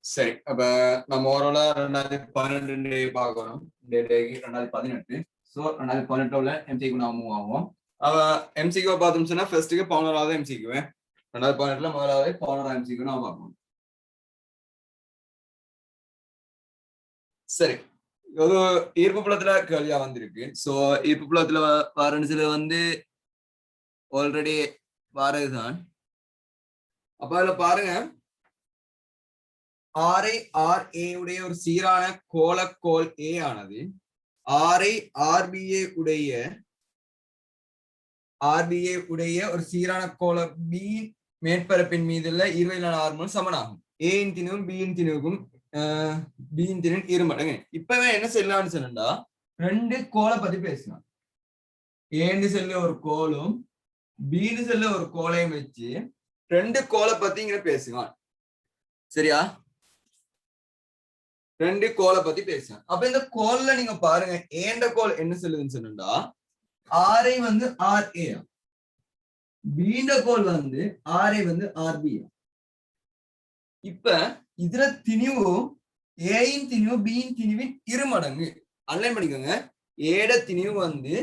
சரி, அப்ப நம்ம ஓரளவு 2012 பார்க்கணும். இந்த டேக்கு 2018. ஸோ 2018 எம்சிக்கு நான் மூவ் ஆகும். அவ எம்சிக்கு பார்த்தோம்னு சொன்னா ஃபர்ஸ்ட்டுக்கு 11வது எம்சிக்குவே 2018 முதலாவது 11வது எம்சிக்கு நான் பார்க்கணும். சரி, ஒரு ஈர்ப்பு புலத்துல கேள்வியா வந்திருக்கு. ஸோ ஈர்ப்பு புலத்துல வாரன்ஸ்ல வந்து ஆல்ரெடி வாரதுதான். அப்ப அதுல பாருங்க, RA உடைய ஒரு சீரான கோளக்கோள் A ஆனது RBA உடைய ஒரு சீரான கோள B மேற்பரப்பின் மீதுள்ள இருவரிலான ஆர்மும் சமனாகும். A in திணிவும் B in திணிவுக்கும் B இன் திணிவின் இருமடங்கு. இப்பவே என்ன சொல்லலாம்னு சொன்னா, ரெண்டு கோளை பத்தி பேசலாம். ஏன்னு சொல்ல ஒரு கோளும் Bன்னு சொல்ல ஒரு கோளையும் வச்சு ரெண்டு கோளை பத்தி இங்க பேசுவான். சரியா? ரெண்டு கோளை பத்தி பேசுறேன். அப்ப இந்த கோல்ல நீங்க பாருங்க, ஏண்ட கோல் என்ன சொல்லுதுன்னு சொன்னா RA வந்து RA, பீண்ட கோல் வந்து RA வந்து RB. இப்ப இதுல திணிவு ஏயின் திணிவு பியின் திணிவின் இருமடங்கு. அன்லைன் பண்ணிக்கோங்க, ஏட திணிவு வந்து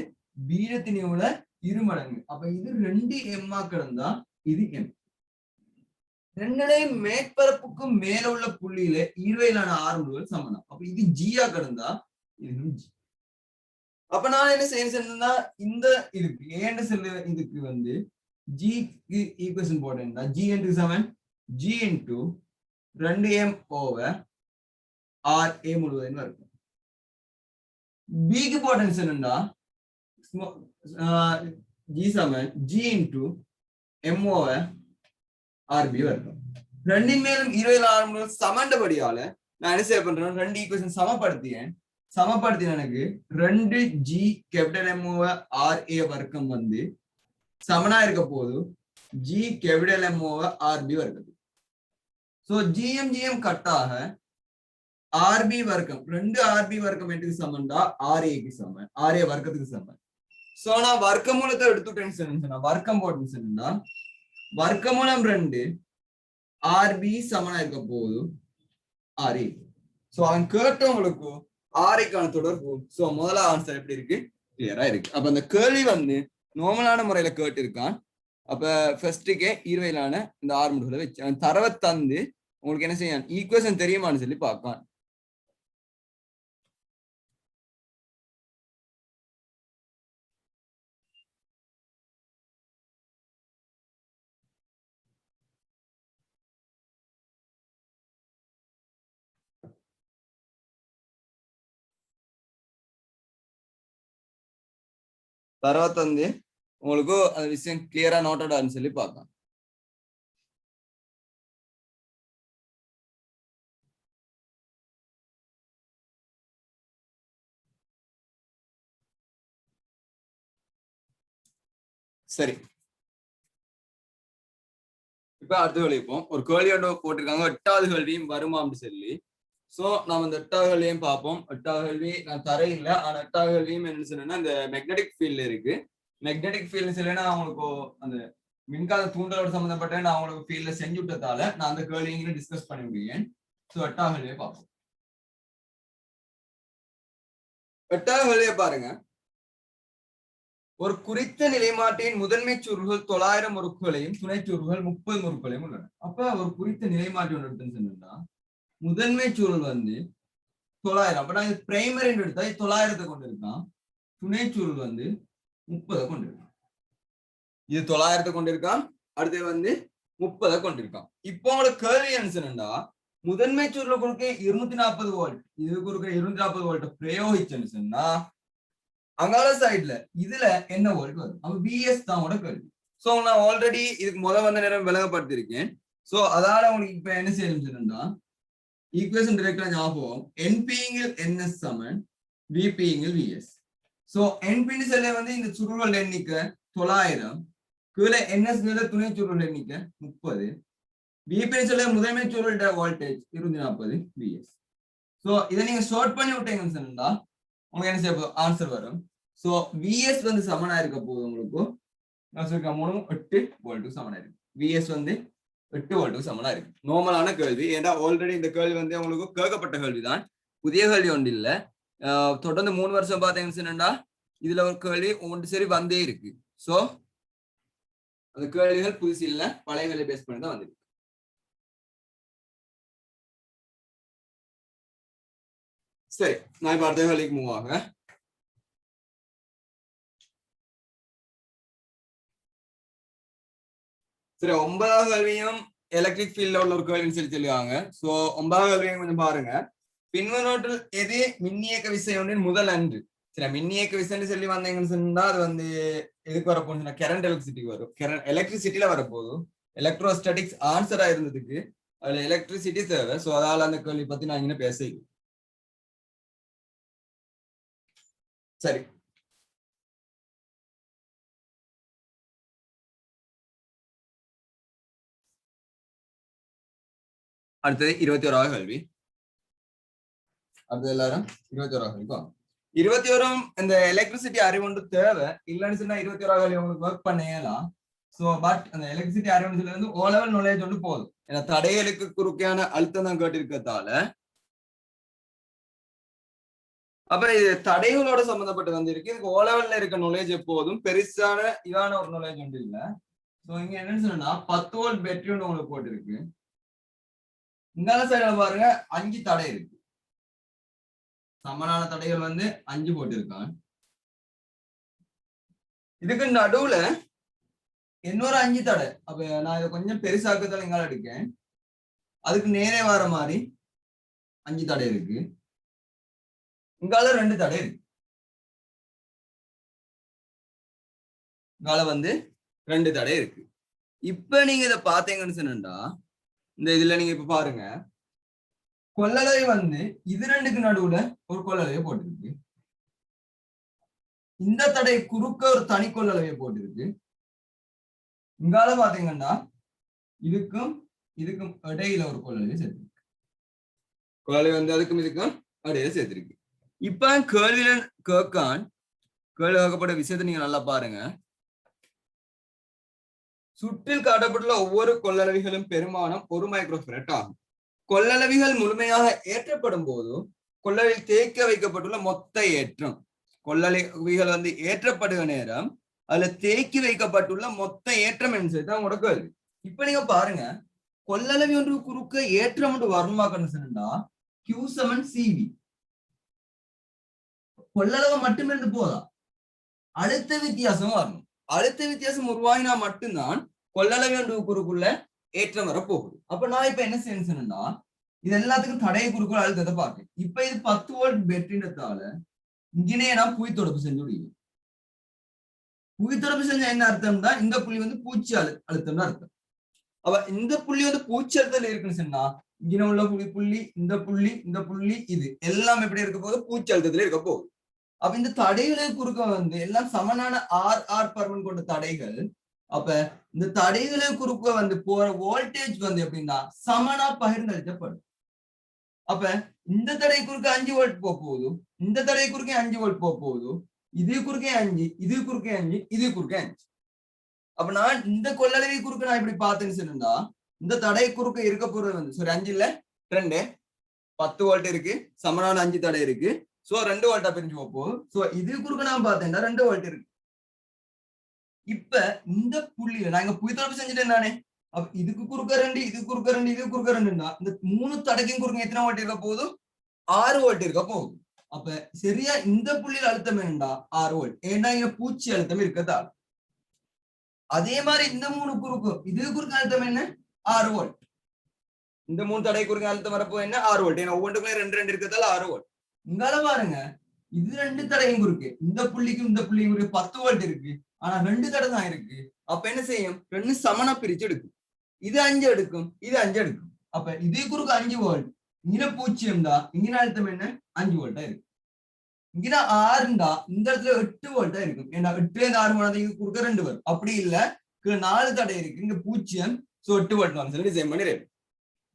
பீட திணிவுல இருமடங்கு. அப்ப இது 2m கிடந்தா இது m. ரெண்டுலையும் மேற்பரப்புக்கும் மேல உள்ள புள்ளியில இருவையிலான ஆர்முகள் சமனம். அப்ப இது ஜியா கிடந்தா இதுவும் ஜி. அப்ப நான் என்ன செய்யணும்னா, இந்த இதுக்கு ஏண்ட செல்ல இதுக்கு வந்து ஜிக்கு ஈக்குவேஷன் போட்டேன்னா G into 7 G into 2m over RA முழுவதும் இருக்கும். பிக்கு போட்டேன்னு சொன்னா G7 G into m over RB வரும். ரெண்டின் மேலும் 20 ஆர்முகள் சமண்டபடியால நான் என்ன செய்ய பண்றேன், ரெண்டு ஈக்குவேஷன் சமப்படுத்தி எனக்கு 2G capital M over RA வர்க்கம் வந்து சமனா இருக்க போது G capital M over RB வர்க்கம். சோ GM கட்டாக RB வர்க்கம், 2 RB வர்க்கம் எதுக்கு சமன்டா RAக்கு சமன், RA வர்க்கத்துக்கு சமன். சோ நான் வர்க்கமூலத்தை எடுத்துட்டேன்னு சொன்னா, வர்க்கம் போட்டுன்னு சொன்னா வர்க்கமூலம் 2 RB சமனா இருக்க போது RA. சோ அவன் கேட்டவங்களுக்கு RAக்கான தொடர்பு. சோ முதல்ல ஆன்சர் எப்படி இருக்கு, கிளியரா இருக்கு. அப்ப அந்த கேள்வி வந்து நார்மலான முறையில கேட்டு இருக்கான். அப்ப ஃபர்ஸ்டுக்கே இருவையிலான இந்த ஆர்முகளை வச்சு அவன் தரவை தந்து உங்களுக்கு என்ன செய்யான், ஈக்குவேஷன் தெரியுமான்னு சொல்லி பார்க்கான். தரவை தந்து உங்களுக்கு அந்த விஷயம் கிளியரா நோட்டடான்னு சொல்லி பார்க்கலாம். சரி, இப்ப அடுத்த கேள்விப்போம். ஒரு கேள்வியோட போட்டிருக்காங்க, 8வது கேள்வியும் வருமான்னு சொல்லி. சோ நம்ம இந்த 8வது கேள்வியும் பார்ப்போம். 8வது கேள்வி நான் தரையில்ல, ஆனா 8வது கேள்வியும் என்ன சொன்னா இந்த மேக்னெட்டிக் ஃபீல்ட்ல இருக்கு. மேக்னெட்டிக் ஃபீல்டு சொல்லனா அவங்களுக்கு அந்த மின்காந்த தூண்டலோட சம்பந்தப்பட்ட நான் அவங்களுக்கு ஃபீல்ட்ல செஞ்சு விட்டதால நான் அந்த கேள்வியும் டிஸ்கஸ் பண்ணி முடியும். சோ 8வது கேள்வியை பார்ப்போம். 8வது கேள்வியை பாருங்க, ஒரு குறித்த நிலைமாட்டியின் முதன்மை சுருள்கள் 900 முறுக்குகளையும் துணை சுருள்கள் 30 முறுக்குகளையும் உள்ளன. அப்ப ஒரு குறித்த நிலைமாட்டி ஒன்று எடுத்துன்னு சொன்னா முதன்மை சுருள் வந்து 900. அப்ப நான் பிரைமரி எடுத்தா 900 கொண்டு இருக்கான், துணை சுருள் வந்து 30 கொண்டு இருக்கான். இது 900 கொண்டு இருக்கான், அடுத்து வந்து 30 கொண்டு இருக்கான். இப்போ உங்களுக்கு கேள்வி என்ன, முதன்மை சுருள் குறுக்க 240 வோல்ட், இது குறுக்க 240 வோல்ட் பிரயோகிச்சுன்னு சொன்னா அங்கால சைட்ல இதுல என்ன வோல்ட் வரும். அப்ப பிஎஸ் தான் உங்களோட கேள்வி. சோ நான் ஆல்ரெடி இதுக்கு வந்த நேரம் விளங்கப்படுத்திருக்கேன். சோ அதால உங்களுக்கு இப்ப என்ன செய்யணும்னா ஈக்குவேஷன் டைரக்டா ஞாபகம், என்பிங்கில் NS சமன் விபிங்கில் VS. சோ என்பின்னு சொல்ல வந்து இந்த சுருள்கள் எண்ணிக்கை 900, கீழே NS துணை சுருள் எண்ணிக்கை 30, விபின்னு சொல்ல முதன்மை சுருள் வோல்டேஜ் 240 VS. சோ இதை நீங்க ஷார்ட் பண்ணி விட்டீங்கன்னு சொன்னா உங்களுக்கு என்ன செய்ய ஆன்சர் வரும். சோ VS வந்து சமனா இருக்க போது உங்களுக்கு நான் சொல்லிருக்கேன் 8 வோல்ட் சமனா இருக்கு. VS வந்து 8 வோல்ட்டுக்கு சமனா இருக்கு. நார்மலான கேள்வி. ஏன்னா ஆல்ரெடி இந்த கேள்வி வந்து உங்களுக்கு கேட்கப்பட்ட கேள்விதான், புதிய கேள்வி ஒன்று இல்ல. தொடர்ந்து 3 வருஷம் பார்த்தீங்கன்னா இதுல ஒரு கேள்வி ஒன்று சரி வந்தே இருக்கு. சோ அந்த கேள்விகள் புதுசு இல்ல, பழைய கேள்வி பேஸ் பண்ணி தான் வந்திருக்கு. சரி, நான் இப்ப அடுத்த கேள்விக்கு மூவ் ஆகிறேன். சரி, 9வது கேள்வியும் எலக்ட்ரிக் ஃபீல்ட்ல உள்ள ஒரு கேள்வின்னு சொல்லி சொல்லுவாங்க. சோ 9வது கேள்வியும் கொஞ்சம் பாருங்க. பின்வருவற்றில் எது மின்னியக்க விசை ஒன்றின் முதல் அன்று? சரி, மின்னியக்க விசைன்னு சொல்லி வந்தீங்கன்னு சொன்னா அது வந்து எதுக்கு வரப்போகுதுன்னா கரண்ட் எலக்ட்ரிசிட்டிக்கு வரும். கரண்ட் எலக்ட்ரிசிட்டியில வரப்போகுது. எலக்ட்ரோஸ்டாட்டிக்ஸ் ஆன்சரா இருந்ததுக்கு அதுல எலக்ட்ரிசிட்டி தேவை. சோ அதால அந்த கேள்வி பத்தி நான் இங்க பேச. சரி, அடுத்தது 21வது கேள்வி. அடுத்தது எல்லாரும் 21வது கேள்வி. 21 இந்த எலக்ட்ரிசிட்டி அறிவு தேவை இல்லைன்னு சொன்னா 21வது கேள்வி உங்களுக்கு ஒர்க் பண்ணலாம். சோ பட் அந்த எலக்ட்ரிசிட்டி அறிவு வந்து ஓ லெவல் நாலேஜ் ஒன்று போதும். ஏன்னா தடைகளுக்கு குறுக்கையான அழுத்தம் தான் கேட்டிருக்கிறதால அப்ப இது தடைகளோட சம்பந்தப்பட்டு வந்திருக்கு. இதுக்கு ஓ லெவல்ல இருக்க நாலேஜ் எப்போதும் பெருசான இதான ஒரு நாலேஜ் ஒன்று இல்ல. சோ இங்க என்னன்னு சொன்னா 10 வோல்ட் பேட்டரி ஒன்று உங்களுக்கு போட்டிருக்கு. இந்த சைடுல பாருங்க 5 தடை இருக்கு. சமனான தடைகள் வந்து 5 போட்டிருக்கான். இதுக்கு நடுவுல இன்னொரு 5 தடை. அப்ப நான் இதை கொஞ்சம் பெருசாக்கத்தால எங்கால எடுக்கேன். அதுக்கு நேரே வர மாதிரி 5 தடை இருக்கு. இங்கால 2 தடை இருக்கு. இங்கால வந்து 2 தடை இருக்கு. இப்ப நீங்க இதை பாத்தீங்கன்னு சொன்னா இந்த இதுல நீங்க இப்ப பாருங்க, கொள்ளளவை வந்து இது 2க்கு நடுவுல ஒரு கொள்ளளவை போட்டிருக்கு. இந்த தடை குறுக்க ஒரு தனி கொள்ளளவை போட்டிருக்கு. இங்கால பாத்தீங்கன்னா இதுக்கும் இதுக்கும் இடையில ஒரு கொள்ளளவை சேர்த்திருக்கு. கொள்ளளவை வந்து அதுக்கும் இதுக்கும் இடையில சேர்த்திருக்கு. இப்ப கேள்வியில கேட்கப்பட்ட விஷயத்தை நீங்க நல்லா பாருங்க. சுற்றில் காட்டப்பட்டுள்ள ஒவ்வொரு கொள்ளளவிகளும் பெருமானம் 1 மைக்ரோஃபரட் ஆகும். கொள்ளளவிகள் முழுமையாக ஏற்றப்படும் போது கொள்ளளவில் தேக்க வைக்கப்பட்டுள்ள மொத்த ஏற்றம், கொள்ளளவிகள் வந்து ஏற்றப்படுகிற நேரம் அதுல தேக்கி வைக்கப்பட்டுள்ள மொத்த ஏற்றம் என்று சொல்லி தான் உங்களோட கேள்வி. இப்ப நீங்க பாருங்க, கொள்ளளவி ஒன்று குறுக்க ஏற்றம் ஒன்று வரணுமாக்கன்னு சொன்னா Q7CV கொள்ளளவு மட்டுமே இருந்து போதா, அழுத்த வித்தியாசம் வரணும். அழுத்த வித்தியாசம் உருவாகினா மட்டும்தான் கொள்ளளவி ஒன்று குறுக்குள்ள ஏற்றம் வரப்போகுது. அப்ப நான் இப்ப என்ன செய்யணும்னா இது எல்லாத்துக்கும் தடைய குறுக்குள்ள அழுத்தத்தை பார்க்கேன். இப்ப இது 10 வோல்ட் பேட்டரின்றதால இங்கனே நான் புவி தொடர்பு செஞ்சு விடுவேன். புவி தொடர்பு செஞ்ச என்ன அர்த்தம்னா இந்த புள்ளி வந்து பூச்சி அழுத்தம்னு அர்த்தம். அப்ப இந்த புள்ளி வந்து பூச்சி அழுத்தத்துல இருக்குன்னு சொன்னா இங்கே உள்ள புள்ளி இந்த புள்ளி இந்த புள்ளி இது எல்லாம் எப்படி இருக்க போகுது, பூச்சி அழுத்தத்துல இருக்க போகுது. அப்ப இந்த தடைகளை குறுக்க வந்து எல்லாம் சமனான ஆர் பர்மன் கொண்ட தடைகள். அப்ப இந்த தடைகளை குறுக்க வந்து போற வோல்டேஜ் வந்து எப்படின்னா சமனா பகிர்ந்தளிக்கப்படும். அப்ப இந்த தடை குறுக்க 5 வோல்ட் போகுது, இந்த தடை குறுக்க 5 வோல்ட் போகுது, இது குறுக்க 5, இது குறுக்க 5, இது குறுக்க 5. அப்ப நான் இந்த கொள்ளளவை குறுக்க நான் இப்படி பார்த்தேன்னு சொன்னா இந்த தடை குறுக்க இருக்க போறது வந்து சரி 5 இல்ல 2 10 வோல்ட் இருக்கு, சமனான 5 தடை இருக்கு. சோ 2 வோல்ட்டா பிரிஞ்சு போகுது. சோ இது குறுக்க நான் பார்த்தேன்னா 2 வோல்ட் இருக்கு. இப்ப இந்த புள்ளியில நான் இங்க புவி தொடர்பு செஞ்சுட்டேன் நானே. அப்ப இதுக்கு குறுக்க 2, இது குறுக்க 2, இது குறுக்க 2ன்னா இந்த 3 தடைக்கும் குறுக்க எத்தனை வோல்ட் இருக்க போகுது, 6 வோல்ட் இருக்க போகுது. அப்ப சரியா இந்த புள்ளியில அழுத்தம் என்னண்டா 6 வோல்ட். ஏன்னா இங்க பூச்சி அழுத்தம் இருக்கதா. அதே மாதிரி இந்த 3 குறுக்கும் இது குறுக்க அழுத்தம் என்ன 6 வோல்ட். இந்த 3 தடை குறுக்க அழுத்தம் வரப்போ என்ன 6 வோல்ட். ஏன்னா ஒவ்வொன்றுக்குள்ள 2 இருக்கிறதால 6 வோல்ட். இங்கால பாருங்க, இது 2 தடையும் குறுக்கு, இந்த புள்ளிக்கும் இந்த புள்ளியும் குறுக்கு 10 வோல்ட் இருக்கு. ஆனா 2 தடை தான் இருக்கு. அப்ப என்ன செய்யும், 2 சமனா பிரிச்சு எடுக்கும். இது 5 எடுக்கும், இது 5 எடுக்கும். அப்ப இது குறுக்கு 5 வோல்ட், இங்க 0 தான், இங்க அழுத்தம் என்ன 5 வோல்ட்டா இருக்கு. இங்க 6 இந்த இடத்துல 8 வோல்ட்டா இருக்கும். ஏன்னா 8 6 போனது இங்க குறுக்க 2 வரும். அப்படி இல்ல 4 தடை இருக்கு, இங்க 0, சோ 8 வோல்ட் வந்து சொல்லி டிசைன் பண்ணிடுறேன்.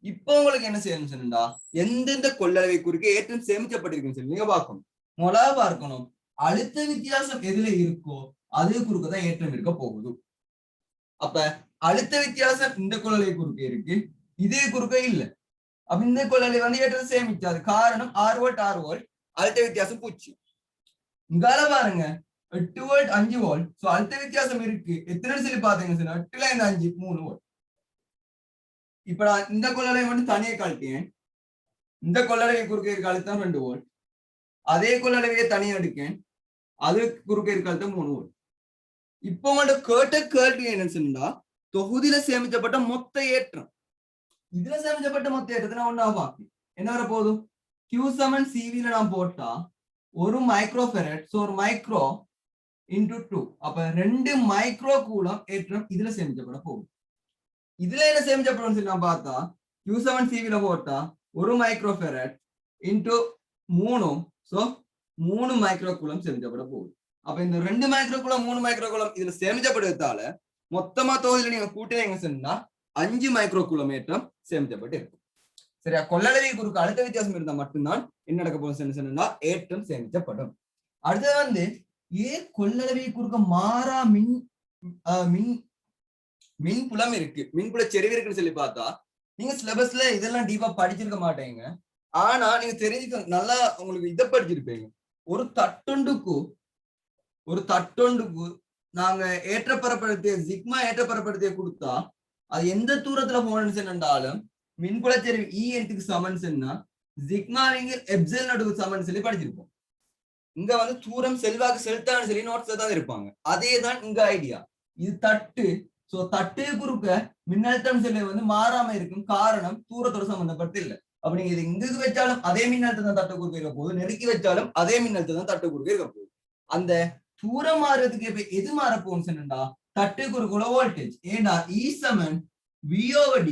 இப்போ உங்களுக்கு என்ன செய்யணும் சொன்னா எந்தெந்த கொள்ளளவை குறுக்க ஏற்றம் சேமிக்கப்பட்டிருக்குன்னு சொல்லி நீங்க பார்க்கணும். முதலாவது பார்க்கணும் அழுத்த வித்தியாசம் எதுல இருக்கோ அது குறுக்கதான் ஏற்றம் இருக்க போகுது. அப்ப அழுத்த வித்தியாசம் இந்த கொள்ளளவை குறுக்க இருக்கு, இதே குறுக்க இல்ல. அப்ப இந்த கொள்ளளவை வந்து ஏற்றது சேமிச்சாது. காரணம் 6 வோல்ட் 6 வோல்ட், அழுத்த வித்தியாசம் பூச்சி. இங்கால பாருங்க 8 வோல்ட் 5 வோல்ட். சோ அழுத்த வித்தியாசம் இருக்கு. எத்தனை சொல்லி பாத்தீங்கன்னா 8ல இருந்து 5 3 வோல்ட். இப்ப நான் இந்த கொள்ளளவை மட்டும் தனியே காட்டிட்டேன். இந்த கொள்ளளவை குறுக்க இருக்க அழுத்தம் 2 வோல்ட். அதே கொள்ளளவையே தனியா எடுக்கேன், அது குறுக்க இருக்க அழுத்தம் 3 வோல்ட். இப்போ மட்டும் கேட்ட கேள்வி என்னன்னா, தொகுதியில சேமிக்கப்பட்ட மொத்த ஏற்றம், இதுல சேமிக்கப்பட்ட மொத்த ஏற்றத்தை நான் ஒண்ணா பார்ப்பேன். என்ன வர போதும், Q சமன் CV நான் போட்டா 1 micro ferret, so 1 micro into 2, அப்ப 2 மைக்ரோ கூலம் ஏற்றம் இதுல சேமிக்கப்பட போகுது. இதுல என்ன சேமிக்கப்படும் சொல்லி நான் பார்த்தா Q சமன் CV போட்டா 1 micro farad into 3, so 3 micro coulomb சேமிக்கப்பட போகுது. அப்ப இந்த 2 மைக்ரோ கூலம் 3 மைக்ரோ கூலம் இதுல சேமிக்கப்படுவதால மொத்தமா தொகுதியில நீங்க கூட்டினீங்க சொன்னா 5 மைக்ரோ கூலம் ஏற்றம் சேமிக்கப்பட்டு இருக்கும். சரியா, கொள்ளளவை குறுக்க அழுத்த வித்தியாசம் இருந்தா மட்டும்தான் என்ன நடக்க போகுது சொன்னா ஏற்றம் சேமிக்கப்படும். அடுத்தது வந்து கொள்ளளவை குறுக்க மாறா மின்புலம் இருக்கு, மின்புல செறிவு இருக்குன்னு சொல்லி பார்த்தா நீங்க சிலபஸ்ல இதெல்லாம் டீப்பா படிச்சிருக்க மாட்டீங்க. ஆனா நீங்க தெரிஞ்சுக்க நல்லா உங்களுக்கு இதை படிச்சிருப்பீங்க. ஒரு தட்டொண்டுக்கு நாங்க ஏற்றப்பரப்படுத்திய சிக்மா ஏற்றப்பரப்படுத்திய கொடுத்தா அது எந்த தூரத்துல போனன்னு சொன்னாலும் மின்புலச்செறிவு E என்ட்டுக்கு சமன் சொன்னா சிக்மாவிங்க எப்சிலன் நடுவுக்கு சமன் சொல்லி படிச்சிருப்போம். இங்க வந்து தூரம் செல்வாக்கு செலுத்தான்னு சொல்லி நோட்ஸ்ல தான் இருப்பாங்க. அதே தான் இங்க ஐடியா. இது தட்டு, சோ தட்டு குறுக்க மின்னழுத்தம் செல்ல வந்து மாறாம இருக்கும். காரணம் தூரத்தோட சம்பந்தப்பட்டு இல்லை. அப்ப நீங்க இது இங்கு வச்சாலும் அதே மின்னழுத்தம் தான் தட்டு குறுக்க இருக்க போகுது, நெருக்கி வச்சாலும் அதே மின்னழுத்தம் தான் தட்டு குறுக்க இருக்க போகுது. அந்த தூரம் மாறுறதுக்கு இப்ப எது மாறப்போகும்னு சொன்னா தட்டு குறுக்குள்ள வோல்டேஜ். ஏன்னா E சமன் V/D.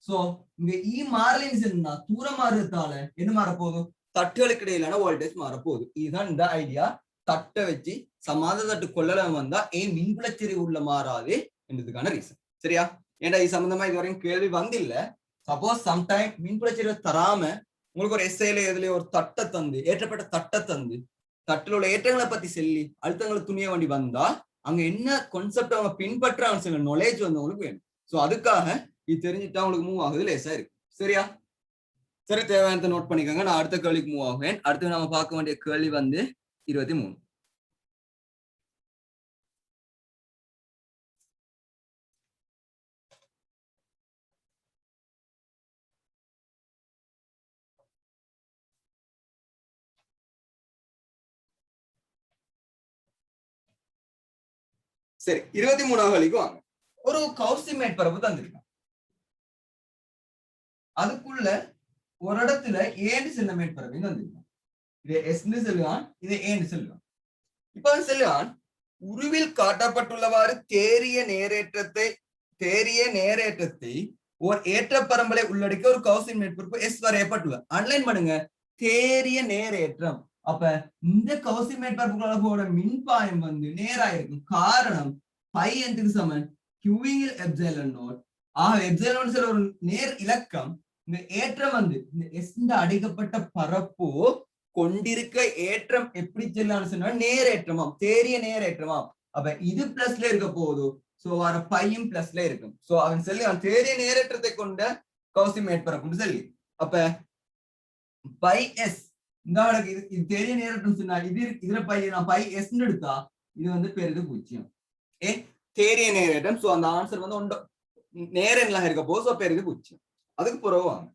சோ இங்க E மாறலின்னு சொன்னா தூரம் மாறுறதால என்ன மாறப்போகுது, தட்டுகளுக்கு இடையிலான வோல்டேஜ் மாறப்போகுது. இதுதான் இந்த ஐடியா. தட்டை வச்சு சமாத தட்டு கொள்ளளவு வந்தா ஏன் மின்புலச்செறிவு உள்ள மாறாது என்றதுக்கான ரீசன். சரியா, ஏன்னா இது சம்பந்தமா இது வரைக்கும் கேள்வி வந்தில்ல. சப்போஸ் சம்டைம் மின்புலச்செறிவு தராம உங்களுக்கு ஒரு எஸ்ஐல எதுலயோ ஒரு தட்டை தந்து, ஏற்றப்பட்ட தட்டை தந்து தட்டில் உள்ள ஏற்றங்களை பத்தி சொல்லி அழுத்தங்களை துணிய வேண்டி வந்தா அங்க என்ன கான்செப்ட் அவங்க பின்பற்றாங்க சில நாலேஜ் வந்து உங்களுக்கு வேணும். சோ அதுக்காக இது தெரிஞ்சுட்டா உங்களுக்கு மூவ் ஆகுது லேசா இருக்கு. சரியா, சரி, தேவையானதை நோட் பண்ணிக்கோங்க. நான் அடுத்த கேள்விக்கு மூவ் ஆகுவேன். அடுத்து நம்ம பார்க்க வேண்டிய கேள்வி வந்து 23. சரி, 23ஆவது கேள்விக்கு வாங்க. ஒரு கௌசி மேற்பரப்பு தந்திருக்கான், அதுக்குள்ள ஒரு இடத்துல ஏன்னு செல்ல மேற்பரப்பையும் தந்திருக்கான். இது எஸ்ன்னு சொல்லுவான், இது ஏன்னு சொல்லுவான். இப்ப சொல்லுவான் உருவில் காட்டப்பட்டுள்ளவாறு தேறிய நேரேற்றத்தை ஒரு ஏற்ற பரம்பலை உள்ளடக்கிய ஒரு கௌசி மேற்பரப்பு எஸ் வரையப்பட்டுள்ளது. அன்லைன் பண்ணுங்க, தேறிய நேரேற்றம். அப்ப இந்த கௌசி மேற்பரப்புகளோட மின்பாயம் வந்து நேராயிருக்கும். காரணம் பை என்ட்டுக்கு சமன் கியூவிங்கில் எப்சிலன் நாட். ஆக எப்சிலன் சொல்ல ஒரு நேர் இலக்கம். இந்த ஏற்றம் வந்து இந்த எஸ் அடைக்கப்பட்ட பரப்பு கொண்டிருக்க ஏற்றம் எப்படி செல்லான்னு சொன்னா நேரேற்றமாம், தேறிய நேரேற்றமாம். அப்ப இது பிளஸ்ல இருக்க போகுது, சோ வர பையும் பிளஸ்ல இருக்கும். சோ அவன் சொல்லி அவன் தேறிய நேரேற்றத்தை கொண்ட கௌசி மேற்பரப்புன்னு சொல்லி. அப்ப பை எஸ் இந்த இது தேறிய நேரேற்றம் சொன்னா இதுல பை நான் பை எஸ் எடுத்தா இது வந்து பெருது 0. தேறிய நேரேற்றம். சோ அந்த ஆன்சர் வந்து நேரம் இருக்க போது, சோ பெருது 0. அதுக்கு பிறகு வாங்க,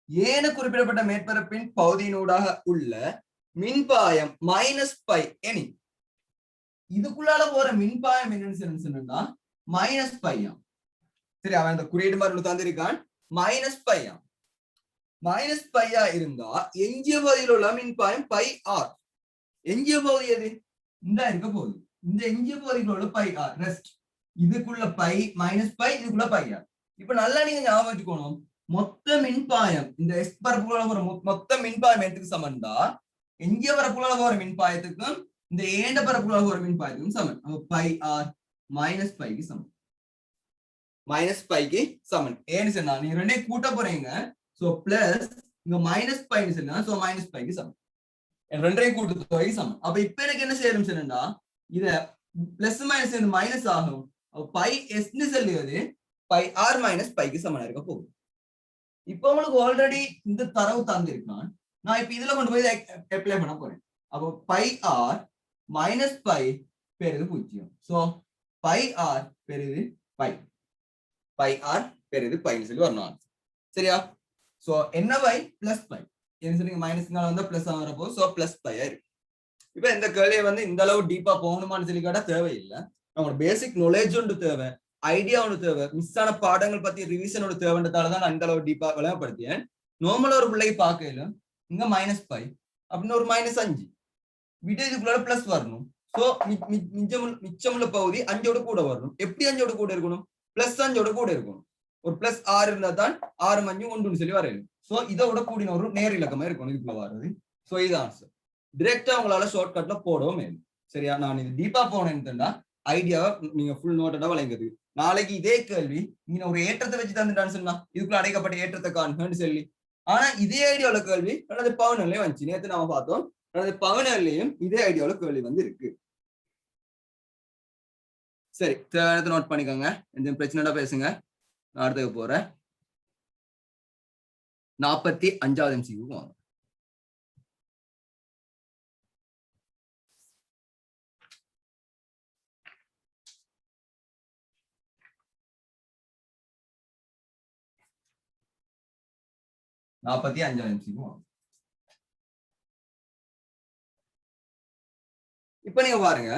ஏன குறிப்பிடப்பட்ட மேற்பரப்பின் பகுதியினூடாக உள்ள மின்பாயம் -π எனி. இதுக்குள்ளால போற மின்பாயம் என்னன்னு சொன்னா -π. சரி, அவன் அந்த குறியீடு மாதிரி தந்திருக்கான் -π. -π இருந்தா எஞ்சிய பகுதியில் உள்ள மின்பாயம் πr. எஞ்சிய பகுதி எது இந்த இருக்க போகுது, இந்த எஞ்சிய பகுதியில் உள்ள πr ரெஸ்ட். இதுக்குள்ள π -π, இதுக்குள்ள πr. இப்ப நல்லா நீங்க ஞாபகம் வச்சுக்கணும், மொத்த மின்பாயம் இந்த எஸ் பரப்புகள போற மொத்த மின்பாயம் எதுக்கு சமன்டா எஞ்சிய பரப்புகள போற மின்பாயத்துக்கும் இந்த ஏண்ட பரப்புகள போற மின்பாயத்துக்கும் சமன். πr -πக்கு சமன், -πக்கு சமன். ஏன்னு சொன்னா நீங்க ரெண்டையும் கூட்ட போறீங்க, சோ பிளஸ் இங்க -πன்னு சொன்னா சோ -πக்கு சமன். ரெண்டையும் கூட்டு தொகை சமன். அப்ப இப்ப எனக்கு என்ன செய்யணும் சொன்னா இத பிளஸ் மைனஸ் மைனஸ் ஆகும். πs ன்னு சொல்லுவது பை ஆர் மைனஸ் பைக்கு சமனா இருக்க போகுது. இப்ப உங்களுக்கு ஆல்ரெடி இந்த தரவு தந்திருக்கான். நான் இப்ப இதுல கொண்டு போய் அப்ளை பண்ண போறேன். அப்போ பை ஆர் மைனஸ் பை பெருது 0. சோ பை ஆர் பெருது பை, பை ஆர் பெருது பைன்னு சொல்லி வரணும். சரியா? சோ என்ன பை பிளஸ் பை, என்ன சொல்றீங்க, மைனஸ்னால வந்தா பிளஸ் வரப்போ சோ பிளஸ் பை இருக்கு. இப்ப இந்த கேள்வியை வந்து இந்த அளவு டீப்பா போகணுமான்னு சொல்லி கேட்டா தேவையில்லை. நம்மளோட பேசிக் நாலேஜ் ஒன்று தேவை, ஐடியா ஒன்று தேவை, மிஸ் ஆன பாடங்கள் பத்தி ரிவிஷன் ஒன்று தேவைன்றதாலதான் நான் இந்த அளவு டீப்பா விளங்கப்படுத்தியேன். நார்மலா ஒரு பிள்ளைக்கு பார்க்கல இங்க மைனஸ் பை அப்படின்னு ஒரு -5 விட இதுக்குள்ள பிளஸ் வரணும். சோ மிச்சமுள்ள பகுதி 5ஓட கூட வரணும். எப்படி 5ஓட கூட இருக்கணும்? +5ஓட கூட இருக்கணும். ஒரு +6 இருந்தா தான் 6 5 1 சொல்லி வரையணும். சோ இதோட கூடின ஒரு நேர் இலக்கமா இருக்கணும் இதுக்குள்ள வர்றது. சோ இது ஆன்சர். டைரக்டா உங்களால ஷார்ட் கட்ல போடவும் இல்லை. சரியா? நான் இது டீப்பா போனேன்னு ஐடியாவை நீங்க ஃபுல் நோட்டடா வழங்குது. நாளைக்கு இதே கேள்வி நீங்க ஒரு ஏற்றத்தை வச்சு தந்துட்டான்னு சொன்னா இதுக்குள்ள அடைக்கப்பட்ட ஏற்றத்தை காண்பேன்னு சொல்லி, ஆனா இதே ஐடியாவுல கேள்வி அல்லது பவுனர்லயே வந்துச்சு. நேற்று நாம பார்த்தோம், அல்லது பவுனர்லயும் இதே ஐடியாவுல கேள்வி வந்து இருக்கு. சரி, தேவையானதை நோட் பண்ணிக்கோங்க. எந்த பிரச்சனை பேசுங்க. நான் அடுத்தது போறேன். 45வது MCQ வாங்க. இப்ப நீங்க பாருங்க,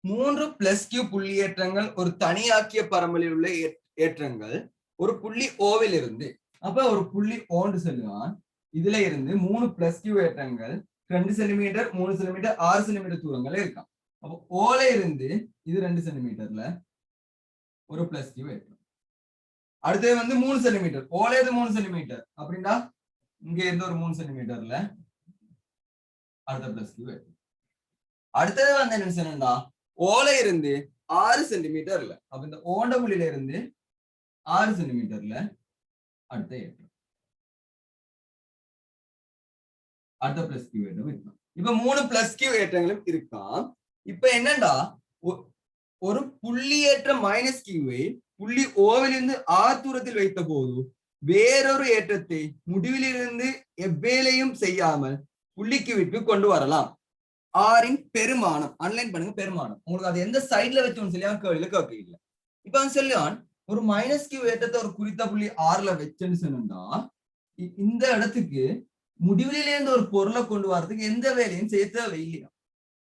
3 +q புள்ளியேற்றங்கள் ஒரு தனியாக்கிய பரம்பலில் உள்ள ஏற்றங்கள் ஒரு புள்ளி ஓவில் இருந்து, அப்ப ஒரு புள்ளி ஓண்டு சொல்லுவான். இதுல இருந்து 3 +q ஏற்றங்கள் 2 சென்டிமீட்டர் 3 சென்டிமீட்டர் 6 சென்டிமீட்டர் தூரங்கள் இருக்கான். அப்போ ஓல இருந்து இது 2 சென்டிமீட்டர்ல ஒரு +q ஏற்றம். அடுத்தது வந்து 3 சென்டிமீட்டர், ஓல இது 3 சென்டிமீட்டர் அப்படின்னா இங்க இருந்து ஒரு 3 சென்டிமீட்டர்ல அடுத்த +q ஏற்றம். அடுத்தது வந்து என்ன சொன்னா, ஓல இருந்து 6 சென்டிமீட்டர்ல, அப்ப இந்த ஓண்ட புள்ளியில இருந்து 6 சென்டிமீட்டர்ல அடுத்த ஏற்றம், அடுத்த +q ஏற்றம் இருக்கான். இப்ப 3 +q ஏற்றங்களும் இருக்கான். இப்ப என்னண்டா, ஒரு புள்ளியேற்ற -q-வை புள்ளி ஓவிலிருந்து r தூரத்தில் வைத்த போது வேறொரு ஏற்றத்தை முடிவிலிருந்து எவ்வேலையும் செய்யாமல் புள்ளிக்கு விட்டு கொண்டு வரலாம். ஆரின் பெருமானம் அன்லைன் பண்ணுங்க. பெருமானம் உங்களுக்கு அது எந்த சைட்ல வச்சோன்னு சொல்லி அவன் கேள்வியில கேட்க இல்லை. இப்ப அவன் சொல்லுவான், ஒரு -q ஏற்றத்தை ஒரு குறித்த புள்ளி ஆறுல வச்சுன்னு சொன்னா இந்த இடத்துக்கு முடிவிலிருந்து ஒரு பொருளை கொண்டு வர்றதுக்கு எந்த வேலையும் செய்ய தேவையில்லையா.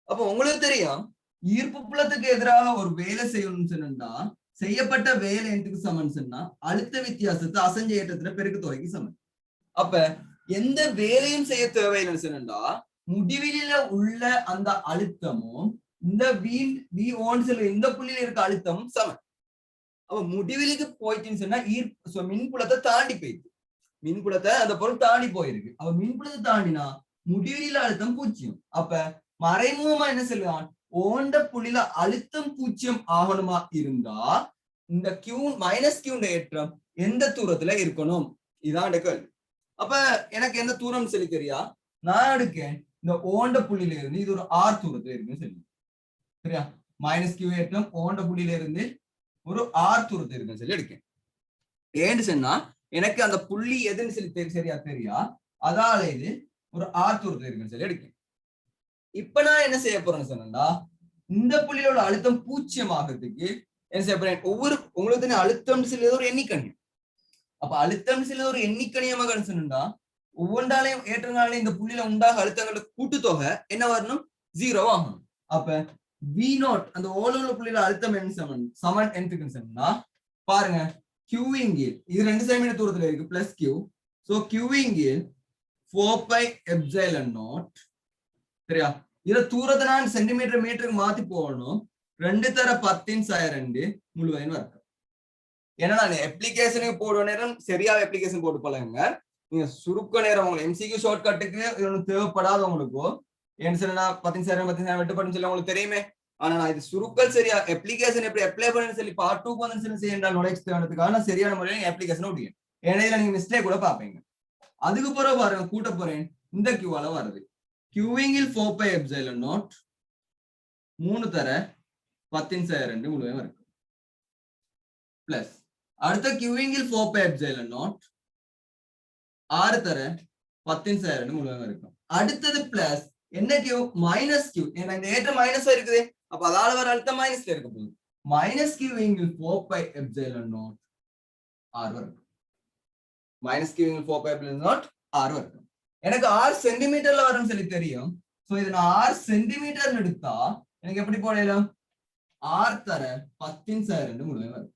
அப்ப உங்களுக்கு தெரியும், ஈர்ப்பு புலத்துக்கு எதிராக ஒரு வேலை செய்யணும்னு சொன்னா செய்யப்பட்ட வேலை எதுக்கு சமன் சொன்னா அழுத்த வித்தியாசத்தை அசஞ்ச ஏற்றத்துல பெருக்கு தொகைக்கு சமன். அப்ப எந்த வேலையும் செய்ய தேவையில்லைன்னு சொன்னா முடிவில உள்ள அந்த அழுத்தமும் இந்த இந்த புள்ளியில இருக்க அழுத்தமும் சமன். அப்ப முடிவிலுக்கு போயிடுச்சுன்னு சொன்னா மின்புலத்தை தாண்டி போயிடுது. மின்புலத்தை அந்த பொருள் தாண்டி போயிருக்கு. அப்ப மின்புலத்தை தாண்டினா முடிவில அழுத்தம் 0. அப்ப மறைமுகமா என்ன சொல்லுவான், ஓண்ட புள்ளியில அழுத்தம் 0 ஆகணுமா இருந்தா இந்த q ஏற்றம் எந்த தூரத்துல இருக்கணும், இதான் கேள்வி. அப்ப எனக்கு எந்த தூரம் சொல்லி தெரியா, நான் எடுக்கேன் இந்த ஓண்ட புள்ளியில இருந்து இது ஒரு r தூரத்துல இருக்குன்னு சொல்லி, சரியா? -q ஏற்றம் ஓண்ட புள்ளியில இருந்து ஒரு r தூரத்துல இருக்குன்னு சொல்லி எடுக்கேன். ஏன்னு சொன்னா எனக்கு அந்த புள்ளி எதுன்னு சொல்லி சரியா தெரியா, அதால இது ஒரு r தூரத்துல இருக்குன்னு சொல்லி எடுக்கேன். இப்ப நான் என்ன செய்ய போறேன்னு சொன்னா, இந்த புள்ளியில உள்ள அழுத்தம் 0 ஆகிறதுக்கு என்ன செய்ய போறேன், ஒவ்வொரு உங்களுக்கு அழுத்தம் சில ஒரு எண்ணிக்கணியம். அப்ப அழுத்தம் சில ஒரு எண்ணிக்கணியமாக சொன்னா ஒவ்வொன்றாலையும் ஏற்றங்களாலையும் இந்த புள்ளியில உண்டாக அழுத்தங்களோட கூட்டுத்தொகை என்ன வரணும், 0 ஆகணும். அப்ப V0 அந்த ஓலுள்ள புள்ளியில அழுத்தம் என்ன சமன் என்னத்துக்கு சொன்னா பாருங்க, qing இது 2 சென்டிமீட்டர் தூரத்துல இருக்கு +q. சோ qing 4πε0, சரியா? இத தூரத்தை நான் சென்டிமீட்டர் மீட்டருக்கு மாத்தி போடணும். 2 தர 10⁻2 முழுவதும் வர்க்கம். ஏன்னா நான் அப்ளிகேஷனுக்கு போடுற நேரம் சரியா அப்ளிகேஷன் போட்டு பழகுங்க. நீங்க சுருக்க நேரம் உங்களுக்கு MCQ ஷார்ட் கட்டுக்கு தேவைப்படாத உங்களுக்கு என்ன சொன்னா 10,000 வெட்டு பண்ணு சொல்லி உங்களுக்கு தெரியுமே. ஆனா நான் இது சுருக்கல் சரியா அப்ளிகேஷன் எப்படி அப்ளை பண்ணு சொல்லி பார்ட் 2 வந்து செய்யறா நோலேஜ் தேவைன்றதுக்காக நான் சரியான முறையில் அப்ளிகேஷன் ஓடிங்க. ஏன்னா இதுல நீங்க மிஸ்டேக் கூட பாப்பீங்க. அதுக்கு பிறகு பாருங்க, கூட்ட போறேன் இந்த கியூவால வருது. கியூவிங்கில் 4πε0 3 தர 10⁻2 முழுவதும் இருக்கு பிளஸ் அடுத்த கியூவிங்கில் 4 பை எப்சிலன் நாட் 6 தர 10 சார் முழுவதும் இருக்கும். அடுத்தது பிளஸ் என்ன கியூ மைனஸ் கியூ, ஏன்னா இந்த ஏற்றம் மைனஸா இருக்குது, அப்ப அதால வர அழுத்தம் மைனஸ்ல இருக்க போகுது. மைனஸ் கியூவிங்கில் 4 பை எப்சிலன் நாட் 6 வரும். மைனஸ் கியூவிங்கில் 4 பை எப்சிலன் நாட் 6 வரும். எனக்கு 6 சென்டிமீட்டர்ல வரும்னு சொல்லி தெரியும். சோ இது நான் 6 சென்டிமீட்டர் எடுத்தா எனக்கு எப்படி போடலாம், 6 தர 10 சார் முழுவதும் வரும்.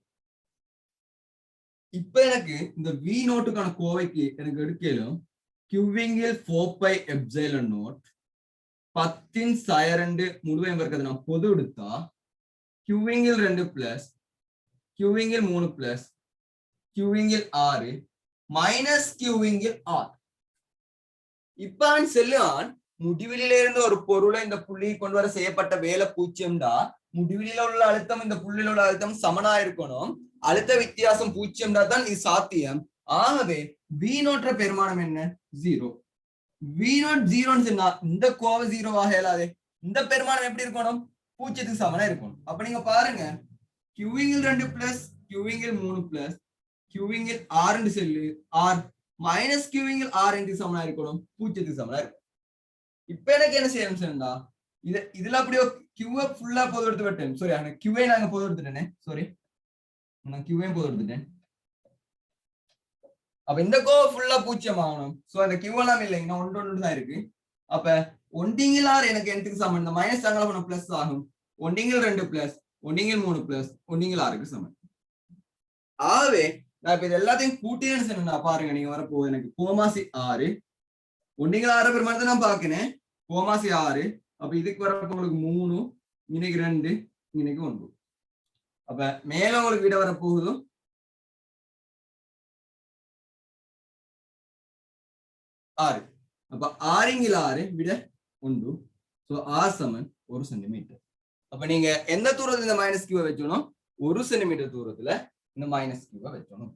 இப்ப எனக்கு இந்த வி நோட்டுக்கான கோவைக்கு எனக்கு எடுக்கலும் கியூவிங்கில் 4 பை எப்சிலன் நாட் 10 சாயரண்டு முழுவதும் இருக்கிறது நான் பொது எடுத்தா கியூவிங்கில் 2 பிளஸ் கியூவிங்கில் 3 பிளஸ் கியூவிங்கில் 6 மைனஸ் கியூவிங்கில் 6. இப்ப செல்லுவான் முடிவிலில இருந்து ஒரு பொருளை இந்த புள்ளியை கொண்டு வர செய்யப்பட்ட வேலை 0 முடிவிலில உள்ள அழுத்தம் இந்த புள்ளியில உள்ள அழுத்தம் சமனா இருக்கணும், அழுத்த வித்தியாசம் 0 தான் இது சாத்தியம். ஆகவே வி நோட்ற பெருமானம் என்ன 0. வி நோட் 0 சொன்னா இந்த கோவை 0 ஆக இயலாது, இந்த பெருமானம் எப்படி இருக்கணும் 0க்கு சமனா இருக்கணும். அப்ப நீங்க பாருங்க கியூவிங்கில் 2 பிளஸ் கியூவிங்கில் 3 பிளஸ் கியூவிங்கில் 6 செல்லு ஆர் மைனஸ் கியூவிங்கில் 6 சமனா இருக்கணும் 0க்கு சமனா இருக்கும். இப்ப எனக்கு என்ன செய்யணும் சொன்னா இதுல அப்படியே கியூவை ஃபுல்லா பொது எடுத்து விட்டேன், சாரி அந்த கியூவை நாங்க பொது எடுத்துட்டேனே, சாரி நான் கியூவையும் பொது எடுத்துட்டேன். அப்ப இந்த கோவை ஃபுல்லா 0 ஆகணும். சோ அந்த கியூ எல்லாம் இல்லைங்க, ஒன்று தான் இருக்கு. அப்ப ஒன்றிங்கில் 6 எனக்கு எதுக்கு சமம், இந்த மைனஸ் அங்கே பண்ண பிளஸ் ஆகும். ஒன்றிங்கில் 2 பிளஸ் ஒன்றிங்கில் 3 பிளஸ் ஒன்றிங்கில் 6க்கு சமம். ஆகவே நான் இப்ப இது எல்லாத்தையும் கூட்டினு சொன்னா பாருங்க, நீங்க வரப்போ எனக்கு கோமாசி 6 ஒன்றிங்கில் 6 பெருமானத்தை நான் பாக்கினேன் கோமாசி 6. அப்ப இதுக்கு வரப்போ உங்களுக்கு 3 இன்னைக்கு 2 இன்னைக்கு 1. அப்ப மேல உங்களுக்கு விட வரப்போகுதும் 6. அப்ப 6 விட 1. சோ R சமன் 1 சென்டிமீட்டர். அப்ப நீங்க எந்த தூரத்துல இந்த மைனஸ் கியூவை வச்சோம், 1 சென்டிமீட்டர் தூரத்துல இந்த மைனஸ் கியூவை வச்சோம்.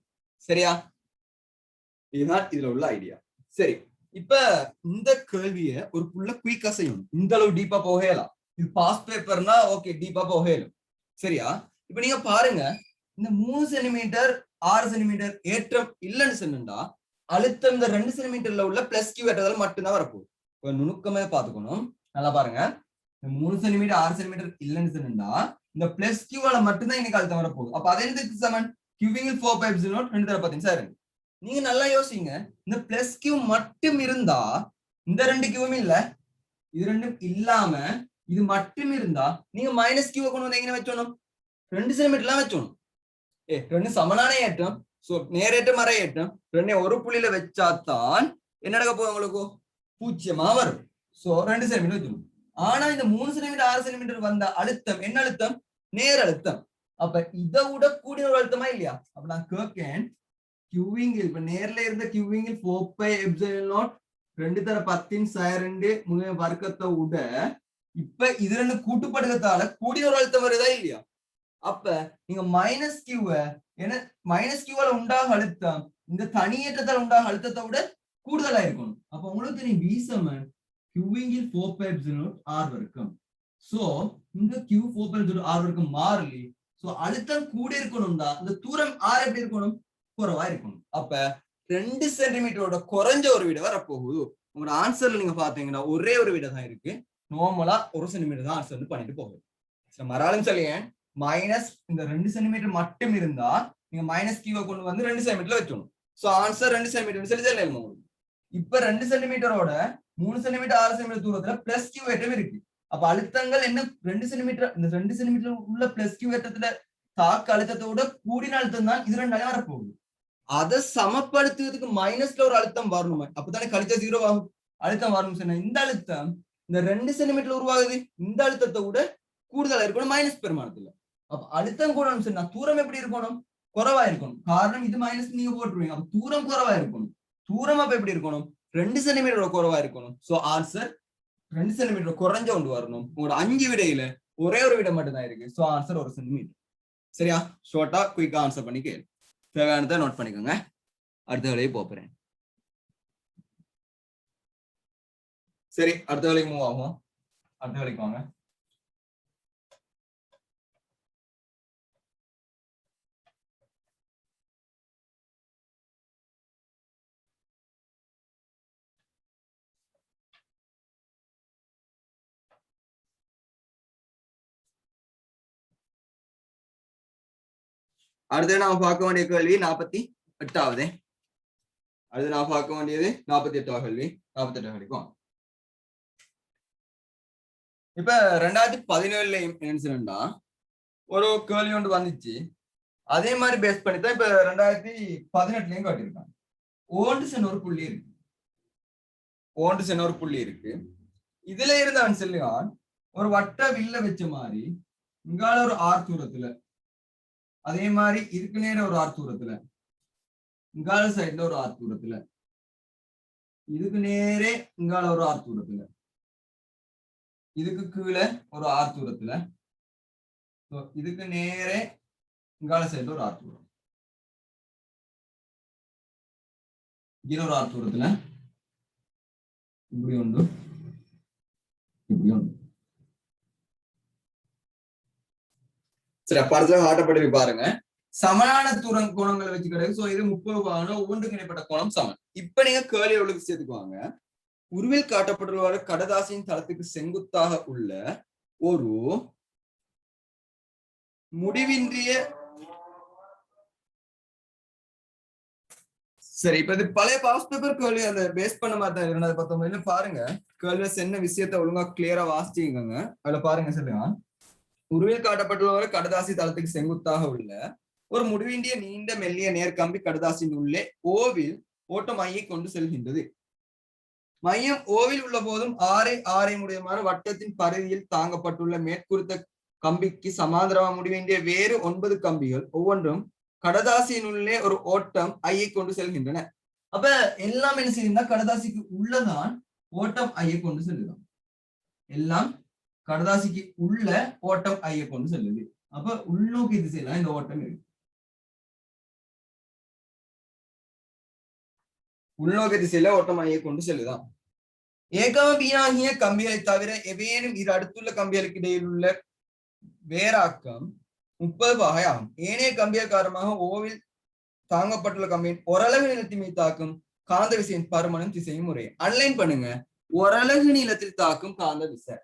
சரியா, இதுதான் இதுல உள்ள ஐடியா. சரி, இப்ப இந்த கேள்விய ஒரு புள்ள குயிக்கா செய்யணும், இந்த அளவு டீப்பா போகலாம். இது பாஸ் பேப்பர்னா ஓகே டீப்பா போகலும். சரியா, இப்ப நீங்க பாருங்க இந்த 3 சென்டிமீட்டர் 6 சென்டிமீட்டர் ஏற்றம் இல்லைன்னு சொன்னா அழுத்தம் இந்த 2 சென்டிமீட்டர்ல உள்ள பிளஸ் கியூ ஏற்றதால மட்டும்தான் வரப்போகுது. இப்ப நுணுக்கமே பாத்துக்கணும், நல்லா பாருங்க. 3 சென்டிமீட்டர் 6 சென்டிமீட்டர் இல்லைன்னு சொன்னா இந்த பிளஸ் கியூவால மட்டும்தான் இன்னைக்கு அழுத்தம் வரப்போகுது. அப்ப அதே இதுக்கு சமன் கியூவிங்கில் 4 பை எப்சிலன் நாட் 2 தர 10 சார். நீங்க நல்லா யோசிங்க, இந்த பிளஸ் கியூ மட்டும் இருந்தா இந்த 2 கியூவும் இல்ல, இது ரெண்டும் இல்லாம இது மட்டும் இருந்தா நீங்க மைனஸ் கியூவை கொண்டு வந்து எங்க வச்சோம் 2 சென்டிமீட்டர்லாம் வச்சோம். 2 சமனான ஏற்றம், சோ நேரேற்றம் மறை ஏற்றம் 2 ஒரு புள்ளியில வச்சாதான் என்ன நடக்க போகுது உங்களுக்கு 0 வரும். சோ 2 சென்டிமீட்டர் வச்சோம். ஆனா இந்த 3 சென்டிமீட்டர் 6 சென்டிமீட்டர் வந்த அழுத்தம் என்ன அழுத்தம், நேர் அழுத்தம். அப்ப இதை விட கூடிய ஒரு அழுத்தமா இல்லையா. அப்ப நான் கேட்கேன் கியூவிங்கில் இப்ப நேர்ல இருந்த கியூவிங்கில் 4 பை எப்சிலன் நாட் 2 தர 10 சார் 2 முழு வர்க்கத்தை விட இப்ப இது 2 கூட்டுப்படுகிறதால கூடிய ஒரு அழுத்தம் வருதா இல்லையா. அப்ப நீங்க மைனஸ் கியூவை என்ன மைனஸ் கியூவால உண்டாக அழுத்தம் இந்த தனியேற்றத்தால் உண்டாக அழுத்தத்தை விட கூடுதலா இருக்கணும். அப்ப உங்களுக்கு நீ V சமன் கியூவிங்கில் 4 பை எப்சிலன் நாட் R வர்க்கம். சோ இந்த Q 4 பை எப்சிலன் R வர்க்கம் மாறலி. சோ அழுத்தம் கூட இருக்கணும்னா இந்த தூரம் R எப்படி இருக்கணும், குறைவா இருக்கணும். அப்ப 2 சென்டிமீட்டரோட குறைஞ்ச ஒரு விட வரப்போகுது. உங்களோட ஆன்சர்ல நீங்க பாத்தீங்கன்னா ஒரே ஒரு விட தான் இருக்கு, நார்மலா 1 சென்டிமீட்டர் தான் ஆன்சர் பண்ணிட்டு போகுது. மறாலும் சொல்லியேன் மைனஸ் இந்த 2 சென்டிமீட்டர் மட்டும் இருந்தா நீங்க மைனஸ் கியூவை கொண்டு வந்து 2 சென்டிமீட்டர்ல வச்சணும். சோ ஆன்சர் 2 சென்டிமீட்டர் சொல்லி சொல்லணும். இப்ப 2 சென்டிமீட்டரோட 3 சென்டிமீட்டர் 6 சென்டிமீட்டர் தூரத்துல பிளஸ் கியூ ஏற்றம் இருக்கு. அப்ப அழுத்தங்கள் என்ன 2 சென்டிமீட்டர் இந்த 2 சென்டிமீட்டர் உள்ள பிளஸ் கியூ ஏற்றத்துல தாக்கு அழுத்தத்தோட கூடின அழுத்தம் தான் இது 2 வரப்போகுது. அதை சமப்படுத்துவதற்கு மைனஸ்ல ஒரு அழுத்தம் வரணும், அப்பதானே கழிச்சா 0 ஆகும் அழுத்தம் வரணும் சொன்ன. இந்த அழுத்தம் இந்த 2 சென்டிமீட்டர் உருவாகுது, இந்த அழுத்தத்தை விட கூடுதலா இருக்கணும் மைனஸ் பெருமானத்துல. அப்ப அழுத்தம் கூட சொன்னா தூரம் எப்படி இருக்கணும், குறைவா இருக்கணும். காரணம் இது மைனஸ் நீங்க போட்டுருவீங்க, அப்ப தூரம் குறைவா இருக்கணும். தூரம் அப்ப எப்படி இருக்கணும் 2 சென்டிமீட்டர் குறைவா இருக்கணும். சோ ஆன்சர் 2 சென்டிமீட்டர் குறைஞ்ச ஒன்று வரணும். உங்களோட 5 விடையில ஒரே ஒரு விட மட்டும் தான் இருக்கு. So answer 1 centimetre. சரியா, ஷார்ட்டா குயிக்கா ஆன்சர் பண்ணி கேளு, தேவையானதை நோட் பண்ணிக்கோங்க. அடுத்த வேலையை போறேன். சரி, அடுத்த வேலைக்கு மூவ் ஆகும். அடுத்த வேலைக்கு வாங்க. அடுத்து நாம பார்க்க வேண்டிய கேள்வி 48வது. அடுத்து நான் பார்க்க வேண்டியது 48வது கேள்வி. 48 கிடைக்கும். இப்ப 2017 என்னன்னா ஒரு கேள்வி ஒன்று வந்துச்சு. அதே மாதிரி பேஸ் பண்ணி தான் இப்ப 2018 காட்டியிருக்காங்க. ஓண்டுசன் ஒரு புள்ளி இருக்கு. ஓண்டுசன் ஒரு புள்ளி இருக்கு. இதுல இருந்து அவன் சொல்லுவான் ஒரு வட்ட வில்ல வச்ச மாதிரி இங்கால ஒரு ஆர் தூரத்துல, அதே மாதிரி இதுக்கு நேர ஒரு ஆர் தூரத்துல, இங்கால சைட்ல ஒரு ஆர் தூரத்துல, இதுக்கு நேரே இங்கால ஒரு ஆர் தூரத்துல, இதுக்கு கீழே ஒரு ஆர் தூரத்துல, இதுக்கு நேரே இங்கால சைட்ல ஒரு ஆர் தூரம், இன்னொரு ஆர் தூரத்துல இப்படி உண்டு, இப்படி உண்டு. சரி, படத்துல காட்டப்பட்டு பாருங்க. சமனான தூரம் கோணங்களை வச்சு கிடையாது. சோ இது 30 கோணம், ஒவ்வொன்றுக்கு இடைப்பட்ட கோணம் சமன். இப்ப நீங்க கேள்வி எவ்வளவு சேர்த்துக்குவாங்க. உருவில் காட்டப்பட்டுள்ள கடதாசியின் தளத்துக்கு செங்குத்தாக உள்ள ஒரு முடிவின்றிய, சரி இப்ப இது பழைய பாஸ் பேப்பர் கேள்வி அந்த பேஸ் பண்ண மாதிரி தான் 2019 பாருங்க. கேள்வி என்ன விஷயத்த ஒழுங்கா கிளியரா வாசிச்சுக்கோங்க. அதுல பாருங்க சொல்லுங்க. உருவில் காட்டப்பட்டுள்ள கடதாசி தளத்துக்கு செங்குத்தாக உள்ள ஒரு முடிவின்றிய நீண்ட மெல்லிய நேர்கம்பி கடதாசின் உள்ளே ஓவில் ஓட்டம் ஐயை கொண்டு செல்கின்றது. மையம் ஓவில் உள்ள போதும் ஆரை முடியுமாறு வட்டத்தின் பரிதியில் தாங்கப்பட்டுள்ள மேற்குறித்த கம்பிக்கு சமாந்தரமா முடிவேண்டிய வேறு 9 கம்பிகள் ஒவ்வொன்றும் கடதாசியின் உள்ளே ஒரு ஓட்டம் ஐயை கொண்டு செல்கின்றன. அப்ப எல்லாம் என்ன செய்யுதுன்னா கடதாசிக்கு உள்ளதான் ஓட்டம் ஐயை கொண்டு செல்லுதான். எல்லாம் கடதாசிக்கு உள்ள ஓட்டம் ஐயை கொண்டு செல்லுது. அப்ப உள்நோக்கி திசையில இந்த ஓட்டம் இருக்கு. உள்நோக்கி திசையில ஓட்டம் ஐயை கொண்டு செல்லுதான். ஏகமபியாகிய கம்பிகளை தவிர எவையேனும் இரு அடுத்துள்ள கம்பிகளுக்கு இடையில் உள்ள வேறாக்கம் 30 பாகை ஆகும். ஏனைய கம்பியல் காரணமாக ஓவில் தாங்கப்பட்டுள்ள கம்பியின் ஓரளவு நீளத்தின் மீது தாக்கும் காந்த விசையின் பருமனும் திசையும் முறை. அன்லைன் பண்ணுங்க. ஓரளவு நீளத்தில் தாக்கும் காந்த விசை.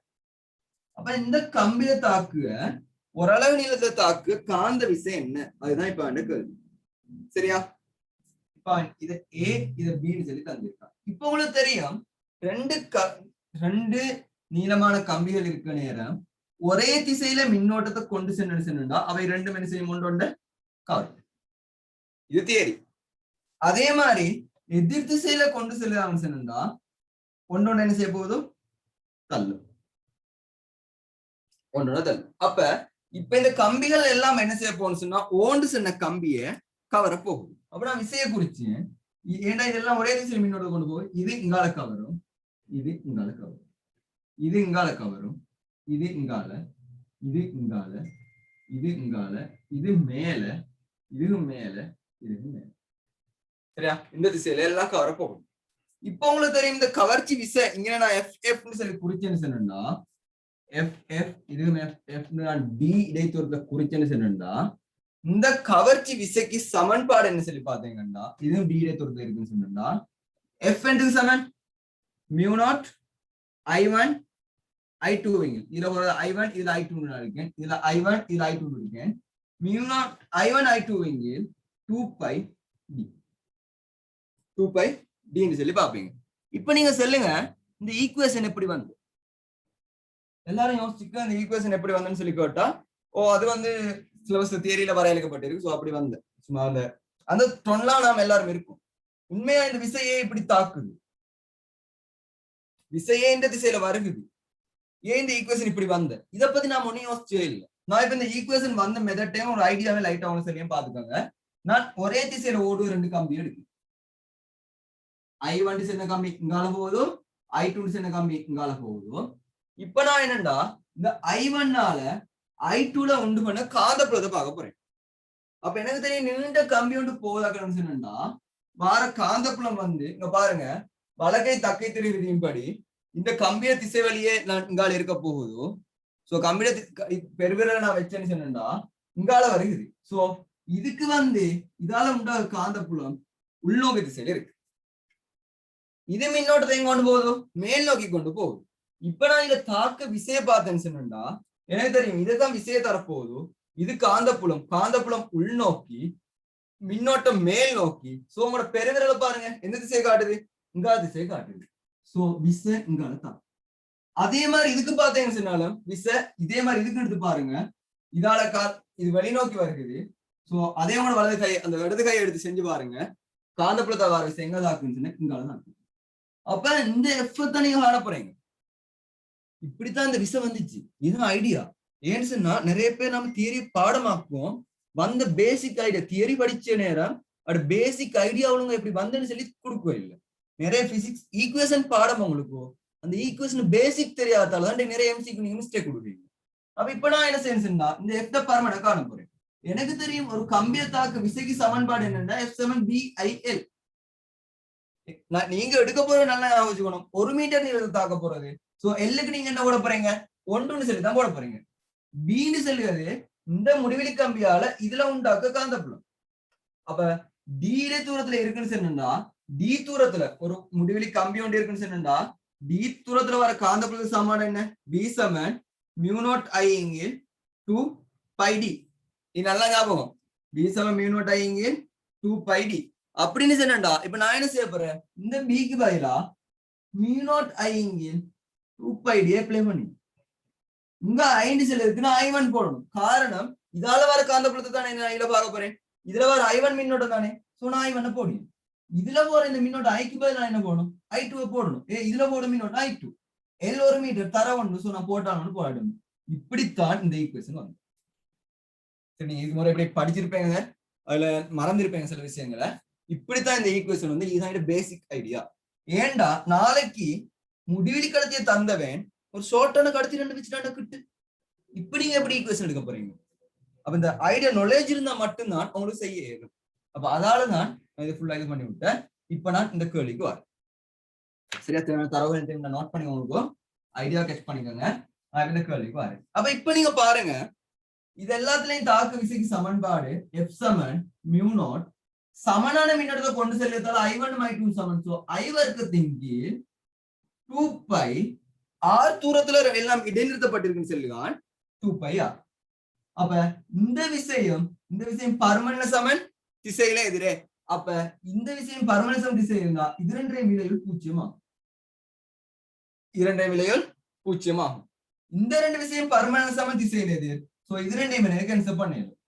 அப்ப இந்த கம்பிய தாக்குக ஓரளவு நீளத்துல தாக்கு காந்த விசை என்ன? அதுதான் இப்ப அந்த கேள்வி. சரியா? இப்ப இத ஏ இத பின்னு சொல்லி தந்திருக்காங்க. இப்ப உங்களுக்கு தெரியும் ரெண்டு நீளமான கம்பிகள் இருக்க நேரம் ஒரே திசையில மின்னோட்டத்தை கொண்டு சென்றுடா அவை ரெண்டும் என்ன செய்யும் ஒன்றொண்ட கவரும். இது தியரி. அதே மாதிரி எதிர் திசையில கொண்டு செல்லுதாங்கன்னு சொன்னா ஒன்றொன்று என்ன செய்ய போகுதும் தள்ளும். ஒன்றோட தள்ளும். அப்ப இப்ப இந்த கம்பிகள் எல்லாம் என்ன செய்ய போகணும்னு சொன்னா ஓண்டு சொன்ன கம்பிய கவர போகும். அப்ப நான் விசைய குறிச்சு ஏன்னா இதெல்லாம் ஒரே திசையில மின்னோட்டம் கொண்டு போகும். இது இங்கால கவரும், இது இங்கால கவரும், இது இங்கால கவரும், இது இங்கால, இது இங்கால, இது இங்கால, இது மேல, இது மேல, இது மேல. சரியா? இந்த திசையில எல்லாம் கவர போகும். இப்ப உங்களுக்கு தெரியும் இந்த கவர்ச்சி விசை இங்க நான் எஃப்னு சொல்லி குறிச்சேன்னு சொன்னா எஃப் இது எஃப் நான் டி இடைத்தூரத்துல குறிச்சேன்னு சொன்னா இந்த கவர்ச்சி விசைக்கு சமன்பாடு என்ன சொல்லி பாத்தீங்கன்னா இதுவும் டி இடைத்தூரத்துல இருக்குன்னு சொன்னா எஃப் என்று சமன் μ0 I1 I2 இதுல ஒரு I1 இதுல I2 இருக்கேன், இதுல I1 இதுல I2 இருக்கேன். μ0 I1 I2 2π d 2π d ன்னு சொல்லி பாப்பீங்க. இப்ப நீங்க சொல்லுங்க இந்த ஈக்குவேஷன் எப்படி வந்து எல்லாரும் யோசிச்சுக்க இந்த ஈக்குவேஷன் எப்படி வந்துன்னு சொல்லி கேட்டா அது சிலபஸ் தியரியில வரையறுக்கப்பட்டிருக்கு. சோ அப்படி வந்து சும்மா அந்த தொன்லாம் நாம எல்லாரும் இருக்கும். உண்மையா இந்த விசையே இப்படி தாக்குது, விசையே இந்த திசையில வருகுது, ஏன் இந்த ஈக்குவேஷன் இப்படி வந்த இதை பத்தி நாம ஒன்னும் யோசிச்சே இல்லை. நான் இப்ப இந்த ஈக்குவேஷன் வந்த மெத்தட்டையும் ஒரு ஐடியாவே லைட்டா அவங்க சரியும் பாத்துக்கோங்க. நான் ஒரே திசையில ஓடு 2 கம்பி எடுக்கு. I1 சென்ன கம்பி இங்கால போகுதோ, I2 சென்ன கம்பி இங்கால போகுதோ. இப்ப நான் என்னண்டா இந்த I1னால I2ல உண்டு பண்ண காந்தப்புலத்தை பார்க்க போறேன். அப்ப எனக்கு தெரியும் நீண்ட கம்பி ஒன்று போதாக்கணும்னு சொன்னா வார காந்தப்புலம் இங்க பாருங்க வலகை தக்கை திரு விதியின்படி இந்த கம்பிய திசை வழியே நான் இங்கால இருக்க போகுதோ. சோ கம்பிய பெருவிரல நான் வச்சேன்னு சொன்னா இங்கால வருகுது. சோ இதுக்கு இதால உண்டாக காந்தப்புலம் உள்நோக்கி திசையில இருக்கு. இது மின்னோட்டத்தை எங்க கொண்டு போகுதோ மேல் நோக்கி கொண்டு போகுது. இப்ப நான் இத தாக்க விசைய பார்த்தேன்னு சொன்னா எனக்கு தெரியும் இதுதான் விசைய தரப்போகுது. இது காந்தப்புலம். காந்தப்புலம் உள்நோக்கி, மின்னோட்டம் மேல் நோக்கி. சோ உங்களோட பெருவிரலை பாருங்க, எந்த திசையை காட்டுது? இங்கால திசையை காட்டுது. சோ விசை இங்கால தான். அதே மாதிரி இதுக்கு பார்த்தீங்கன்னு சொன்னாலும் விசை இதே மாதிரி இதுக்கு எடுத்து பாருங்க. இதால இது வெளிநோக்கி வருகிறது. சோ அதே மாதிரி வலது கை, அந்த இடது கையை எடுத்து செஞ்சு பாருங்க. காந்தப்புலத்தை வர விசை எங்க தாக்குன்னு இங்கால தான். அப்ப இந்த எஃப் தான் நீங்க காண போறீங்க. இப்படித்தான் இந்த விசை வந்துச்சு. இதுதான் ஐடியா. ஏன்னு சொன்னா நிறைய பேர் நம்ம தியரி பாடமாக்குவோம், வந்த பேசிக் ஐடியா தியரி படிச்ச நேரம் அது பேசிக் ஐடியா ஒழுங்க எப்படி வந்தேன்னு சொல்லி கொடுக்கவே இல்லை. நிறைய பிசிக்ஸ் ஈக்குவேஷன் பாடம் உங்களுக்கு, அந்த ஈக்குவேஷன் பேசிக் தெரியாதால தான் நிறைய எம்சிக்கு நீங்க மிஸ்டேக் கொடுக்குறீங்க. அப்ப இப்ப நான் என்ன செய்யணும்னா இந்த எஃப் பரமனை காண போறேன். எனக்கு தெரியும் ஒரு கம்பிய தாக்கு விசைக்கு சமன்பாடு என்னன்னா F7BIL. நீங்க எடுக்க போறது நல்லா யோசிக்கணும். 1 மீட்டர் நீளத்தை தாக்க போறது. சோ எல்லுக்கு நீங்க என்ன போட போறீங்க? 1ன்னு சொல்லி தான் போட போறீங்க. பின்னு சொல்லுறது இந்த முடிவெளி கம்பியால இதுல உண்டாக்க காந்தப்புலம். அப்ப டி தூரத்துல இருக்குன்னு சொன்னா, டி தூரத்துல ஒரு முடிவெளி கம்பி ஒன்று இருக்குன்னு சொன்னா, டி தூரத்துல வர காந்தப்புலத்துக்கு சமமான என்ன? B சமன் μ0I இங்கில் 2πd. இது நல்லா ஞாபகம். B சமன் μ0I இங்கில் 2πd அப்படின்னு சொன்னா, இப்ப நான் என்ன செய்ய போறேன்? இந்த பிக்கு பதிலா μ0I இங்கில் 2πd அப்ளை பண்ணி இங்க ஐந்து செல் இருக்குன்னா I1 போடணும். காரணம் இதால வர காந்தப்புலத்தை தானே நான் இதுல பார்க்க போறேன். இதுல வர I1 மின்னோட்டம் தானே. சோ நான் I1 போடணும். இதுல போற இந்த மின்னோட்டம் ஐக்கு பதில் நான் என்ன போடணும்? I2 போடணும். இதுல போட மின்னோட்டம் I2. L 1 மீட்டர் தர ஒன்று. சோ நான் போட்டாலும் போடணும். இப்படித்தான் இந்த ஈக்குவேஷன் வந்து. சரி, நீங்க இது முறை எப்படி படிச்சிருப்பீங்க, அதுல மறந்திருப்பீங்க சில விஷயங்களை. இப்படித்தான் இந்த ஈக்குவேஷன் வந்து. இதுதான் பேசிக் ஐடியா. ஏண்டா நாளைக்கு முடிவெளி கடத்திய தந்தவன் ஒரு ஷார்ட்டான கடத்தி 2 வச்சுட்டாண்ட கிட்டு இப்படி நீங்க எப்படி ஈக்குவேஷன் எடுக்க போறீங்க? அப்ப இந்த ஐடியா நாலேஜ் இருந்தா மட்டும்தான் உங்களுக்கு செய்ய இயலும். அப்ப அதாலதான் நான் இதை ஃபுல்லா இது பண்ணி விட்டேன். இப்ப நான் இந்த கேள்விக்கு வரேன். சரியா, தரவு நோட் பண்ணி உங்களுக்கு ஐடியா கேட்ச் பண்ணிக்கோங்க. நான் இந்த கேள்விக்கு வரேன். அப்ப இப்ப நீங்க பாருங்க, இது எல்லாத்துலயும் தாக்கு விசைக்கு சமன்பாடு F சமன் μ0 சமனான மின்னோட்டத்தை கொண்டு செல்வதால I1 I2 Saman. So I வர்க்கத்தின் கீழ் 2π R தூரத்துல எல்லாம் இடைநிறுத்தப்பட்டிருக்குன்னு சொல்லுவான் 2πr. அப்ப இந்த விஷயம் பருமன சமன் திசையில எதிரே. அப்ப இந்த விஷயம் பருமன சமன் திசை இருந்தா இது இரண்டையும் விலையில் பூஜ்ஜியமாகும். இந்த ரெண்டு விஷயம் பருமன சமன் திசையில எதிர். சோ இது ரெண்டையும் கேன்சல் பண்ணிடலாம்.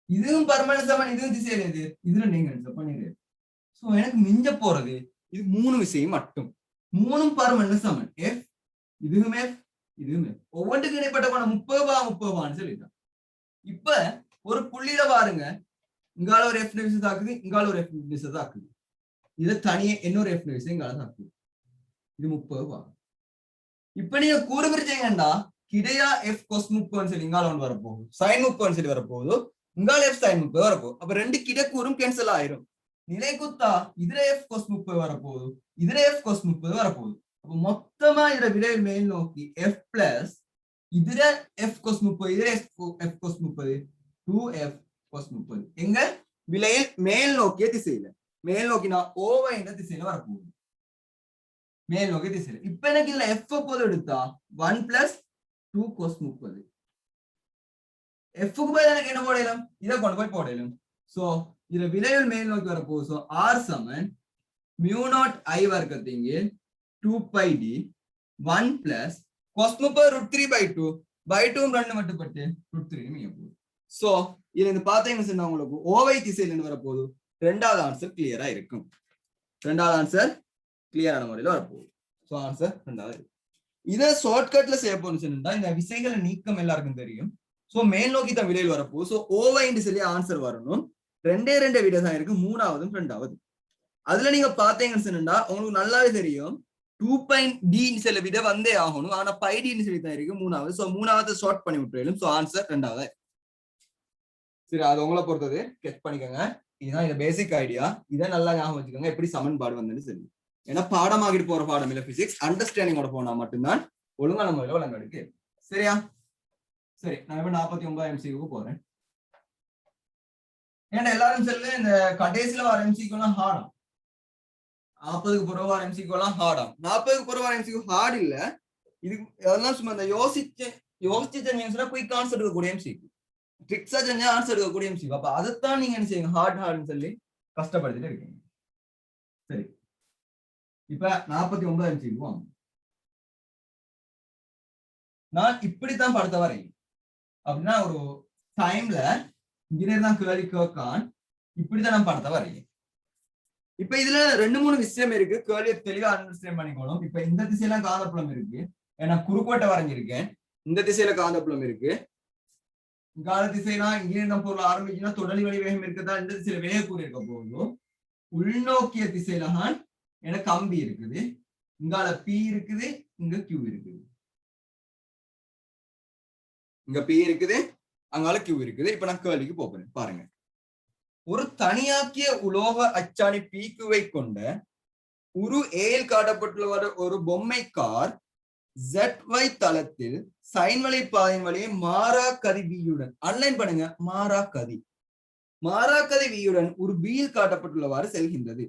இதுவும் பருமன சமன், இதுவும் திசையில எதிர். இது ரெண்டையும் கேன்சல் பண்ணிடு. சோ எனக்கு மிஞ்ச போறது இது 3 விஷயம் மட்டும். 3 பருமன சமன். F இதுவும் F இதுவும் F. ஒவ்வொன்றுக்கு இடைப்பட்ட கோணம் 30/30 சொல்லிட்டான். இப்ப ஒரு புள்ளியில பாருங்க, இங்கால ஒரு F நிமிஷம் தாக்குது, இங்கால ஒரு F நிமிஷம் தாக்குது. இதை தனியே இன்னொரு F நிமிஷம் இங்கால தாக்குது. இது 30. இப்ப நீங்க கூறு பிரிச்சீங்கன்னா கிடையா F cos 30 சொல்லி இங்கால ஒன்று வரப்போகுது, sin 30 சொல்லி வரப்போகுது, இங்கால F sin 30 வரப்போகுது. அப்ப ரெண்டு கிடைக்கூறும் கேன்சல் ஆயிரும். நிலை குத்தா இதுல F cos 30 வரப்போகுது, இதுல F cos 30 வரப்போகுது. அப்ப மொத்தமா இதுல விரைவில் மேல் நோக்கி F பிளஸ் இதுல F cos 30, இதுல F cos 30, 2F cos 30 எங்க விலையில் மேல் நோக்கிய திசையில. மேல் நோக்கினா ஓவை என்ற திசையில வரப்போகுது, மேல் நோக்கிய திசையில. இப்ப எனக்கு இதுல F போது எடுத்தா 1 பிளஸ் 2 cos 30. F க்கு பதிலா எனக்கு என்ன போடலாம்? இதை கொண்டு போய் போடலாம். சோ இதுல விலையில் மேல் நோக்கி வரப்போகுது. சோ R சமன் μ0I வர்க்கத்தின் 2πd 1 பிளஸ் cos 30 √3/2 2 ரெண்டு மட்டுப்பட்டு √3 மீய போகுது. சோ இதுல இந்த பாத்தீங்கன்னு சொன்னா உங்களுக்கு ஓவை திசையில இருந்து வரப்போகுது. ரெண்டாவது ஆன்சர் கிளியரா இருக்கும். ரெண்டாவது ஆன்சர் கிளியரான முறையில வரப்போகுது. சோ ஆன்சர் ரெண்டாவது. இதை ஷார்ட்கட்ல செய்ய போன்னு சொன்னா இந்த விசைகளை நீக்கம் எல்லாருக்கும் தெரியும். சோ மேல் நோக்கி தான் விலையில் வரப்போகுது. சோ ஓவைன்னு சொல்லி ஆன்சர் வரணும். ரெண்டே விட தான் இருக்கு, மூணாவதும் ரெண்டாவது. அதுல நீங்க பாத்தீங்கன்னு சொன்னா உங்களுக்கு நல்லாவே தெரியும் 2πd சில விட வந்தே ஆகணும். ஆனா πdன்னு சொல்லி தான் இருக்கு மூணாவது. சோ மூணாவது ஷார்ட் பண்ணி விட்டுறலும். சோ ஆன்சர் ரெண்டாவது. சரி, அது உங்களை பொறுத்தது, கெட் பண்ணிக்கோங்க. இதுதான் இந்த பேசிக் ஐடியா. இதை நல்லா ஞாபகம் வச்சுக்கோங்க எப்படி சமன்பாடு வந்ததுன்னு சொல்லி. ஏன்னா பாடமாகிட்டு போற பாடம் இல்ல பிசிக்ஸ், அண்டர்ஸ்டாண்டிங்கோட போனா மட்டும்தான் ஒழுங்கான முறையில் வழங்கெடுக்கு. சரியா? சரி, நான் இப்ப 49 MCக்கு போறேன். ஏன்னா எல்லாரும் சொல்லு இந்த கடைசியில வர MCக்குலாம் ஹார்டாம். 40க்கு புறவு வர MCக்குலாம் ஹார்டாம். 40க்கு புறவு வர MCக்கு ஹார்ட் இல்ல. இது அதெல்லாம் சும்மா இந்த யோசிச்சு யோசிச்சு செஞ்சீங்கன்னா குயிக் ஆன்சர் இருக்கக்கூடிய எம்சிக்கு, ட்ரிக்ஸா செஞ்சா ஆன்சர் இருக்கக்கூடிய எம்சிக்கு. அப்ப அதைத்தான் நீங்க என்ன செய்யுங்க, ஹார்ட்னு சொல்லி கஷ்டப்படுத்திட்டு இருக்கீங்க. சரி, இப்ப 49 எம்சிக்கு வாங்க. நான் இப்படித்தான் படத்தை வரையும் அப்படின்னா, ஒரு டைம்ல இன்ஜினியர் தான் கேள்வி கேட்கான், இப்படித்தான் நான் படத்தை வரையும். இப்ப இதுல 2-3 விஷயம் இருக்கு, கேள்வியை தெளிவா அண்டர்ஸ்டாண்ட் பண்ணிக்கணும். இப்ப இந்த திசையில காந்தப்புலம் இருக்கு, ஏன்னா குறுக்கோட்டை வரைஞ்சிருக்கேன். இந்த திசையில காந்தப்புலம் இருக்கு. கால திசைனா இன்ஜினியர் பொருள் ஆரம்பிச்சுன்னா தொடலி வழி வேகம் இருக்குதா, இந்த திசையில வேகக்கூறு இருக்க போதும். உள்நோக்கிய திசையில எனக்கு கம்பி இருக்குது, இங்கால பி இருக்குது, இங்க கியூ இருக்குது. இங்க பி இருக்குது, அங்கால கியூ இருக்குது. இப்ப நான் கேள்விக்கு போறேன் பாருங்க. ஒரு தனியாக்கிய உலோக அச்சாணி பிக்யூவை கொண்ட உரு ஏல் காட்டப்பட்டுள்ள ஒரு பொம்மை கார் ZY தளத்தில் சைன் வழி பாதையின் வழியை மாறா கதி வியுடன் அன்லைன் பண்ணுங்க, மாறா கதி வியுடன் ஒரு பியில் காட்டப்பட்டுள்ளவாறு செல்கின்றது.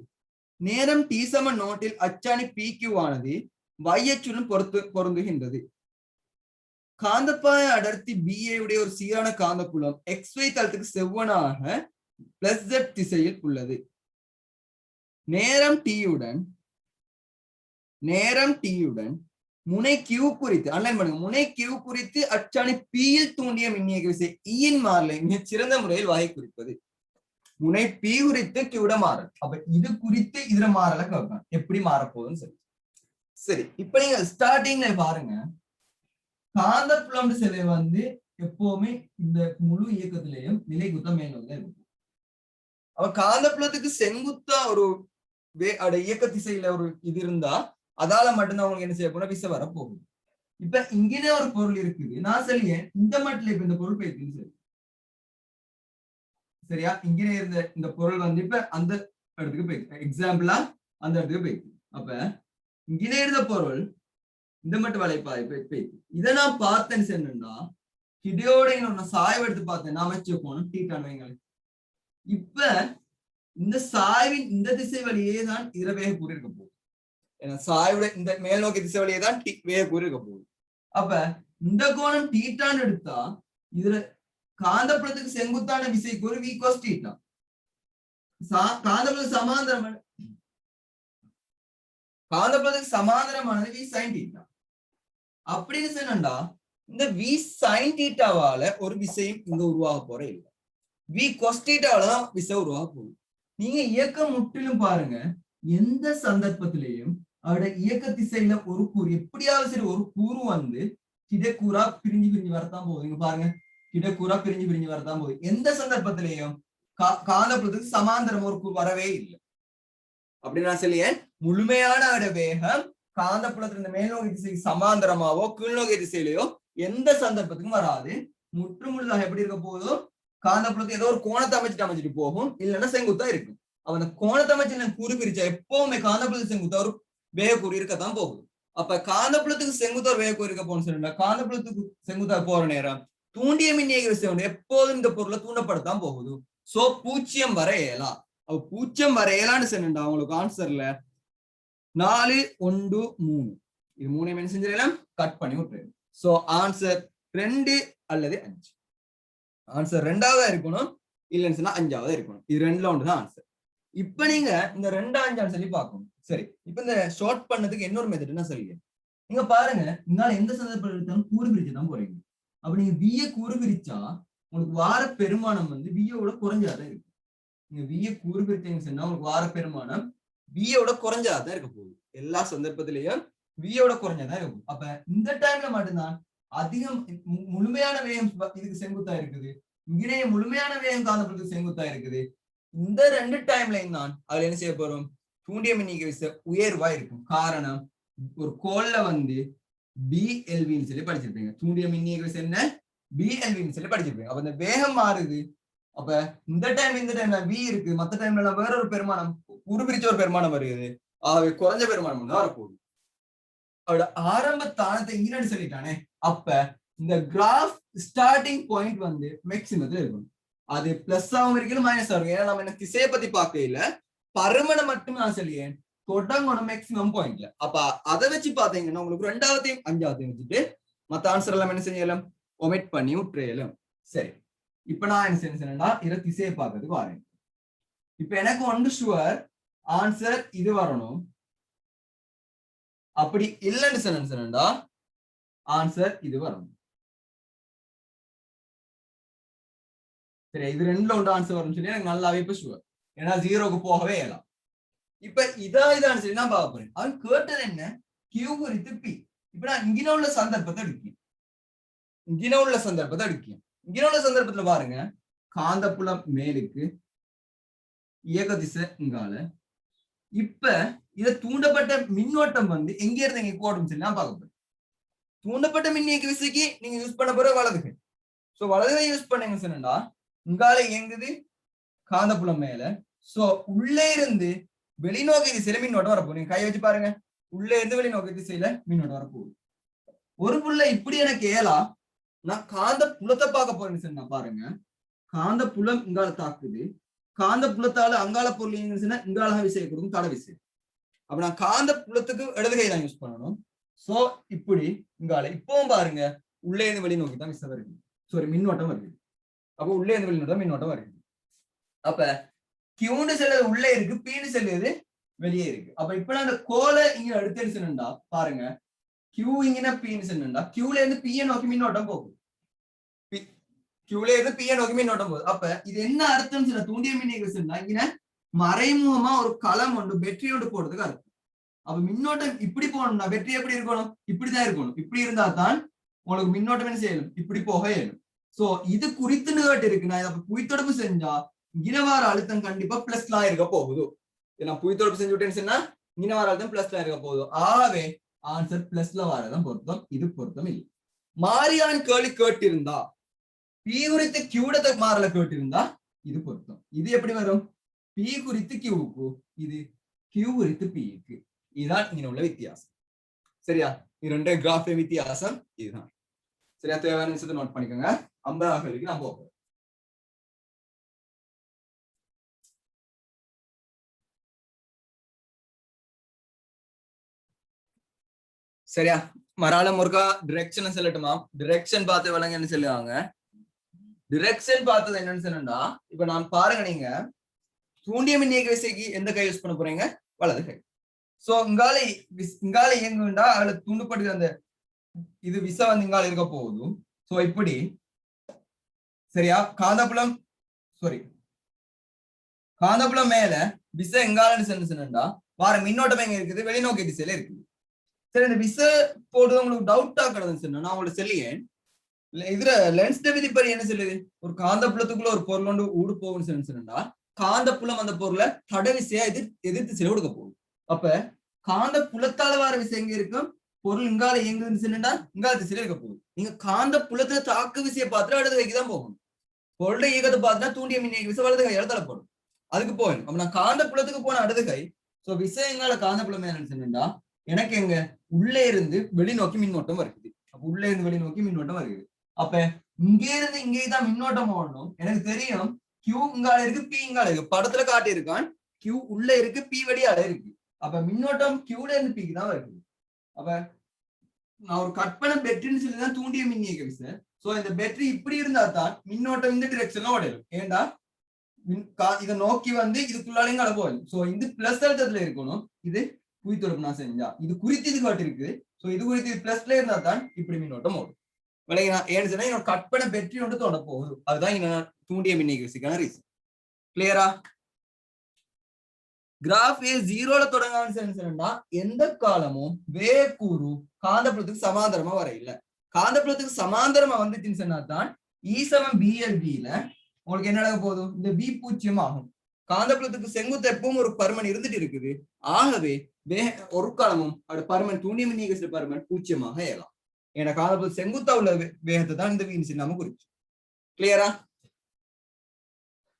நேரம் t நோட்டில் அச்சாணி PQ ஆனது y அச்சுடன் பொருந்துகின்றது. காந்தப்பாய அடர்த்தி BA உடைய ஒரு சீரான காந்தப்புலம் XY தளத்துக்கு செவ்வனாக Z திசையில் உள்ளது. நேரம் t உடன் முனை Q குறித்து அன்லைன் பண்ணுங்க, முனை Q குறித்து அச்சாணி Pயில் தூண்டிய மின்னியக்க விசை ஈயின் மாறலை மிகச் சிறந்த முறையில் வகை குறிப்பது. முனை P குறித்து Qட மாறல், அப்ப இது குறித்து இதுல மாறல கேட்கலாம், எப்படி மாறப்போகுதுன்னு சொல்லி. சரி, இப்ப நீங்க ஸ்டார்டிங்ல பாருங்க, காந்தப்புலம் சிலை எப்பவுமே இந்த முழு இயக்கத்திலேயும் நிலைக்குத்த மேல்நோக்கி இருக்கும். அவ காந்தப்புலத்துக்கு செங்குத்தா ஒரு இயக்க திசையில ஒரு இது இருந்தா அதால மட்டும்தான் அவங்களுக்கு என்ன செய்ய போனா விசை வர போகுது. இப்ப இங்கே ஒரு பொருள் இருக்குது, நான் சொல்லியேன் இந்த மட்டும் இப்ப இந்த பொருள் போயிருக்கு சரி, சரியா? இங்கே இருந்த இந்த பொருள் இப்ப அந்த இடத்துக்கு போயிருக்கு, எக்ஸாம்பிளா அந்த இடத்துக்கு போயிருக்கு. அப்ப இங்கே இருந்த பொருள் இந்த மட்டும் வளைப்பாதை போயிருக்கு. இதை நான் பார்த்தேன்னு சொன்னா கிடையோட சாய்வு எடுத்து பார்த்தேன், நான் வச்சு போனோம் தீட்டான் வைங்க. இப்ப இந்த சாய்வின் இந்த திசை வழியே தான் இதுல வேகக்கூறு இருக்க போகுது, ஏன்னா சாய்வுட இந்த மேல் நோக்கி திசை வழியே தான் வேகக்கூறு இருக்க போகுது. அப்ப இந்த கோணம் தீட்டான்னு எடுத்தா இதுல காந்தப்புலத்துக்கு செங்குத்தான விசைக்கூறு v cos தீட்டா, காந்தப்புலத்துக்கு சமாந்தரமானது v sin தீட்டா. அப்படின்னு சொன்னா இந்த v sin தீட்டாவால ஒரு விசையும் இங்க உருவாக போற இல்லை, v cos தீட்டாவால தான் விசை உருவாக போகுது. நீங்க இயக்கம் முற்றிலும் பாருங்க, எந்த சந்தர்ப்பத்திலையும் அவரோட இயக்க திசையில ஒரு கூறு எப்படியாவது சரி ஒரு கூறு கிடைக்கூறா பிரிஞ்சு வரத்தான் போகுது. இங்க பாருங்க, கிடைக்கூறா பிரிஞ்சு வரத்தான் போகுது. எந்த சந்தர்ப்பத்திலையும் காந்தப்புலத்துக்கு சமாந்தரம் ஒரு கூறு வரவே இல்லை. அப்படின்னு நான் சொல்லியேன், முழுமையான அவரோட வேகம் காந்தப்புலத்துல இந்த மேல்நோக்கி திசைக்கு சமாந்தரமாவோ கீழ்நோக்கி திசையிலையோ எந்த சந்தர்ப்பத்துக்கும் வராது. முற்றுமுழுதாக எப்படி இருக்க போதோ காந்தப்புலத்தை ஏதோ ஒரு கோணத்தை அமைச்சிட்டு போகும், இல்லைன்னா செங்குத்தா இருக்கும். அவன் கோணத்தை அமைச்சு கூறு பிரிச்சா எப்பவுமே காந்தப்புலத்துக்கு செங்குத்தா ஒரு வேகக்கூறு இருக்கத்தான் போகுது. அப்ப காந்தப்புலத்துக்கு செங்குத்தா ஒரு வேகக்கூறு இருக்க போன்னு சொன்னா காந்தப்புலத்துக்கு செங்குத்தா போற நேரம் தூண்டிய மின்னியக்க விசை எப்போதும் இந்த பொருளை தூண்டப்படத்தான் போகுது. சோ 0 வர இயலாம். அப்ப 0 வர இயலான்னு சொன்னா அவங்களுக்கு ஆன்சர்ல 4, 1, 3 இது 3 என்ன செஞ்சிடலாம், கட் பண்ணி விட்டுருங்க. சோ ஆன்சர் 2 அல்லது 5. ஆன்சர் 2ஆவதா இருக்கணும், இல்லைன்னு சொன்னா 5ஆவதா இருக்கணும். இது 2ல 1 தான் ஆன்சர். இப்ப நீங்க இந்த 2, 5 சொல்லி பார்க்கணும். சரி, இப்ப இந்த ஷார்ட் பண்ணதுக்கு இன்னொரு மெத்தட் என்ன சொல்லுங்க, நீங்க பாருங்க, இங்கால எந்த சந்தர்ப்பம் எடுத்தாலும் கூறு பிரிச்சு தான் போறீங்க. அப்ப நீங்க விய கூறு பிரிச்சா உங்களுக்கு வார பெருமானம் வியோட குறைஞ்சாதான் இருக்கு. நீங்க விய கூறு பிரிச்சீங்கன்னு சொன்னா உங்களுக்கு வார பெருமானம் வியோட குறைஞ்சாதான் இருக்க போகுது. எல்லா சந்தர்ப்பத்திலையும் வியோட குறைஞ்சாதான் இருக்கும். அப்ப இந்த டைம்ல மட்டும்தான் அதிகம் முழுமையான வேகம் இதுக்கு செங்குத்தா இருக்குது, இங்கே முழுமையான வேகம் காந்தப்புலத்துக்கு செங்குத்தா இருக்குது. இந்த 2 டைம்லையும் தான் அதுல என்ன செய்ய போறோம், தூண்டிய மின்னியக்க விசை உயர்வா இருக்கும். காரணம், ஒரு கோல்ல BLVன்னு சொல்லி படிச்சிருப்பீங்க. தூண்டிய மின்னியக்க விசை என்ன, BLVன்னு சொல்லி படிச்சிருப்பீங்க. அப்ப இந்த வேகம் மாறுது. அப்ப இந்த டைம்ல V இருக்கு, மத்த டைம்ல வேற ஒரு பெருமானம் உருபிரிச்ச ஒரு பெருமானம் வருகிறது. ஆகவே குறைஞ்ச பெருமானம் தான் வரப்போகுது. அவரோட ஆரம்ப தானத்தை இங்கிலன்னு சொல்லிட்டானே, அப்ப இந்த கிராஃப் ஸ்டார்டிங் பாயிண்ட் மேக்சிமத்துல இருக்கணும். அது பிளஸ் ஆகும் இருக்கணும், மைனஸ் ஆகும். ஏன்னா நம்ம என்ன திசையை பத்தி பார்க்க இல்ல, பருமனை மட்டும் நான் சொல்லியேன் தொடங்கணும் மேக்சிமம் பாயிண்ட்ல. அப்ப அதை வச்சு பாத்தீங்கன்னா உங்களுக்கு 2ஆவதையும் 5ஆவதையும் வச்சுட்டு மத்த ஆன்சர் எல்லாம் என்ன செய்யலாம், ஒமிட் பண்ணி விட்டுறலாம். சரி, இப்ப நான் என்ன செய்யணும்னா இதை திசையை பார்க்கறதுக்கு வரேன். இப்ப எனக்கு ஒன்று ஷுவர் ஆன்சர் இது வரணும். அப்படி இல்லைன்னு சொன்னா ஆன்சர் இது வரணும். சரி, இது ரெண்டுல ஒன்று ஆன்சர் வரும்னு சொல்லி எனக்கு நல்லாவே இப்ப ஷுவர், ஏன்னா ஜீரோக்கு போகவே இயலாம். இப்ப இதான் சொல்லி நான் பார்க்க போறேன். அவன் கேட்டது என்ன, கியூ குறித்து பி. இப்ப நான் இங்கின உள்ள சந்தர்ப்பத்தை எடுக்கேன். இங்கின உள்ள சந்தர்ப்பத்துல பாருங்க, காந்தப்புலம் மேலுக்கு, இயக்க திசை இங்கால. இப்ப இத தூண்டப்பட்ட மின்னோட்டம் வந்து எங்க இருந்து எங்க போடும் சொல்லி நான் பார்க்க போறேன். தூண்டப்பட்ட மின்னியக்க விசைக்கு நீங்க யூஸ் பண்ண போற வலது கை. சோ வலது கை யூஸ் பண்ணீங்க சொன்னா இங்கால இயங்குது காந்தப்புலம் மேல. சோ உள்ளே இருந்து வெளிநோக்கி திசையில மின்னோட்டம் வரப்போகுது. நீங்க கை வச்சு பாருங்க, உள்ளே இருந்து வெளிநோக்கி திசையில மின்னோட்டம் வரப்போகுது. ஒரு புள்ள இப்படி எனக்கு ஏலா, நான் காந்த புலத்தை பார்க்க போறேன்னு சொன்னா பாருங்க, காந்த புலம் இங்கால தாக்குது, காந்த புலத்தால அங்கால பொருள் இங்கால விசையை கொடுக்கும் தட விசை. அப்ப நான் காந்த புலத்துக்கு இடதுகை தான் யூஸ் பண்ணணும். சோ இப்படி இங்கால இப்பவும் பாருங்க, உள்ளே இருந்து வெளிநோக்கி தான் விசை வருது, சாரி மின்னோட்டம் வருது. அப்ப உள்ளே இருந்து வெளிநோட்டம் மின்னோட்டம் வருது. அப்ப கியூன்னு செல்லுது உள்ளே இருக்கு, பீன்னு செல்லுது வெளியே இருக்கு. அப்ப இப்ப நான் அந்த கோலை இங்க எடுத்துருச்சுன்னா பாருங்க, கியூ இங்க பீன்னு சொன்னா கியூல இருந்து பிய நோக்கி மின்னோட்டம் போகுது, கியூல இருந்து பிய நோக்கி மின்னோட்டம் போகுது. அப்ப இது என்ன அர்த்தம் சொன்னா, தூண்டிய மின்னியக்கு இங்க மறைமுகமா ஒரு களம் ஒன்று பெட்ரி ஒன்று போடுறதுக்கு அர்த்தம். அப்ப மின்னோட்டம் இப்படி போகணும்னா பெட்ரி எப்படி இருக்கணும், இப்படிதான் இருக்கணும். இப்படி இருந்தா தான் உங்களுக்கு மின்னோட்டம் என்ன செய்யணும், இப்படி போக இயலும். சோ இது குறித்துன்னு கேட்டு இருக்கு, நான் இதை புய்த்தொடர்பு செஞ்சா இனவார அழுத்தம் கண்டிப்பா பிளஸ்லாம் இருக்க போகுது. நான் புய்த்தொடர்பு செஞ்சு விட்டேன்னு சொன்னா இனவார அழுத்தம் பிளஸ்லாம் இருக்க போகுது. ஆகவே ஆன்சர் பிளஸ்ல வரதான் பொருத்தம், இது பொருத்தம் இல்லை. மாறியான் கேள்வி கேட்டிருந்தா பி குறித்து கியூடத்தை மாறல கேட்டிருந்தா இது பொருத்தம். இது எப்படி வரும், பி குறித்து கியூவுக்கு, இது கியூ குறித்து பிக்கு. இதுதான் இங்க உள்ள வித்தியாசம். சரியா, இது ரெண்டு கிராஃப் வித்தியாசம் இதுதான். சரியா, தேவையான விஷயத்தை நோட் பண்ணிக்கோங்க. 50 கேள்விக்கு நான் போகிறேன். சரியா, மராளம் ஒருக்கா டிரெக்ஷன் சொல்லட்டுமா? டிரெக்ஷன் பார்த்து வழங்க என்ன சொல்லுவாங்க, டிரெக்ஷன் பார்த்தது என்னன்னு சொன்னா, இப்ப நான் பாருங்க, நீங்க தூண்டிய மின்னியக்க விசைக்கு எந்த கை யூஸ் பண்ண போறீங்க, வலது கை. சோ இங்கால இயங்குண்டா அதுல தூண்டப்படுகிற அந்த இது விசை வந்து இங்கால இருக்க போகுது. சோ இப்படி சரியா, காந்தப்புலம் மேல விசை எங்காலன்னு சொன்னா வார மின்னோட்டம் எங்க இருக்குது, வெளிநோக்கி திசையில இருக்குது. சரி, இந்த விசை போடுறது உங்களுக்கு டவுட் ஆக்குறதுன்னு சொன்னா நான் உங்களோட சொல்லியேன். இதுல லென்ஸ் விதிப்படி என்ன சொல்லுது, ஒரு காந்தப்புலத்துக்குள்ள ஒரு பொருள் ஒன்று ஊடு போகும்னு சொன்னா காந்தப்புலம் அந்த பொருளை தட விசையா எதிர்த்து சில கொடுக்க போகும். அப்ப காந்த புலத்தால வர விசை எங்க இருக்கும், பொருள் இங்கால இயங்குதுன்னு சொன்னா இங்கால திசையில இருக்க போகுது. நீங்க காந்த புலத்துல தாக்கு விசையை பார்த்துட்டு இடது கைக்கு தான் போகணும். பொருளை இயக்கத்தை பார்த்துட்டா தூண்டிய மின்னியக்க விசை வலது கையால தரப்படும், அதுக்கு போகணும். அப்ப நான் காந்த புலத்துக்கு போன இடது கை. சோ விசை எங்கால காந்த புலம் என்னன்னு சொன்னா எனக்கு எங்க உள்ளே இருந்து வெளிநோக்கி மின்னோட்டம் வருது. அப்ப உள்ளே இருந்து வெளிநோக்கி மின்னோட்டம் வருது. அப்ப இங்கே இருந்து இங்கே தான் மின்னோட்டம் ஓடணும். எனக்கு தெரியும் கியூ இங்கால இருக்கு, பி இங்கால இருக்கு, படத்துல காட்டி இருக்கான் கியூ உள்ள இருக்கு, பி வெளியால இருக்கு. அப்ப மின்னோட்டம் கியூல இருந்து பிக்கு தான் வருது. அப்ப நான் ஒரு கற்பனை பெட்ரின்னு சொல்லிதான் தூண்டிய மின்னியக்க விசை. சோ இந்த பெட்ரி இப்படி இருந்தா தான் மின்னோட்டம் இந்த டிரெக்ஷன்ல ஓடலும். ஏண்டா இதை நோக்கி வந்து இதுக்குள்ளாலையும் போகும். சோ இது பிளஸ் அழுத்தத்துல இருக்கணும். இது புய்த்தொடர்பு நான் செஞ்சா இது குறித்து இது காட்டு இருக்கு. சோ இது குறித்து இது பிளஸ்ல இருந்தா தான் இப்படி மின்னோட்டம் ஓடும். விளங்கினா, ஏன்னு சொன்னா என்னோட கற்பனை பெட்ரி ஒன்று தோட போகுது. அதுதான் என்ன தூண்டிய மின்னியக்க விசைக்கான ரீசன். கிளியரா? கிராஃப் ஏ ஜீரோல தொடங்கான்னு எந்த காலமும் வேகக்கூறு காந்தப்புலத்துக்கு சமாந்தரமா வர இல்ல. காந்தப்புலத்துக்கு சமாந்தரமா வந்துச்சுன்னு சொன்னா தான் E=BLV உங்களுக்கு என்ன நடக்க போதும், இந்த B 0 ஆகும். காந்தப்புலத்துக்கு செங்குத்து எப்பவும் ஒரு பருமன் இருந்துட்டு இருக்குது. ஆகவே ஒரு காலமும் அது பருமன் தூண்டிய மின்னியக்க பருமன் 0 ஏறலாம். ஏன்னா காந்தப்புல செங்குத்தா உள்ள வேகத்தை தான் இந்த வீண் இல்லாம குறிச்சு. கிளியரா?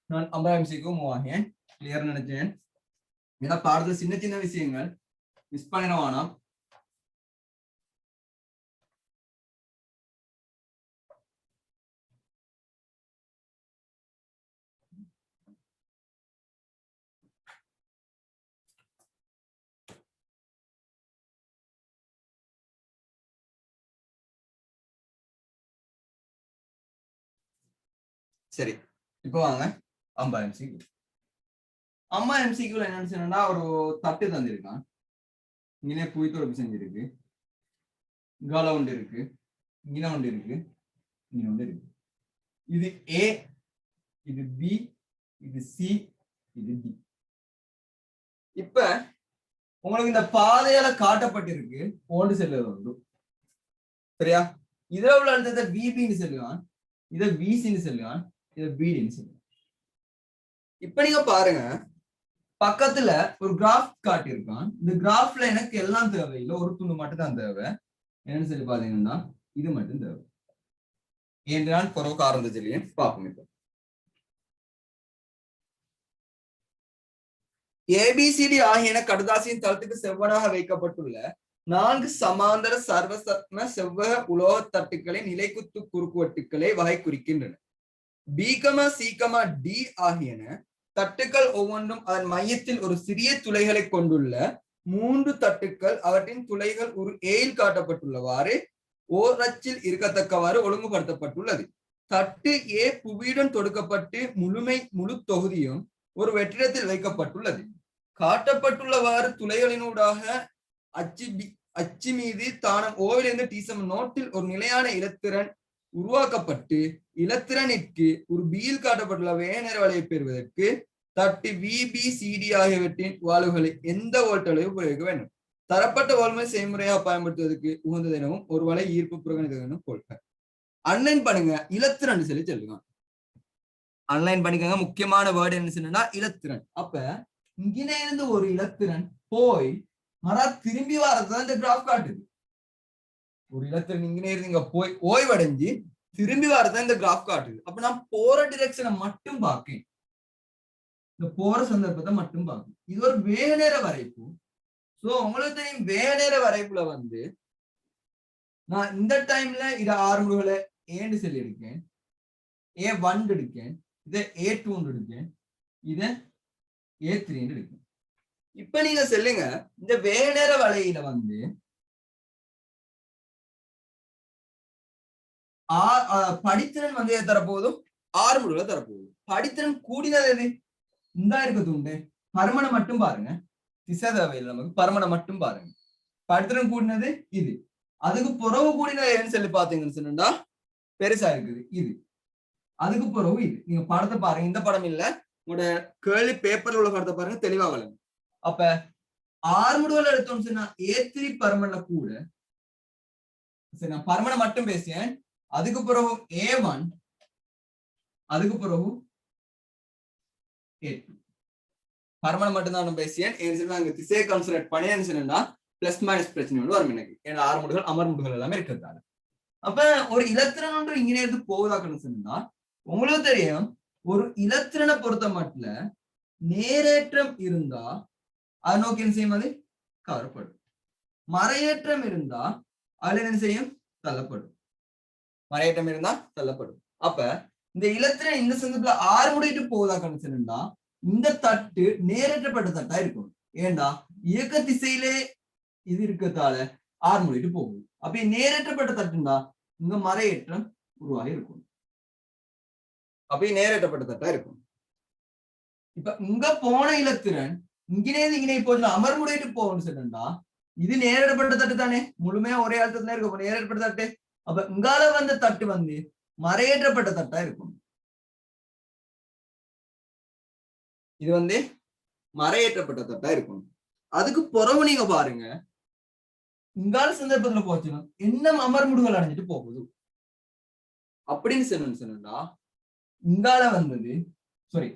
நான் 50 நிமிஷத்துக்கு மூவ் ஆகேன். கிளியர் நினைச்சேன். ஏன்னா பாடத்துல சின்ன சின்ன விஷயங்கள் மிஸ் பண்ணிடவானா. சரி, இப்போ வாங்க அம்பா எம்சிக்யூ. அம்மா எம்சிக்யூல என்னன்னு சொன்னா ஒரு தட்டு தந்திருக்கான். இங்கே புய்த்தொடர்பு செஞ்சிருக்கு, இங்கால ஒன்று இருக்கு, இங்கே ஒன்று இருக்கு, இங்கே ஒன்று இருக்கு. இது ஏ, இது பி, இது சி, இது டி. இப்ப உங்களுக்கு இந்த பாதையால காட்டப்பட்டிருக்கு ஓண்டு செல்வது ஒன்று. சரியா? இதுல உள்ள அழுத்தத்தை விபின்னு சொல்லுவான், இதை விசின்னு சொல்லுவான், இதை பிடின்னு சொல்லுவான். இப்ப நீங்க பாருங்க, பக்கத்துல ஒரு கிராஃப் காட்டியிருக்கான். இந்த கிராஃப்ல எனக்கு எல்லாம் தேவையில்லை, ஒரு துண்டு மட்டும் தான் தேவை. என்னன்னு சொல்லி பாத்தீங்கன்னா இது மட்டும் தேவை. ஏன் குறவு காரணம் சொல்லியும் பார்ப்போம். இப்போ ஏபிசிடி ஆகியன கடுதாசியின் தளத்துக்கு செவ்வனாக வைக்கப்பட்டுள்ள 4 சமாந்தர சர்வசம செவ்வக உலோக தட்டுக்களின் நிலைக்குத்து குறுக்குவெட்டுக்களை வகை குறிக்கின்றன. பி, சி, டி ஆகியன தட்டுக்கள் ஒவ்வொன்றும் அதன் மையத்தில் ஒரு சிறிய துளைகளை கொண்டுள்ள 3 தட்டுக்கள். அவற்றின் துளைகள் ஒரு ஏயில் காட்டப்பட்டுள்ளவாறு ஓரச்சில் இருக்கத்தக்கவாறு ஒழுங்குபடுத்தப்பட்டுள்ளது. தட்டு ஏ புவியுடன் தொடுக்கப்பட்டு முழு தொகுதியும் ஒரு வெற்றிடத்தில் வைக்கப்பட்டுள்ளது. காட்டப்பட்டுள்ளவாறு துளைகளினூடாக அச்சு மீது தானம் ஓவிலிருந்து டீசம் நோட்டில் ஒரு நிலையான இலத்திரன் உருவாக்கப்பட்டு இலத்திரனிற்கு ஒரு பியில் காட்டப்பட்டுள்ள வேநேர வலையை பெறுவதற்கு தட்டு விபிசிடி ஆகியவற்றின் வால்வுகளை எந்த வோல்ட்டளவு உபயோகிக்க வேண்டும். தரப்பட்ட வால்முறை செய்முறையாக பயன்படுத்துவதற்கு உகந்தது எனவும் ஒரு வலை ஈர்ப்பு புறக்கணிதம் கொள்க. அன்லைன் பண்ணுங்க, இலத்திரன் சொல்லி சொல்லுங்க. அன்லைன் பண்ணிக்கங்க. முக்கியமான வேர்டு என்ன சொன்னா இலத்திரன். அப்ப இங்கே இருந்து ஒரு இலத்திரன் போய் மரா திரும்பி வரதான் இந்த கிராஃப் காட்டுது. ஒரு இலத்திரன் இங்கே இருந்து இங்க போய் ஓய்வடைஞ்சு திரும்பி வரதான் இந்த கிராஃப் காட்டுது. அப்ப நான் போற டிரெக்ஷனை மட்டும் பார்க்கேன், இந்த போற சந்தர்ப்பத்தை மட்டும் பார்க்கணும். இது ஒரு வேநேர வரைப்பு. சோ உங்களுக்கு தெரியும், வேநேர வரைப்புல வந்து நான் இந்த டைம்ல இதை 6 முடிவுகளை ஏன்னு சொல்லி இருக்கேன், A1 எடுக்கேன், இதை A2 எடுக்கேன், இதை A3 எடுக்கேன். இப்ப நீங்க சொல்லுங்க, இந்த வேநேர வலையில வந்து படித்திறன் வந்து தரப்போதும் 6 முடிவுகளை தரப்போகுது. படித்திறன் கூடினது எது? இந்த இருக்குது உண்டு. பருமனை மட்டும் பாருங்க, திசை தேவையில்லை நமக்கு, பருமனை மட்டும் பாருங்க. படித்திறன் கூடினது இது. அதுக்கு புறவு கூடினது ஏன்னு சொல்லி பாத்தீங்கன்னு சொன்னா பெருசா இருக்குது இது. அதுக்கு பிறகு இது. நீங்க படத்தை பாருங்க, இந்த படம் இல்ல, உங்களோட கேள்வி பேப்பர்ல உள்ள படத்தை பாருங்க, தெளிவா வளரும். அப்ப 6 முடிவுகள் எடுத்தோம்னு சொன்னா A3 பருமன்ல கூட, சரி நான் பருமனை மட்டும் பேசியேன். அதுக்கு பிறகு A1, அதுக்கு பிறகு A2 பருமனை மட்டும் தான் பேசியேன். அங்க திசையை கன்சிடர் பண்ணேன்னு சொன்னா பிளஸ் மைனஸ் பிரச்சனை ஒன்று வரும் எனக்கு, ஏன்னா 6 முடிவுகள் அமர் முடிவுகள் எல்லாமே இருக்கிறதால. அப்ப ஒரு இலத்திரன் ஒன்று இங்கே இருந்து போவதாக்கன்னு சொன்னா உங்களுக்கு தெரியும், ஒரு இலத்திரனை பொறுத்த மட்டும் நேரேற்றம் இருந்தா அதை நோக்கி என்ன செய்யும், அது கவரப்படும். மறையேற்றம் இருந்தா அதுல என்ன செய்யும், தள்ளப்படும். மறையேற்றம் இருந்தா தள்ளப்படும். அப்ப இந்த இலத்திரன் இந்த சந்தர்ப்பத்துல 6 முடிட்டு போவதாக்கன்னு சொன்னா இந்த தட்டு நேரேற்றப்பட்ட தட்டா இருக்கும். ஏண்டா இயக்க திசையிலே இது இருக்கிறதால 6 முடிட்டு போகுது. அப்ப நேரேற்றப்பட்ட தட்டுண்டா இங்க மறையேற்றம் உருவாகி இருக்கும். அப்ப நேரேற்றப்பட்ட தட்டா இருக்கும். இப்ப இங்க போன இலத்திரன் இங்கே போச்சு அமர்முடையிட்டு போகணும்னு சொன்னா இது நேரேற்றப்பட்ட தட்டு தானே, முழுமையா ஒரே அழுத்தத்துல இருக்கும் நேரேற்றப்பட்ட தட்டு. அப்ப இங்கால வந்த தட்டு வந்து மறையேற்றப்பட்ட தட்டா இருக்கும். இது வந்து மறையேற்றப்பட்ட தட்டா இருக்கும். அதுக்கு புறவு நீங்க பாருங்க, இங்கால சந்தர்ப்பத்துல போச்சுன்னா என்ன அமர்முடுகள் அடைஞ்சிட்டு போகுது அப்படின்னு சொன்னா இங்கால வந்தது சாரி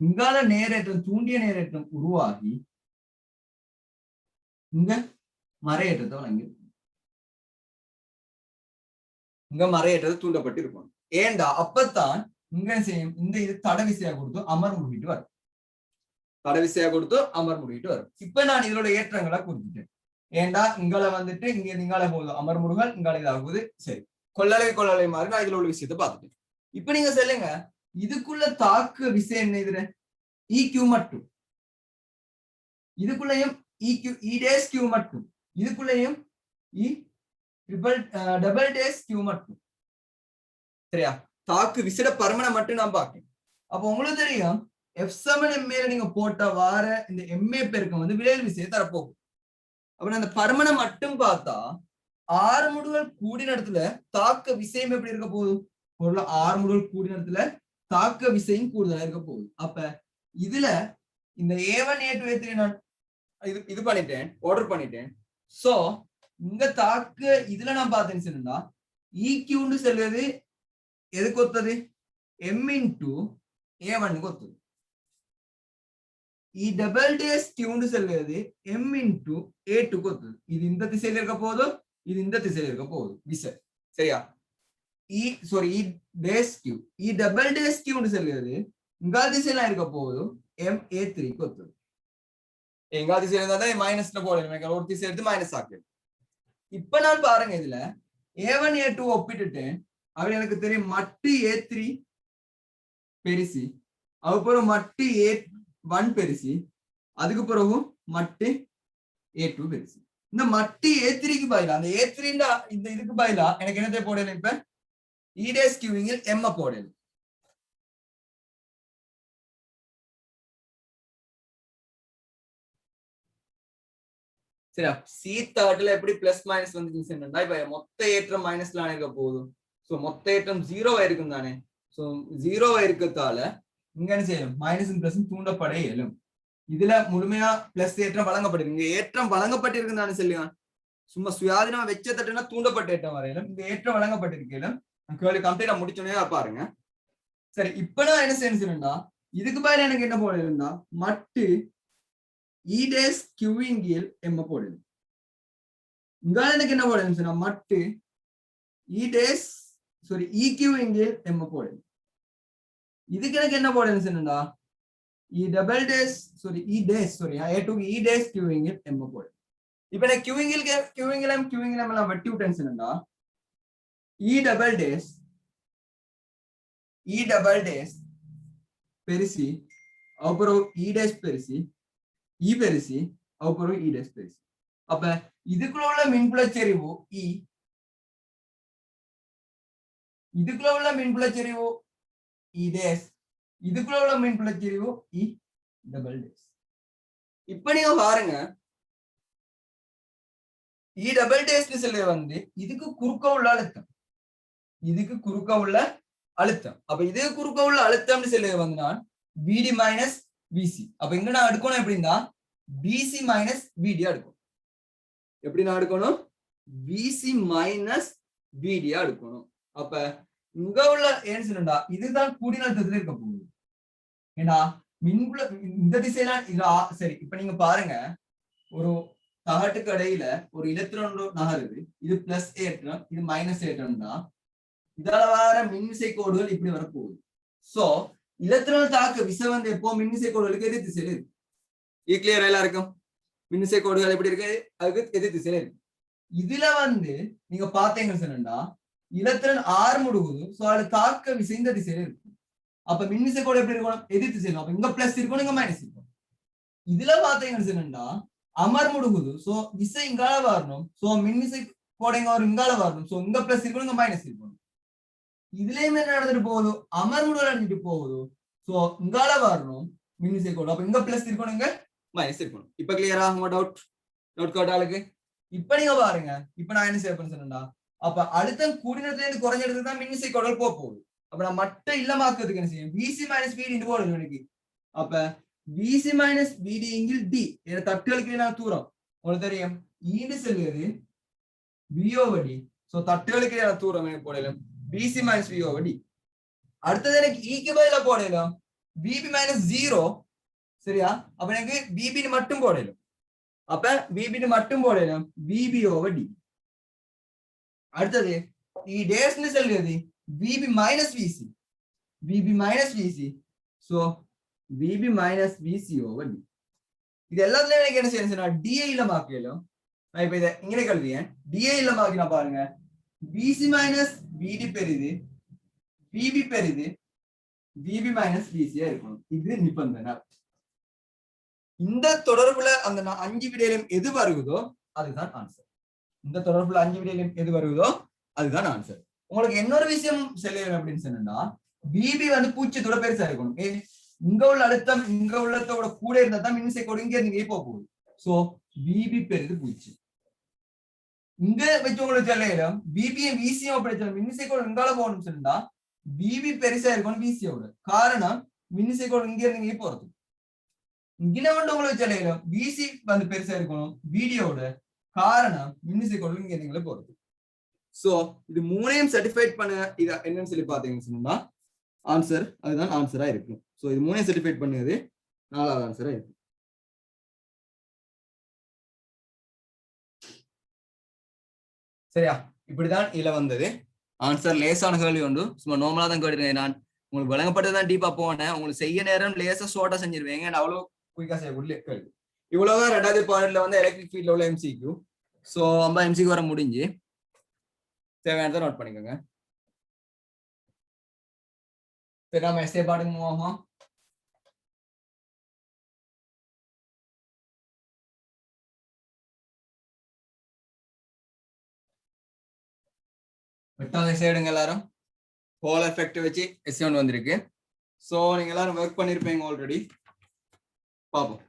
இங்கால நேரேற்றம் தூண்டிய நேரேற்றம் உருவாகி இங்க மறையேற்றத்தை வழங்கி இங்க மறையேற்றத்தை தூண்டப்பட்டு இருக்கும். ஏண்டா அப்பத்தான் இங்க செய்யும் இந்த இது தடவிசையா கொடுத்து அமர் முடிட்டு வரும், தடவிசையா கொடுத்து அமர் முடிட்டு வரும். இப்ப நான் இதோட ஏற்றங்களை குறிப்பிட்டேன். ஏண்டா இங்கால வந்துட்டு இங்க இங்கால போகுது அமர் முடுகள், இங்கால இதாகுது. சரி, கொள்ளலை மாதிரி நான் இதுல உள்ள விஷயத்தை பார்த்துட்டேன். இப்ப நீங்க சொல்லுங்க, இதுக்குள்ள தாக்கு விசை என்ன? இதுல EQ மட்டும், இதுக்குள்ளேயும் EQ E' Q மட்டும், இதுக்குள்ளேயும் E டபுள் டேஸ் Q மட்டும். சரியா? தாக்கு விசிட பருமனை மட்டும் நான் பார்க்கேன். அப்ப உங்களுக்கு தெரியும் F7 MA நீங்க போட்ட வார இந்த MA பெருக்கம் வந்து விளைவு விசையை தரப்போகும். அப்ப அந்த பருமனை மட்டும் பார்த்தா 6 முடுகள் கூடின இடத்துல தாக்க விசையும் எப்படி இருக்க போகுது? பொருள் 6 முடுகள் கூடின இடத்துல தாக்க விசையும் கூடுதலா இருக்க போகுது. அப்ப இதுல இந்த A1 A2 A3 நான் இது பண்ணிட்டேன், ஆர்டர் பண்ணிட்டேன். சோ இந்த தாக்கு இதுல நான் பார்த்தேன்னு சொன்னா EQ செல்வது எதுக்கு ஒத்தது? M into A1 ஒத்தது. E double dash Q செல்வது M into A2 ஒத்தது. இது இந்த திசையில இருக்க போதும், இது இந்த திசையில இருக்க போகுது விசை. சரியா? E dash Q. E double dash Q செல்வது இங்கால திசையில இருக்க போதும் M A3 ஒத்தது. எங்கால திசையில இருந்தா மைனஸ்ல போடணும், ஒரு திசை எடுத்து மைனஸ் ஆக்கணும். இப்ப நான் பாருங்க இதுல A1 A2 ஒப்பிட்டுட்டேன். அவன் எனக்கு தெரியும் மட்டு A3 பெருசி, அதுக்கப்புறம் மட்டு A1 பெருசி, அதுக்கு பிறகு மட்டு A2 பெருசி. இந்த மட்டு A3க்கு பதிலா அந்த A3 இந்த இதுக்கு பதிலா எனக்கு என்னத்தை போடணும்? இப்ப E dash Q இல் M போடணும். சரியா? C30 எப்படி பிளஸ் மைனஸ் வந்துச்சுன்னா இப்ப மொத்த ஏற்றம் மைனஸ்ல இருக்க போதும். சோ மொத்த ஏற்றம் 0வா இருக்கும் தானே. சோ 0வா இருக்கத்தால இங்க என்ன செய்யணும்? மைனஸும் பிளஸும் தூண்டப்பட இயலும். இதுல முழுமையா பிளஸ் ஏற்றம் வழங்கப்பட்டிருக்கு. இங்க ஏற்றம் வழங்கப்பட்டிருக்கு தானே சொல்லுவான். சும்மா சுயாதீனமா வெச்ச தட்டுனா தூண்டப்பட்ட ஏற்றம் வரையிலும் இந்த ஏற்றம் வழங்கப்பட்டிருக்கேன். கேள்வி கம்ப்ளீட்டா முடிச்சோன்னே பாருங்க. சரி, இப்ப நான் என்ன செய்யணும்னா இதுக்கு பதிலா எனக்கு என்ன போடணும்னா மட்டு E dash Q கீழ் M போடணும். இங்க எனக்கு என்ன போடணும்னா மட்டு EQ கீழ் M போடணும். இதுக்கு எனக்கு என்ன போடணும்னா E dash Q கீழ் M போடணும். இப்ப நான் Q கீழ் எல்லாம் வெட்டி விட்டேன்னா E double dash பெருசி, அப்புறம் E dash பெருசி, E பெருசி, அப்புறம் E dash பெருசி. அப்ப இதுக்குள்ள உள்ள மின்புலச்செறிவு E, இதுக்குள்ள உள்ள மின்புலச்செறிவு E dash, இதுக்குள்ள உள்ள மின்புலச்செறிவு E double dash. இப்ப நீங்க பாருங்க E double dash சொல்ல வந்து இதுக்கு குறுக்க உள்ள அழுத்தம், இதுக்கு குறுக்க உள்ள அழுத்தம். அப்ப இதுக்கு குறுக்க உள்ள அழுத்தம்னு சொல்ல வந்து நான் VD மைனஸ் VC. அப்ப இங்க நான் எடுக்கணும் எப்படின்னா BC மைனஸ் VD எடுக்கணும். எப்படி நான் எடுக்கணும்? BC மைனஸ் VD எடுக்கணும். அப்ப இங்க உள்ள ஏன்னு சொன்னா இதுதான் கூடின அழுத்தத்துல இருக்க போகுது. ஏன்னா மின்புல இந்த திசையில சரி. இப்ப நீங்க பாருங்க, ஒரு தகட்டுக்கு இடையில ஒரு எலக்ட்ரான் நகருது. இது பிளஸ் ஏற்றம், இது மைனஸ் ஏற்றம்னா இதால வர மின்விசை கோடுகள் இப்படி வரப்போகுது. சோ எலக்ட்ரான் தாக்க விசை வந்து எப்போ மின்விசை கோடுகளுக்கு எதிர் திசையில இருக்கு. இது கிளியர் எல்லாருக்கும்? மின்விசை கோடுகள் எப்படி இருக்கு? அதுக்கு எதிர் திசையில இருக்கு. இதுல வந்து நீங்க பாத்தீங்கன்னு சொன்னா எலக்ட்ரான் ஆறு முடுகுது. சோ அதுல தாக்க விசை இந்த திசையில இருக்கு. அப்ப மின்விசை கோடு எப்படி இருக்கணும்? எதிர் திசையில. அப்ப இங்க பிளஸ் இருக்கணும், இங்க மைனஸ் இருக்கும். இதுல பாத்தீங்கன்னு சொன்னா அமர் முடுகுது. சோ விசை இங்கால வரணும். சோ மின்விசை கோடு இங்க வரும், இங்கால வரணும். சோ இங்க பிளஸ் இருக்கணும், இங்க மைனஸ் இருக்கணும். இதுலயுமே என்ன நடந்துட்டு போகுது? அமர் முடுகல் அடிச்சுட்டு போகுது. சோ இங்கால வரணும் மின்விசை கோடு. அப்ப இங்க பிளஸ் இருக்கணும், இங்க மைனஸ் இருக்கணும். இப்ப கிளியரா? உங்க டவுட் காட்டாளுக்கு? இப்ப நீங்க பாருங்க, இப்ப நான் என்ன செய்ய சொன்னா அப்ப அழுத்தம் கூடினதுல இருந்து குறைஞ்ச இடத்துக்கு தான் மின்விசை கோடுகள் போகுது. அப்ப நான் மட்டும் இல்லமாக்குறதுக்கு என்ன செய்யும்? BC மைனஸ் VD போடணும் எனக்கு. அப்ப BC மைனஸ் VD இங்கில் D என தட்டுகளுக்கு நான் தூரம் உங்களுக்கு தெரியும். ஈடு செல்வது VOD. சோ தட்டுகளுக்கு நான் தூரம் எனக்கு போடலாம் BC மைனஸ் VOD. அடுத்தது எனக்கு ஈக்கு பதிலா போடலாம் BB மைனஸ் 0. சரியா? அப்ப எனக்கு BB மட்டும் போடலாம். அப்ப BB மட்டும் போடலாம் BB/D. அடுத்தது E dash செல்வது VB minus VC, VB minus VC. So VB minus VC/D. இது எல்லாத்துலயும் எனக்கு என்ன செய்யணும்? DA இல்ல மாக்கலாம். நான் இப்ப இதை இங்கே கழுவியேன். DA இல்ல மாக்கினா பாருங்க, BC மைனஸ் VD பெரிது, VB பெரிது, VB மைனஸ் VC இருக்கணும். இது நிபந்தனை. இந்த தொடர்புல அந்த 5 விடையிலும் எது வருகுதோ அதுதான் ஆன்சர். இந்த தொடர்புல 5 விடையிலும் எது வருகுதோ அதுதான் ஆன்சர். உங்களுக்கு இன்னொரு விஷயம் சொல்லுங்க அப்படின்னு சொன்னா பிபி வந்து பூச்சியத்தோட பெருசா இருக்கணும். இங்க உள்ள அழுத்தம் இங்க உள்ளத்தோட கூட இருந்தா தான் மின்னிசைக்கோடு இங்க இருந்து போக போகுது. சோ பிபி பெருது பூச்சி. இங்க வச்சு உங்களுக்கு சொல்லிடலாம் பிபியும் விசியும் அப்படி மின்னிசைக்கோடு இங்கால போகணும்னு சொன்னா பிபி பெருசா இருக்கணும் விசியோட. காரணம் மின்னிசைக்கோடு இங்க இருந்து போறது. இங்கே வந்து உங்களுக்கு சொல்லிடலாம் விசி வந்து பெருசா இருக்கணும் வீடியோட. காரணம் மின்னிசைக்கோடு இங்க இருந்து போறது. சோ இது மூணையும் சர்டிஃபைட் பண்ண இது என்னன்னு சொல்லி பாத்தீங்கன்னு சொன்னா ஆன்சர் அதுதான் ஆன்சரா இருக்கும். சோ இது மூணையும் சர்டிஃபைட் பண்ணது 4வது ஆன்சரா இருக்கும். சரியா? இப்படிதான் இதுல வந்தது ஆன்சர். லேசான கேள்வி உண்டு, சும்மா நார்மலா தான் கேட்டுருக்கேன். நான் உங்களுக்கு வழங்கப்பட்டதான் டீப்பா போனேன். உங்களுக்கு செய்ய நேரம் லேசா ஷார்ட்டா செஞ்சிருவேங்க. அவ்வளவு குயிக்கா செய்யக்கூடிய கேள்வி. இவ்வளவுதான் 2வது பாடத்துல வந்து எலக்ட்ரிக் ஃபீல்ட்ல உள்ள எம்சிக்யூ. சோ 50 எம்சிக்கு வர முடிஞ்சு. தேவையானதை நோட் பண்ணிக்கோங்க. சரி, நம்ம எஸ்ஏ பாட்டுக்கு மூவ் ஆகும். எட்டாவது எஸ்ஏ எடுங்க எல்லாரும். ஹோல் எஃபெக்ட் வச்சு எஸ்ஏ ஒன்று வந்திருக்கு. சோ நீங்க எல்லாரும் ஒர்க் பண்ணிருப்பீங்க ஆல்ரெடி. பாப்போம்.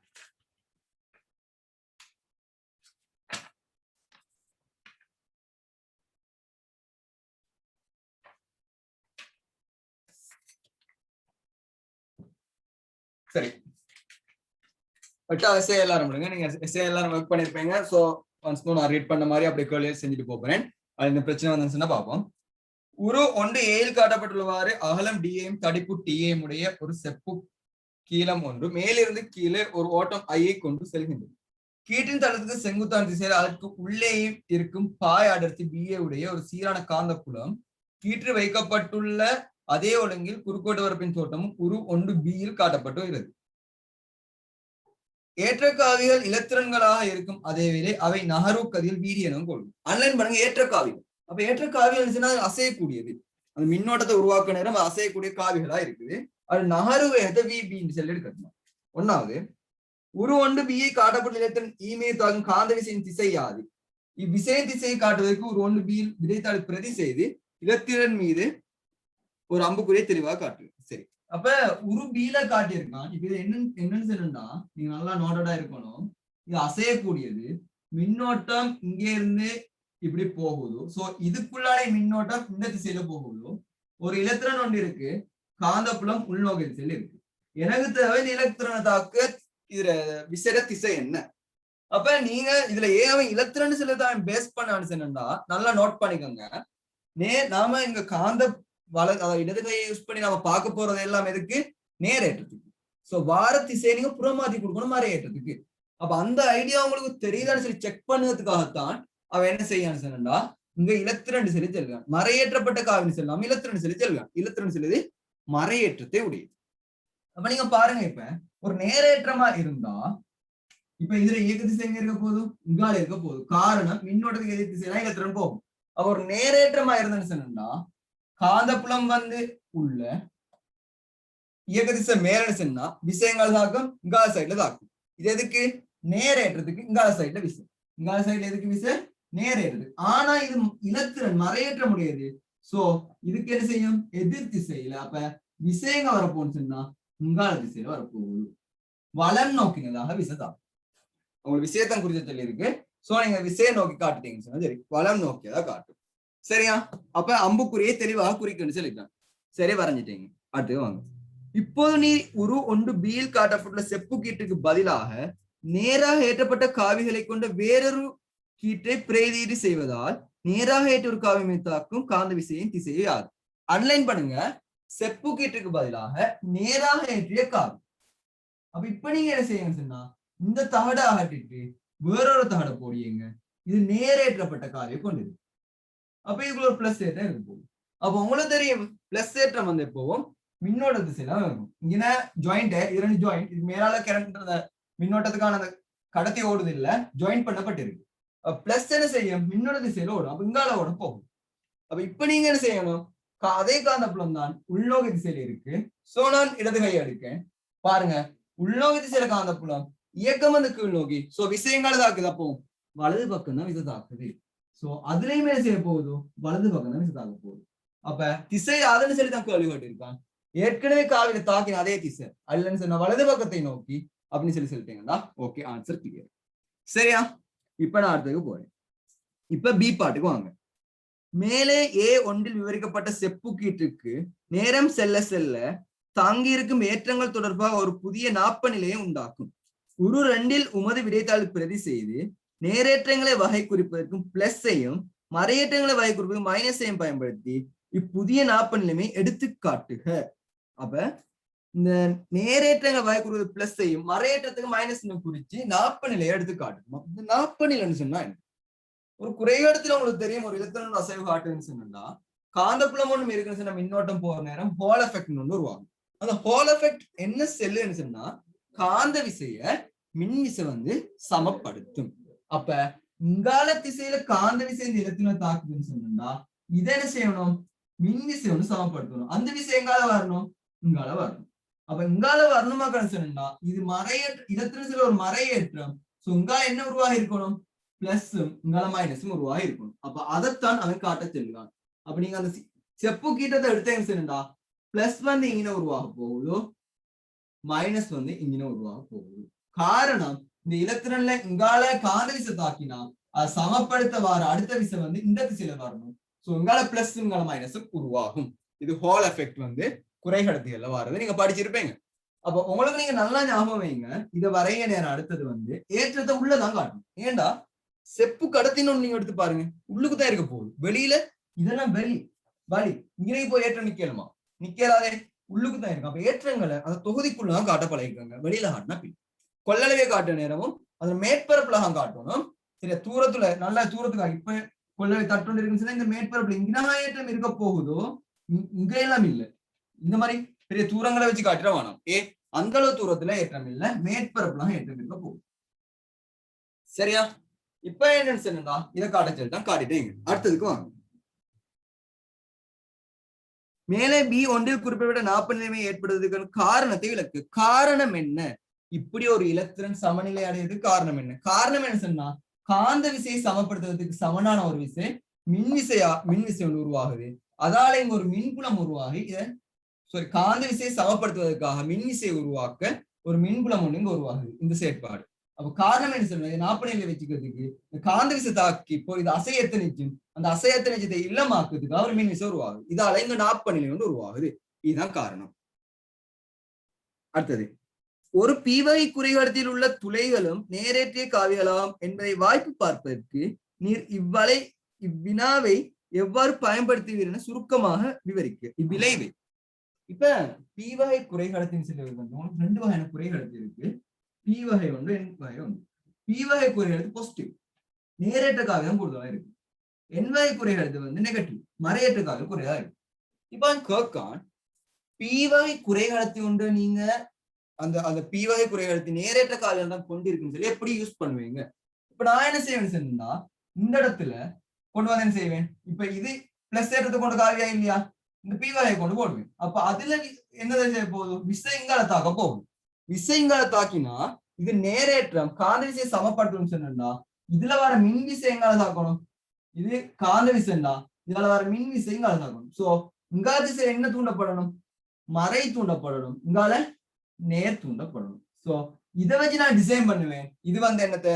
சரி, 8வது எஸ்ஏ எல்லாரும் விடுங்க. நீங்க எஸ்ஏ எல்லாரும் ஒர்க் பண்ணிருப்பீங்க. சோ ஒன்ஸ் மோர் நான் ரீட் பண்ண மாதிரி அப்படியே கேள்வி செஞ்சுட்டு போறேன். அது இந்த பிரச்சனை வந்துச்சுன்னா பார்ப்போம். உரு ஒன்று ஏயில் காட்டப்பட்டுள்ளவாறு அகலம் டிஏயும் தடிப்பு டிஏயும் உடைய ஒரு செப்பு கீழம் ஒன்று மேலிருந்து கீழே ஒரு ஓட்டம் ஐயை கொண்டு செல்கின்றது. கீற்றின் தளத்துக்கு செங்குத்தான் திசையில் அதற்கு உள்ளே இருக்கும் பாய் அடர்த்தி பிஏ உடைய ஒரு சீரான காந்த புலம் கீற்று வைக்கப்பட்டுள்ள அதே ஒழுங்கில் குறுக்கோட்டு வரப்பின் தோட்டமும் உரு ஒன்று பியில் காட்டப்பட்டுள்ளது. ஏற்றக்காவிகள் இலத்திரன்களாக இருக்கும் அதேவேளை அவை நகர்வு கதியில் வீரியனும் கொள்ளும். ஆன்லைன் பண்ணுங்க ஏற்றக்காவிகள். அப்ப ஏற்றக்காவிகள் அசையக்கூடியது. அந்த மின்னோட்டத்தை உருவாக்க நேரம் அசையக்கூடிய காவிகளா இருக்குது. அது நகர்வு வேகத்தை விபின்னு சொல்லி எடுக்கணும். 1வது உரு ஒன்று பியை காட்டப்பட்ட இலத்திரன் ஈமே தாக்கும் காந்த விசையின் திசை யாது? இவ்விசையின் திசையை காட்டுவதற்கு ஒரு ஒன்று பியில் விதைத்தாள் பிரதி செய்து இலத்திரன் மீது ஒரு அம்புக்குறியை தெளிவாக காட்டு. சரி, அப்ப உரு பீல காட்டியிருக்கான். இப்ப இது என்னன்னு சொல்லுன்னா நீங்க நல்லா நோட்டடா இருக்கணும். இது அசையக்கூடியது. மின்னோட்டம் இங்க இருந்து இப்படி போகுது. சோ இதுக்குள்ளாலே மின்னோட்டம் இந்த திசையில போகுது. ஒரு இலத்திரன் ஒன்று இருக்கு, காந்தப்புலம் உள்நோக்கி திசையில இருக்கு. எனக்கு தேவை இலத்திரனை தாக்க இதுல விசைட திசை என்ன? அப்ப நீங்க இதுல ஏன் இலத்திரன் சிலதான் பேஸ் பண்ணான்னு சொன்னா நல்லா நோட் பண்ணிக்கோங்க. நாம இங்க காந்த இடது கையை யூஸ் பண்ணி நம்ம பார்க்க போறது எல்லாம் எதுக்கு? நேரேற்றத்துக்கு. சோ வார திசையை நீங்க புறமாத்தி கொடுக்கணும் மறையேற்றத்துக்கு. அப்ப அந்த ஐடியா உங்களுக்கு தெரியுதான்னு சொல்லி செக் பண்ணதுக்காகத்தான் அவன் என்ன செய்யான்னு சொன்னா இங்க இலத்திரண்டு சொல்லி செல்வான். மறையேற்றப்பட்ட காவினி செல்லாம் இலத்திரண்டு சொல்லி செல்வான். இலத்திரண்டு செல்லுது மறையேற்றத்தை உடையது. அப்ப நீங்க பாருங்க, இப்ப ஒரு நேரேற்றமா இருந்தா இப்ப இதுல இயக்க திசை எங்க இருக்க போதும்? இங்கால இருக்க போதும். காரணம் மின்னோட்டத்துக்கு எதிர் திசைனா இலத்திரன் போகும். அப்ப ஒரு நேரேற்றமா இருந்தேன்னு சொன்னா காந்தப்புலம் வந்து உள்ள இயக்க திசை மேல சொன்னா விஷயங்கள் தாக்கும் இங்கால சைட்ல தாக்கும். இது எதுக்கு? நேரேற்றத்துக்கு இங்கால சைட்ல விசை. இங்கால சைட்ல எதுக்கு விசை? நேரேற்றது. ஆனா இது இலத்திரன் மறையேற்ற முடியாது. சோ இதுக்கு என்ன செய்யும்? எதிர் திசையில. அப்ப விசைங்க வரப்போன்னு சொன்னா இங்கால திசையில வரப்போகுது. வலம் நோக்கினதாக விசை தாக்கும். உங்களுக்கு விஷயத்தான் குறித்து சொல்லி இருக்கு. சோ நீங்க விசையை நோக்கி காட்டுட்டீங்கன்னு சொன்னா சரி, வலம் நோக்கியதா காட்டும். சரியா? அப்ப அம்புக்குறியை தெளிவாக குறிக்கணும்னு சொல்லிட்டாங்க. சரி, வரைஞ்சிட்டீங்க. அடுத்து வாங்க. இப்போது நீ உரு ஒன்று பியில் காட்டப்பட்டுள்ள செப்பு கீட்டுக்கு பதிலாக நேராக ஏற்றப்பட்ட காவிகளை கொண்ட வேறொரு கீட்டை பிரேதீடு செய்வதால் நேராக ஏற்ற ஒரு காவியமை தாக்கும் காந்த விசையின் திசையை யாது? அன்லைன் பண்ணுங்க. செப்பு கீட்டுக்கு பதிலாக நேராக ஏற்றிய காவி. அப்ப இப்ப நீங்க என்ன செய்யுங்க சொன்னா இந்த தகடை அகட்டிட்டு வேறொரு தகடை போடியுங்க. இது நேரேற்றப்பட்ட காவியை கொண்டது. அப்ப இதுக்குள்ள ஒரு பிளஸ் ஏற்றம் இருக்கு. அப்ப உங்களுக்கு தெரியும் பிளஸ் ஏற்றம் வந்து எப்பவும் மின்னோட்ட திசையில இருக்கும். இங்க ஜாயிண்ட் 2 ஜாயிண்ட் இது மேலால கரண்ட் மின்னோட்டத்துக்கான அந்த கடத்தி ஓடுது இல்ல, ஜாயின் பண்ணப்பட்டிருக்கு. பிளஸ் என்ன செய்யும்? மின்னோட்ட திசையில ஓடும். அப்ப இங்கால ஓட போகும். அப்ப இப்ப நீங்க என்ன செய்யணும்? அதே காந்தப்புலம் தான் உள்நோக்கி திசையில இருக்கு. சோ நான் இடது கையை எடுக்கேன். பாருங்க, உள்நோக்கி திசையில காந்தப்புலம் இயக்கம் வந்து கீழ் நோக்கி. சோ விஷயங்கள் தாக்குது. அப்போ வலது பக்கம் தான் விசை தாக்குது. சோ அதுலயுமே செய்ய போகுது வலது பக்கம் தான் விசை தாக்க போகுது. அப்ப திசை அதுன்னு சொல்லி தான் கேள்வி கேட்டிருக்கான். ஏற்கனவே காவில தாக்கின அதே திசை அல்லன்னு சொன்ன வலது பக்கத்தை நோக்கி அப்படின்னு சொல்லிட்டீங்களா? Okay, answer clear. சரியா? இப்ப நான் அடுத்ததுக்கு போறேன். இப்ப பி பாட்டுக்கு வாங்க. மேலே A1 விவரிக்கப்பட்ட செப்பு கீற்றுக்கு நேரம் செல்ல செல்ல தாங்கியிருக்கும் ஏற்றங்கள் தொடர்பாக ஒரு புதிய நாப்ப நிலையை உண்டாக்கும். உரு 2 உமது விடைத்தாள் பிரதி செய்து நேரேற்றங்களை வகை குறிப்பதற்கும் பிளஸையும் மறையேற்றங்களை வகை குறிப்பதற்கும் மைனஸையும் பயன்படுத்தி இப்புதிய நாப்ப நிலைமை எடுத்து காட்டுக. அப்ப இந்த நேரேற்றங்களை வகை குறிப்பது பிளஸையும் மறையேற்றத்துக்கு மைனஸ் குறிச்சு நாப்ப நிலையை எடுத்து காட்டுமா. இந்த நாப்ப நிலைன்னு சொன்னா என்ன? ஒரு குறையிடத்துல உங்களுக்கு தெரியும், ஒரு இலத்திரன் அசைவு காட்டுன்னு சொன்னா காந்தப்புலம் ஒண்ணு இருக்குன்னு சொன்னா மின்னோட்டம் போற நேரம் ஹால் எஃபெக்ட் ஒன்று உருவாகும். அந்த ஹால் எஃபெக்ட் என்ன செல்லுன்னு சொன்னா காந்த விசைய மின் விசை சமப்படுத்தும். அப்ப இங்கால திசையில காந்த விசை இந்த இலத்தின தாக்குதுன்னு சொன்னா இதை என்ன செய்யணும்? மின் விசை சமப்படுத்தணும். அந்த விசை எங்கால வரணும்? இங்கால வரணும். அப்ப இங்கால வரணுமா சொன்னா இது மறையேற்ற இலத்தின ஒரு மறையேற்றம். சோ இங்கால என்ன உருவாகி இருக்கணும்? பிளஸும் இங்கால மைனஸும் உருவாகி இருக்கணும். அப்ப அதைத்தான் அவன் காட்ட செல்கிறான். அப்ப நீங்க அந்த செப்பு கீட்டத்தை எடுத்தீங்கன்னா பிளஸ் இங்கே உருவாக போகுதோ, மைனஸ் இங்கே உருவாக போகுது. காரணம் இந்த இலத்திரன்ல இங்கால காந்த விசை தாக்கினா அதை சமப்படுத்த வர அடுத்த விசை இந்த திசையில வரணும். சோ இங்கால பிளஸ் இங்கால மைனஸும் உருவாகும். இது ஹால் எஃபெக்ட் குறைகடத்திகள்ல வர்றது நீங்க படிச்சிருப்பீங்க. அப்ப உங்களுக்கு நீங்க நல்லா ஞாபகம் வைங்க. இதை வரைய நேரம் அடுத்தது ஏற்றத்தை உள்ளதான் காட்டும். ஏண்டா செப்பு கடத்தின்னு நீங்க எடுத்து பாருங்க, உள்ளுக்குதான் இருக்க போகுது. வெளியில இதெல்லாம் வழி இங்கே போய் ஏற்றம் நிக்கலுமா? நிக்கலாதே, உள்ளுக்குதான் இருக்கும். அப்ப ஏற்றங்களை அந்த தொகுதிக்குள்ளதான் காட்ட பழகிருக்காங்க. வெளியில காட்டினா கொள்ளளவே காட்டுற நேரமும் அந்த மேற்பரப்புலதான் காட்டணும். சரியா? தூரத்துல நல்ல தூரத்துக்கு இப்ப கொள்ளளவை தட்டு இருக்குன்னு இந்த மேற்பரப்புல இங்கனா ஏற்றம் இருக்க போகுதோ, இங்க எல்லாம் இல்ல. இந்த மாதிரி பெரிய தூரங்களை வச்சு காட்டுற வேணாம். அந்த அளவு தூரத்துல ஏற்றம் இல்ல, மேற்பரப்புலாம் ஏற்றம் இருக்க போகுது. சரியா? இப்ப என்னன்னு சொன்னா இதை காட்ட சொல்லி தான் காட்டிட்டீங்க. அடுத்ததுக்கு வாங்க. மேலே B1 குறிப்பிட்ட நாப்ப நிலைமை ஏற்படுவதற்கான காரணத்தை விளக்கு. காரணம் என்ன? இப்படி ஒரு இலத்திரன் சமநிலை அடையதுக்கு காரணம் என்ன? காரணம் என்ன சொன்னா காந்த விசையை சமப்படுத்துவதற்கு சமனான ஒரு விசை மின் விசை உருவாகுது. அதால இங்க ஒரு மின்புலம் உருவாகி காந்த விசையை சமப்படுத்துவதற்காக மின் விசையை உருவாக்க ஒரு மின்புலம் ஒண்ணு இங்க உருவாகுது. இந்த செயற்பாடு. அப்ப காரணம் என்ன சொன்னா நாப்ப நிலையில வச்சுக்கிறதுக்கு காந்த விசை தாக்கி இப்போ இது அசையத்த நிச்சயம், அந்த அசையத்த நிச்சயத்தை இல்லமாக்குறதுக்கு ஒரு மின் விசை உருவாகுது. இதால இங்க நாப்ப நிலை உருவாகுது. இதுதான் காரணம். அடுத்தது, ஒரு பீவகை குறைகடத்தில் உள்ள துளைகளும் நேரேற்றிய காவிகளாம் என்பதை வாய்ப்பு பார்ப்பதற்கு நீர் இவ்வினாவை எவ்வாறு பயன்படுத்துவீர் என சுருக்கமாக விவரிக்க இவ்விளைவை. இப்ப பீவகை குறைகடத்தின் சில ரெண்டு வகையான குறைகடத்தி இருக்கு. பி வகை ஒன்று, என் வகை ஒன்று. பி வகை குறைகடத்து பாசிட்டிவ், நேரேற்ற காவியம் கூடுதலா இருக்கு. என் வகை குறைகடத்து நெகட்டிவ், மறையேற்ற காவியம் குறையா இருக்கு. இப்ப கேட்கான் பி வகை குறைகடத்தி ஒன்று நீங்க அந்த பி வகை குறைகடத்தி நேரேற்ற காவியம் தான் கொண்டிருக்குன்னு சொல்லி எப்படி யூஸ் பண்ணுவீங்க? இப்ப நான் என்ன செய்வேன் சொன்னா இந்த இடத்துல கொண்டு வந்து என்ன செய்வேன்? இப்ப இது பிளஸ் ஏற்றத்தை கொண்டு காவியா இல்லையா? இந்த பி வகை கொண்டு போடுவேன். அப்ப அதுல என்னதான் செய்ய போதும்? விசைங்கால தாக்க போகும். விசைங்களை தாக்கினா இது நேரேற்றம் காந்த விசையை சமப்படுத்தணும்னு சொன்னா இதுல வர மின் விசை எங்கால தாக்கணும்? இது காந்த விசைண்டா, இதுல வர மின் விசை எங்கால தாக்கணும். சோ இங்கால திசை என்ன தூண்டப்படணும்? மறை தூண்டப்படணும். இங்கால நேர் தூண்டப்படணும். சோ இதை வச்சு நான் டிசைன் பண்ணுவேன். இது என்னத்தை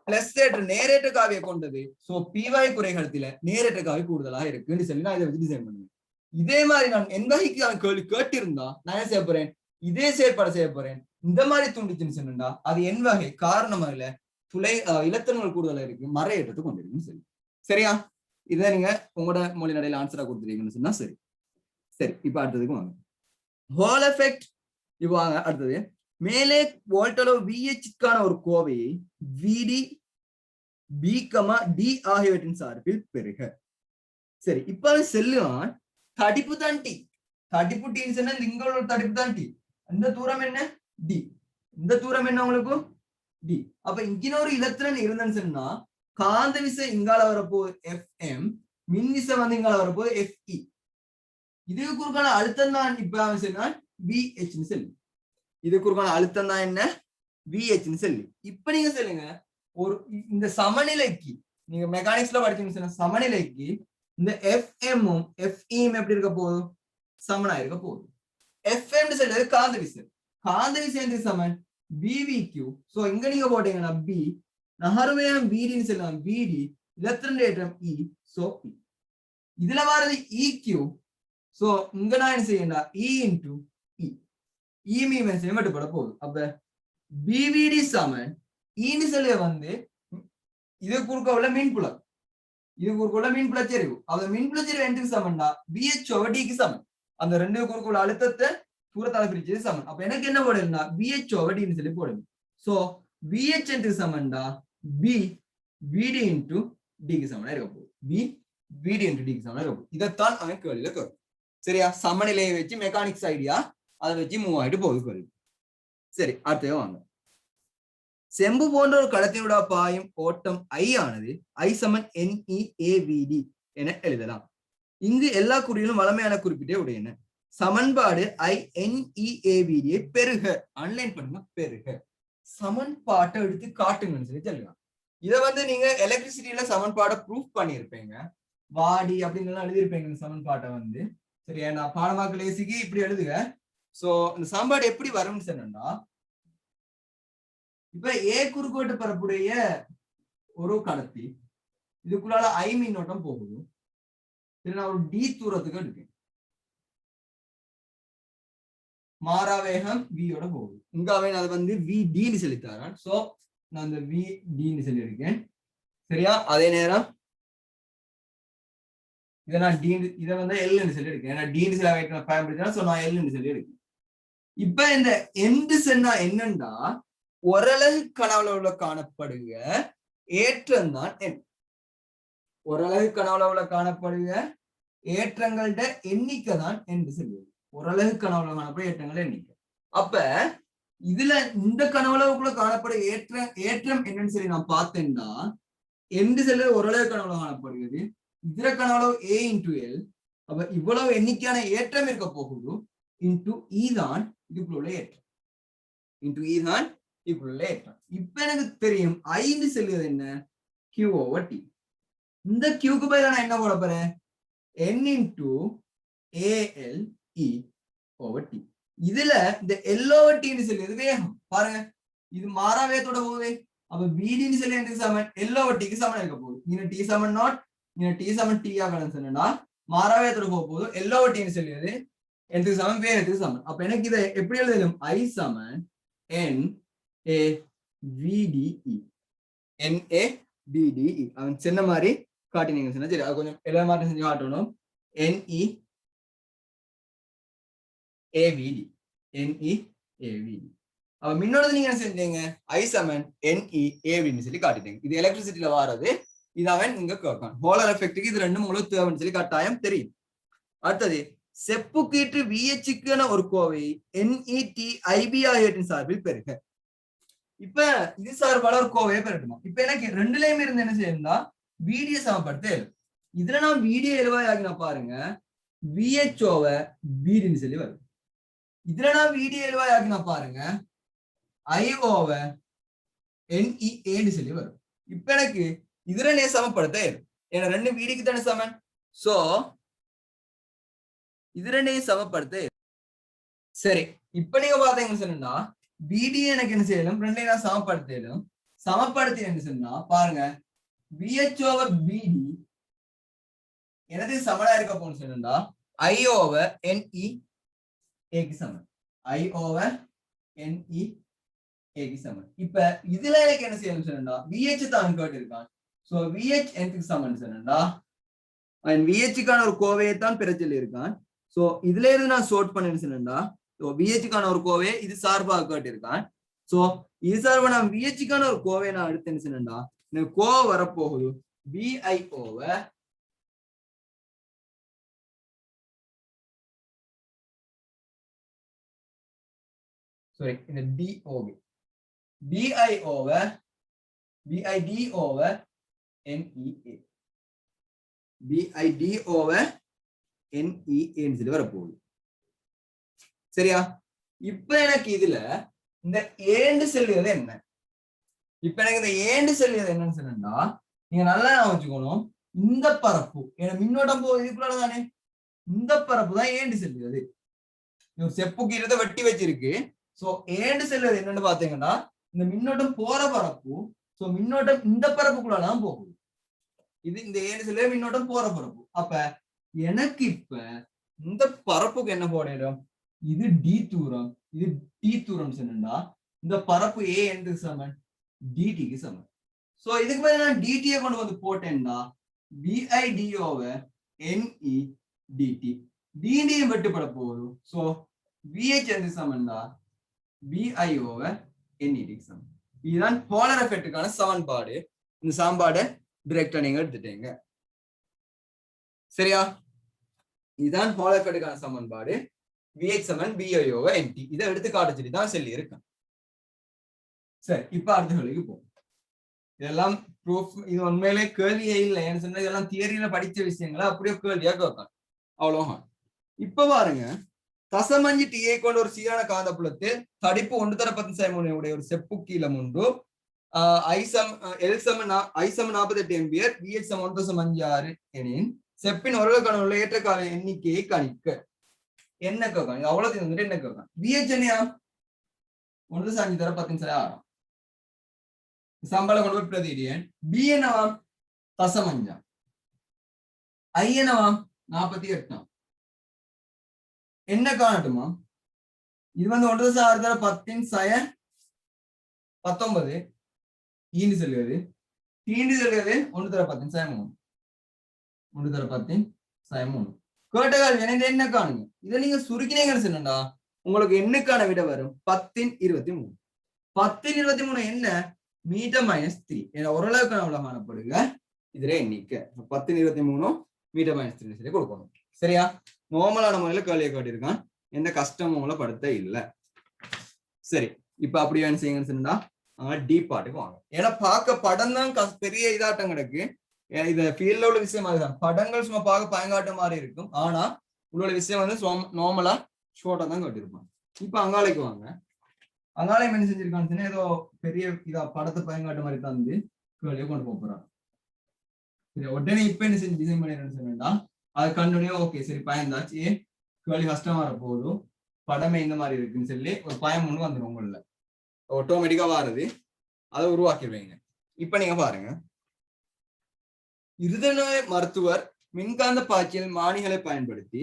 பிளஸ் ஏற்ற நேரேற்ற காவியை கொண்டது. சோ பீவாய் குறைகடத்தில நேரேற்ற காவி கூடுதலா இருக்குன்னு சொல்லி நான் இதை வச்சு டிசைன் பண்ணுவேன். இதே மாதிரி நான் என் வகைக்கு அவன் கேள்வி கேட்டிருந்தா நான் என்ன செய்ய போறேன்? இதே செயற்பாடு செய்ய போறேன். இந்த மாதிரி தூண்டிச்சுன்னு சொன்னா அது என் வகை காரணமா இல்ல துளை இலத்தனங்கள் கூடுதலா இருக்கு, மறையேற்றத்தை கொண்டிருக்குன்னு சொல்லி. சரியா? இதை நீங்க உங்களோட மொழி நடையில ஆன்சரா கொடுத்துருக்கீங்கன்னு சொன்னா சரி. சரி, இப்ப அடுத்ததுக்கு வாங்க. Hall effect. இப்ப வாங்க அடுத்தது. மேலே வோல்டளவு VH ஒரு கோவையை VD B, D ஆகியவற்றின் சார்பில் பெறுக. சரி, இப்ப செல்லுவான் தடிப்பு தான் டி. தடிப்பு டின்னு சொன்னா இங்களோட தடிப்பு தான் டி. அந்த தூரம் என்ன? டி. இந்த தூரம் என்ன உங்களுக்கு? டி. அப்ப இங்க ஒரு இலத்திரன் இருந்தேன்னு சொன்னா காந்த விசை இங்கால வரப்போகுது FM, மின் விசை இங்கால வரப்போகுது FE. இதுக்கு குறுக்கான அழுத்தம் தான் இப்ப சொன்னா VH சொல்லி. இது குறுக்கான அழுத்தம் தான் என்ன? VH சொல்லி. இப்ப நீங்க சொல்லுங்க, ஒரு இந்த சமநிலைக்கு நீங்க மெக்கானிக்ஸ்ல படிச்சீங்கன்னு சொன்னா சமநிலைக்கு இந்த எஃப்எம்மும் எஃப்இயும் எப்படி இருக்க போகுது? சமனா இருக்க போகுது. எஃப்எம் சொல்றது காந்த விசை. காந்த விசை எந்த சமன்? பிவிக்யூ. சோ இங்க நீங்க போட்டீங்கன்னா பி, நகர்வேகம் பிடின்னு சொல்லலாம், பிடி, இலத்திரன் ஏற்றம் இ, சோ இ. இதுல வர்றது இக்யூ. சோ இங்க நான் என்ன செய்யணும்? இ இன்டு இ. இ மீன் செய்ய மட்டுப்பட போகுது. அப்ப பிவிடி சமன் இன்னு சொல்ல வந்து இது குறுக்க உள்ள மின்புலம், இது குறுக்க உள்ள மின்புலச்சரிவு. அந்த மின்புலச்சரிவு எதுக்கு சமன்டா? பிஹெச் ஓவர் டிக்கு சமன். அந்த ரெண்டு குறுக்க உள்ள அழுத்தத்தை தூரத்தால பிரிச்சது சமன். அப்ப எனக்கு என்ன போடணும்னா பிஹெச் ஓவர் டின்னு சொல்லி போடணும். சோ பிஹெச் எதுக்கு சமன்டா? பி விடி இன்டு டிக்கு சமனா இருக்க போகுது. பி விடி இன்டு டிக்கு சமனா இருக்க போகுது. இதைத்தான் அவன் கேள்வியில கேட்கும். சரியா? சமநிலையை வச்சு மெக்கானிக்ஸ் ஐடியா அதை வச்சு மூவ் ஆயிட்டு போகுது கேள்வி. சரி, அடுத்தது வாங்க. செம்பு போன்ற ஒரு கடத்தினோட பாயும் ஓட்டம் ஐ ஆனது ஐ சமன் NEAVD என எழுதலாம். இங்கு எல்லா குறியிலும் வளமையான குறிப்பிட்டே உடையன. சமன்பாடு INEAVD பெருக, அன்லைன் பண்ணுங்க, பெருக. சமன்பாட்டை எடுத்து காட்டுங்கன்னு சொல்லி சொல்லலாம். இதை வந்து நீங்க எலக்ட்ரிசிட்டியில சமன்பாடை ப்ரூஃப் பண்ணியிருப்பீங்க, வாடி அப்படின்னு எழுதியிருப்பீங்க. இந்த சமன்பாட்டை வந்து சரியா, நான் பாடமாக்கு லேசிக்கு இப்படி எழுதுக. சோ இந்த சமன்பாடு எப்படி வரும்னு சொன்னா, இப்ப ஏ குறுக்கோட்டு பரப்புடைய ஒரு கடத்தி, இதுக்குள்ளால ஐ மின்னோட்டம் போகுது. நான் ஒரு டி தூரத்துக்கு எடுக்கேன், மாறாவேகம் வியோட போகுது. இங்க அவன் அதை வந்து வி டின்னு சொல்லித்தாரான். சோ நான் இந்த வி டின்னு சொல்லி இருக்கேன். சரியா? அதே நேரம் இதை நான் டி, இதை வந்து எல்னு சொல்லி இருக்கேன். ஏன்னா டின்னு சில பயன்படுத்தினா, சோ நான் எல்னு சொல்லி இருக்கேன். இப்ப இந்த எண்டு சொன்னா என்னன்னா, ஓரலகு கனவுல காணப்படுக ஏற்றம் தான் எண். ஓரலகு கனவுல காணப்படுக ஏற்றங்கள்ட எண்ணிக்கை தான் என்று சொல்லுவது. ஓரலகு கனவுல காணப்படும் ஏற்றங்கள் எண்ணிக்கை. அப்ப இதுல இந்த கனவுலகுக்குள்ள காணப்படும் ஏற்றம் என்னன்னு சொல்லி நான் பார்த்தேன்னா, என்று சொல்லி ஓரலகு கனவுல காணப்படுகிறது. இதர கனவுலகு A இன்டு எல். அப்ப இவ்வளவு எண்ணிக்கையான ஏற்றம் இருக்க போகுது. இன்டு இ தான் இதுக்குள்ள உள்ள ஏற்றம். இன்டு இ தான் இதுக்குள்ள ஏற்றம். இப்ப எனக்கு தெரியும் ஐந்து செல்வது என்ன? Q over T. இந்த Qக்கு பதிலா நான் என்ன போட போறேன்? N into AL E over T. இதுல இந்த L over T ன்னு சொல்லியது வேகம். பாருங்க, இது மாறா வேகத்தோட போகுது. அப்ப VD ன்னு சொல்லி எதுக்கு சமன்? L over T க்கு சமன் இருக்க போகுது. இங்க T சமன் நாட், இங்க T சமன் T ஆகணும் சொன்னா மாறா வேகத்தோட போக போகுது. L over T ன்னு சொல்லியது எதுக்கு சமன்? வேகத்துக்கு சமன். அப்ப எனக்கு இதை எப்படி எழுதலும்? I Saman NAVDE. NAVDE. அவன் சின்ன மாதிரி காட்டினீங்க சொன்னா சரி, அது கொஞ்சம் எல்லா மாற்றம் செஞ்சு காட்டணும். NEAVD. NEAVD. அப்ப மின்னோட்டத்தை நீங்க என்ன செஞ்சீங்க? I சமன் NEAVD சொல்லி காட்டிட்டீங்க. இது எலக்ட்ரிசிட்டியில வாரது. இது அவன் இங்க கேட்கான். ஹோலர் எஃபெக்ட்டுக்கு இது ரெண்டும் உங்களுக்கு தேவைன்னு சொல்லி கட்டாயம் தெரியும். அடுத்தது, செப்புக்கீற்று VH-க்கான ஒரு கோவை NETIB ஆகியவற்றின் சார்பில் பெருக. இப்ப இது சார்பால ஒரு கோவையை பெறட்டுமா? இப்ப எனக்கு ரெண்டுலயுமே இருந்து என்ன செய்யணும்னா VD சமப்படுத்த. இதுல நான் VD எழுவாய் ஆகினா பாருங்க, VH ஓவர் BDன்னு சொல்லி வரும். இதுல நான் VD எழுவாய் ஆகினா பாருங்க, I ஓவர் NEAன்னு சொல்லி வரும். இப்ப எனக்கு இதுல நே சமப்படுத்த, ஏன்னா ரெண்டு VDக்கு தானே சமன். சோ இது ரெண்டையும் சமப்படுத்த. சரி, இப்ப நீங்க பாத்தீங்கன்னு சொன்னா BD எனக்கு என்ன செய்யணும்? ரெண்டையும் நான் சமப்படுத்தலும். சமப்படுத்தி என்ன சொன்னா பாருங்க, VH over BD எனது சமனா இருக்க போன்னு சொன்னா I over NEA க்கு சமன். I over NEA க்கு சமன். இப்ப இதுல எனக்கு என்ன செய்யணும் சொன்னா VH தான் கேட்டு இருக்கான். சோ VH க்கு சமன் சொன்னா VH க்கான ஒரு கோவையை தான் பெற சொல்லி இருக்கான். சோ இதுல இருந்து நான் சோர்ட் பண்ணேன்னு சொன்னா VH க்கான ஒரு கோவையை இது சார்பாக கேட்டு இருக்கான். சோ இது சார்பா நான் VH க்கான ஒரு கோவையை நான் எடுத்தேன்னு சொன்னா எனக்கு கோவை வரப்போகுது VI over இந்த DOV. VI over VID over NEA. VID over NEA சொல்லி வரப்போகுது. சரியா? இப்ப எனக்கு இதுல இந்த ஏண்டு செல்லுறது என்ன? இப்ப எனக்கு இந்த ஏண்டு செல்லுறது என்னன்னு சொன்னா நீங்க நல்லா வச்சுக்கணும். இந்த பரப்பு ஏன்னா மின்னோட்டம் இதுக்குள்ள தானே இந்த பரப்பு தான் ஏண்டு செல்லுது. செப்புக்கு இருந்த வெட்டி வச்சிருக்கு. சோ ஏண்டு செல்லுது என்னன்னு பாத்தீங்கன்னா இந்த மின்னோட்டம் போற பரப்பு. சோ மின்னோட்டம் இந்த பரப்புக்குள்ளதான் போகுது. இது இந்த ஏண்டு செல்ல மின்னோட்டம் போற பரப்பு. அப்ப எனக்கு இப்ப இந்த பரப்புக்கு என்ன போடணும், இது டி தூரம் இது டி தூரம் சொன்னா இந்த பரப்பு ஏ எந்த சமன் டிடிக்கு சமன். சோ இதுக்கு மேல நான் டிடியை கொண்டு வந்து போட்டேன்னா பிஐடி ஓவர் என்இ டிடி டிடியும் வெட்டுப்பட போகுது. சோ விஹெச் எந்த சமன்டா பிஐ ஓவர் என்இடிக்கு சமன். இதுதான் போலர் எஃபெக்ட்டுக்கான சமன்பாடு. இந்த சமன்பாடு டிரெக்டா நீங்க எடுத்துட்டீங்க. சரியா? இதுதான் போலர் எஃபெக்ட்டுக்கான சமன்பாடு. விஹெச் சமன் பிஐ ஓவர் என்டி. இதை எடுத்து காட்டுச்சுட்டு தான் சொல்லி இருக்கேன். சரி, இப்ப அடுத்த கேள்விக்கு போகும். இதெல்லாம் ப்ரூஃப். இது உண்மையிலே கேள்வியே இல்லை. ஏன்னு சொன்னா இதெல்லாம் தியரியில படிச்ச விஷயங்களை அப்படியே கேள்வியா கேட்கணும். அவ்வளவுதான். இப்ப பாருங்க, தசமஞ்சு டிஐ கொண்ட ஒரு சீரான காந்தப்புலத்து தடிப்பு 1/10 உடைய ஒரு செப்பு கீழம் உண்டு. ஐசம் 48 எம்பியர் விஹெச் 1.56 எனின் செப்பின் ஒருவருக்கான உள்ள ஏற்றக்கால எண்ணிக்கையை கணிக்க. என்ன கேட்கணும்? இது அவ்வளவு வந்துட்டு என்ன கேட்கணும்? விஹெச் என்னையா 1.5/10 சம்பளம் கொண்டு போய் பிரதிடியன். பி என்னவாம் தசமஞ்சாம். ஐ என்னவாம் 48. என்ன காணட்டுமா? இது வந்து 1/6/10 19 ஈண்டு செல்கிறது. தீண்டு செல்கிறது 1/10 1/10 கேட்டகால் என்ன காணுங்க. இதை நீங்க சுருக்கினீங்கன்னு சொன்னா உங்களுக்கு என்னக்கான விட வரும் 10/23. 10/23 என்ன மீட்டர் -3. ஓரளவுக்கான உள்ள காணப்படுங்க இதுல எண்ணிக்கை 10/23 மீட்டர் -3 சொல்லி கொடுக்கணும். சரியா? நார்மலான முறையில கேள்வியை காட்டியிருக்கான். எந்த கஷ்டமும் படுத்த இல்லை. சரி, இப்ப அப்படி என்ன செய்யுங்கன்னு சொன்னா டி பாட்டுக்கு வாங்க. ஏன்னா பார்க்க படம் தான் பெரிய இதாட்டம் கிடக்கு. இது ஃபீல்ட்ல உள்ள விஷயம் அதுதான். படங்கள் சும்மா பார்க்க பயங்காட்ட மாதிரி இருக்கும். ஆனா உள்ள விஷயம் வந்து நார்மலா ஷோர்ட்டா தான் காட்டியிருப்பாங்க. இப்ப அங்காளைக்கு வாங்க. அங்காளையம் என்ன செஞ்சிருக்கான்னு ஏதோ பெரிய இதா படத்தை பயங்காட்ட மாதிரி தான் வந்து கேள்வியை கொண்டு போக போறாங்க. சரி, உடனே இப்ப என்ன செஞ்சு டிசைன் பண்ணி சொன்னா அது கண்டுனே ஓகே சரி பயந்தாச்சு கேள்வி கஷ்டமா வர போதும் படமே இந்த மாதிரி இருக்குன்னு சொல்லி ஒரு பயம் ஒண்ணு வந்துடும். உங்கள ஆட்டோமேட்டிக்கா வாருது, அதை உருவாக்கிடுவீங்க. இப்ப நீங்க பாருங்க, இருதநோய் மருத்துவர் மின்காந்த பாய்ச்சல் மானிகளை பயன்படுத்தி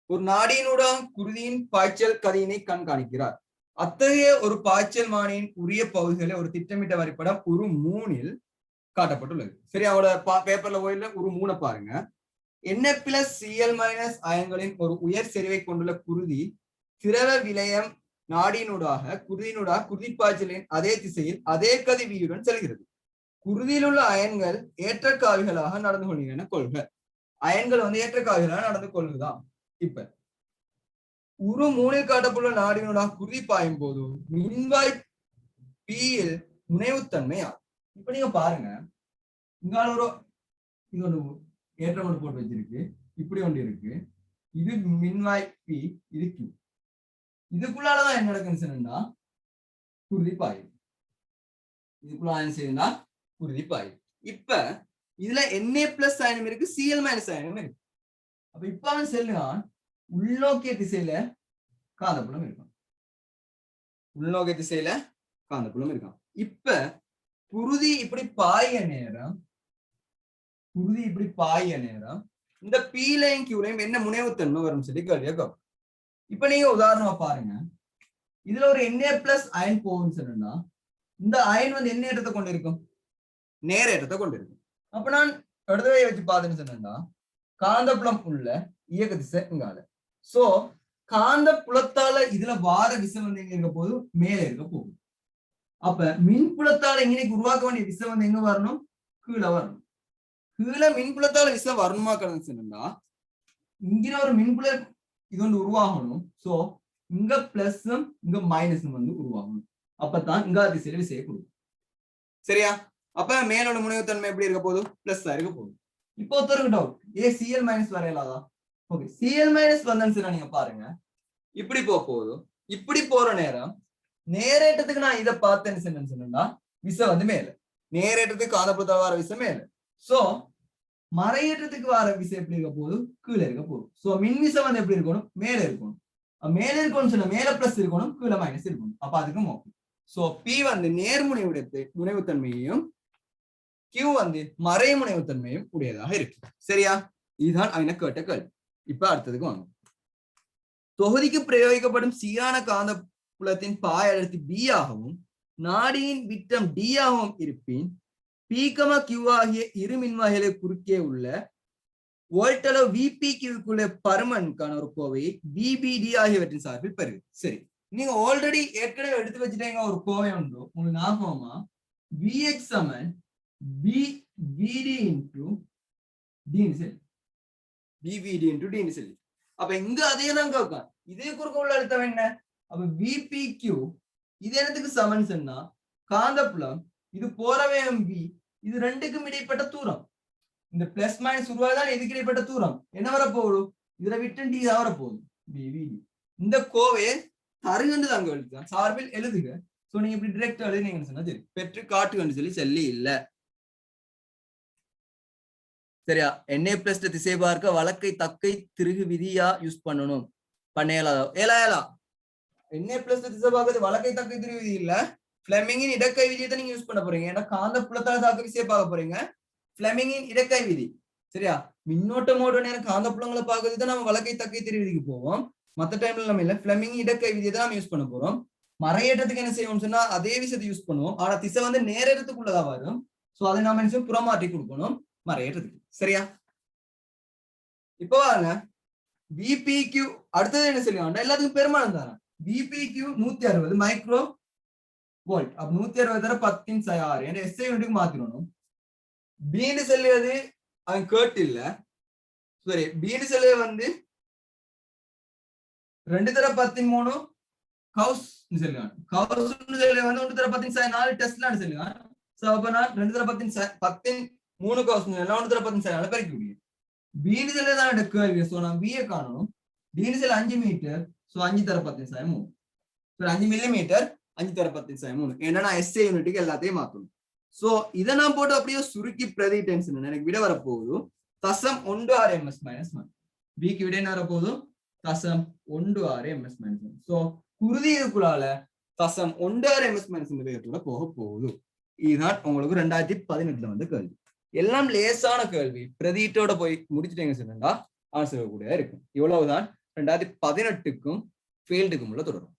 ஒரு நாடியினூடாக குருதியின் பாய்ச்சல் கதியினை கண்காணிக்கிறார். அத்தகைய ஒரு பாய்ச்சல் மானியின் உரிய பகுதிகளை ஒரு திட்டமிட்ட வரைபடம் ஒரு 3 காட்டப்பட்டுள்ளது. சரி, அவரோட பேப்பர்ல போயில ஒரு 3 பாருங்க. Na+Cl- அயன்களின் ஒரு உயர் செறிவை கொண்டுள்ள குருதி திரவ விலயம் நாடியினூடாக குருதி பாய்ச்சலின் அதே திசையில் அதே கதிவியுடன் செல்கிறது. குருதியில் உள்ள அயன்கள் ஏற்றக்காவிகளாக நடந்து கொள்கின்றன கொள்க. அயன்கள் வந்து ஏற்றக்காவிகளாக நடந்து கொள்ளுதான். இப்ப ஒரு 3 காட்டப்பட்டுள்ள நாடியினூடாக குருதி பாயும் போது மின்வாய் பியில் முனைவுத்தன்மை ஆகும். இப்ப நீங்க பாருங்க, இங்கால ஒரு இது ஒன்று ஏற்றம் ஒன்று போட்டு வச்சிருக்கு, இப்படி ஒன்று இருக்கு. இது மின்வாய் பி, இது கியூ. இதுக்குள்ளாலதான் என்ன நடக்குன்னு சொன்னா குருதி பாயும். இதுக்குள்ள என்ன செய்யுதுன்னா குருதி பாயும். இப்ப இதுல Na+ அயனம் இருக்கு, Cl- அயனம் இருக்கு. அப்ப இப்ப அவன் செல்லுதான் உள்நோக்கிய திசையில காந்தப்புலம் இருக்கும். உள்நோக்கிய திசையில காந்தப்புலம் இருக்கான். இப்ப குருதி இப்படி பாய நேரம் இந்த பீலையும் கியூலையும் என்ன முனைவுத்தன்மை வரும் சொல்லி கேள்வியா. இப்ப நீங்க உதாரணமா பாருங்க, இதுல ஒரு Na+ அயன் போகும்னு சொன்னா இந்த அயன் வந்து என்ன ஏற்றத்தை கொண்டு இருக்கும்? நேர ஏற்றத்தை கொண்டு இருக்கும். அப்ப நான் இடதுவையை வச்சு பார்த்தேன்னு சொன்னா காந்தப்புலம் உள்ள இயக்க திசை இங்கால. சோ காந்த புலத்தால இதுல வார விசை வந்து எங்க இருக்க போது மேல இருக்க போகுது. அப்ப மின்புலத்தால இன்னைக்கு உருவாக்க வேண்டிய விசை வந்து எங்க வரணும்? கீழே வரணும். கீழே மின்புலத்தால விசை வரணுமா சொன்னா இங்க ஒரு மின்புல இது வந்து உருவாகணும். சோ இங்க பிளஸும் இங்க மைனஸும் வந்து உருவாகணும். அப்பதான் இங்க திசையில விசையை கொடுக்கும். சரியா? அப்ப மேலோட முனைவுத்தன்மை எப்படி இருக்க போகுது? பிளஸ் இருக்க போகுது. இப்போ ஒருத்தருக்கு டவுட், Cl- வரையலாதா? ஓகே, Cl- வந்தேன்னு நீங்க பாருங்க, இப்படி போகுது. இப்படி போற நேரம் நேரேற்றத்துக்கு நான் இதை பார்த்தேன்னு சொன்னா விசை வந்து மேல, நேரேற்றத்துக்கு காந்தப்புலத்தால வர விசை மேல. சோ மறையேற்றத்துக்கு வர விசை எப்படி இருக்க போகுது, கீழே இருக்க போகுது. சோ மின்விசை வந்து எப்படி இருக்கணும், மேல இருக்கணும். மேல இருக்கணும்னு சொன்னா மேல பிளஸ் இருக்கணும், கீழே மைனஸ் இருக்கணும். அப்ப அதுக்கும் ஓகே. சோ பி வந்து நேர்முனை முனைவுத்தன்மையையும் Q வந்து மறைமுனைவுத்தன்மையும் உடையதாக இருக்கு. சரியா? இதுதான் அவங்க கேட்ட கேள்வி. இப்ப அடுத்ததுக்கு வாங்க. தொகுதிக்கு பிரயோகிக்கப்படும் சீரான காந்த புலத்தின் பாய அடர்த்தி B ஆகவும் நாடியின் விட்டம் D ஆகவும் இருப்பின் P, Q ஆகிய இரு மின்வாய்களை குறுக்கே உள்ள வோல்டளவு VPQக்குள்ள பருமனுக்கான ஒரு கோவையை BBD ஆகியவற்றின் சார்பில் பெறுது. சரி, நீங்க ஆல்ரெடி ஏற்கனவே எடுத்து வச்சுட்டீங்க ஒரு கோவை உண்டு உங்களுக்கு ஞாபகமா, VH சமன் BVD into D சொல்லி, BVD into D சொல்லி. அப்ப இங்க அதே தான் கேட்கும். இதே குறுக்க உள்ள அழுத்தம் என்ன? அப்ப VPQ இது என்னத்துக்கு சமன் சொன்னா காந்தப்புலம், இது போறவே V, இது ரெண்டுக்கும் இடைப்பட்ட தூரம். இந்த பிளஸ் மைனஸ் உருவாதான் இதுக்கு இடைப்பட்ட தூரம் என்ன வரப்போகுது, இதுல விட்டு D தான் வரப்போகுது, BVD. இந்த கோவையை தருகண்டு தாங்க எழுதுதான் சார்பில் எழுதுக. சோ நீங்க இப்படி டிரெக்ட் எழுதுனீங்கன்னு சொன்னா சரி, பெற்று காட்டுகண்டு சொல்லி இல்ல. சரியா? NA பிளஸ் திசை பார்க்க வழக்கை தக்கை திருகு விதியா யூஸ் பண்ணணும். ஏலா NA பிளஸ் திசை பார்க்கறது வழக்கை தக்கை திருகு விதி இல்ல, பிளெமிங்கின் இடக்கை விதியை நீங்க யூஸ் பண்ண போறீங்க. ஏன்னா காந்த புலத்தால தாக்க விசையை பார்க்க போறீங்க, பிளெமிங்கின் இடக்கை விதி. சரியா? மின்னோட்டமோட நேரம் காந்த புலங்களை பார்க்கறது தான் நம்ம வழக்கை தக்கை திரு விதிக்கு போவோம். மற்ற டைம்ல நம்ம இல்ல பிளெமிங் இடக்கை விதியை தான் நம்ம யூஸ் பண்ண போறோம். மறையேற்றத்துக்கு என்ன செய்வோம் சொன்னா அதே விஷயத்தை யூஸ் பண்ணுவோம். ஆனா திசை வந்து நேரத்துக்குள்ளதான் வரும். சோ அதை நாம என்ன புறமாற்றி கொடுக்கணும் மறையேற்றத்துக்கு. சரியா? இப்போ வாங்க VPQ அடுத்தது என்ன சொல்லுவாங்க, எல்லாத்துக்கும் பெருமானம் தானே. VPQ 160 micro volt. அப்ப 160 தர 10/6 என்ற SI யூனிட்டுக்கு மாத்திரணும். பீண்டு செல்லுவது அவன் கேட்டு இல்ல, சரி பீண்டு செல்லுவது வந்து 2 தர 13 கவுஸ் சொல்லுவாங்க. கவுஸ் வந்து 1 தர 10/4 டெஸ்லான்னு சொல்லுவாங்க. சோ அப்ப நான் 2 தர 13 கவுஸ் 1 தர 10/4 பெருக்கி முடியும். பீண்டு செல்லுவது தான் கேள்வி. சோ நான் B காணணும். பீண்டு செல் 5 மீட்டர், சோ 5 தர 10/3. சோ 5 மில்லிமீட்டர் 5 தர 10/3. ஏன்னா நான் SI யூனிட்டுக்கு எல்லாத்தையும் மாத்தணும். சோ இதை நான் போட்டு அப்படியே சுருக்கி பிரதிட்டேன் எனக்கு விட வரப்போகுது 0.16 ms - 1. பிக்கு விட என்ன வரப்போகுது 0.16 ms - 1. சோ குருதிக்குள்ளால 0.16 ms - 1 வேகத்தோட போக போகுது. இதுதான் உங்களுக்கு 2018 வந்து கேள்வி. எல்லாம் லேசான கேள்வி, பிரதீட்டோட போய் முடிச்சுட்டீங்க சொன்னா ஆன்சர் கூட இருக்கும். இவ்வளவுதான் 2018க்கும் ஃபீல்டுக்கும் உள்ள தொடரும்.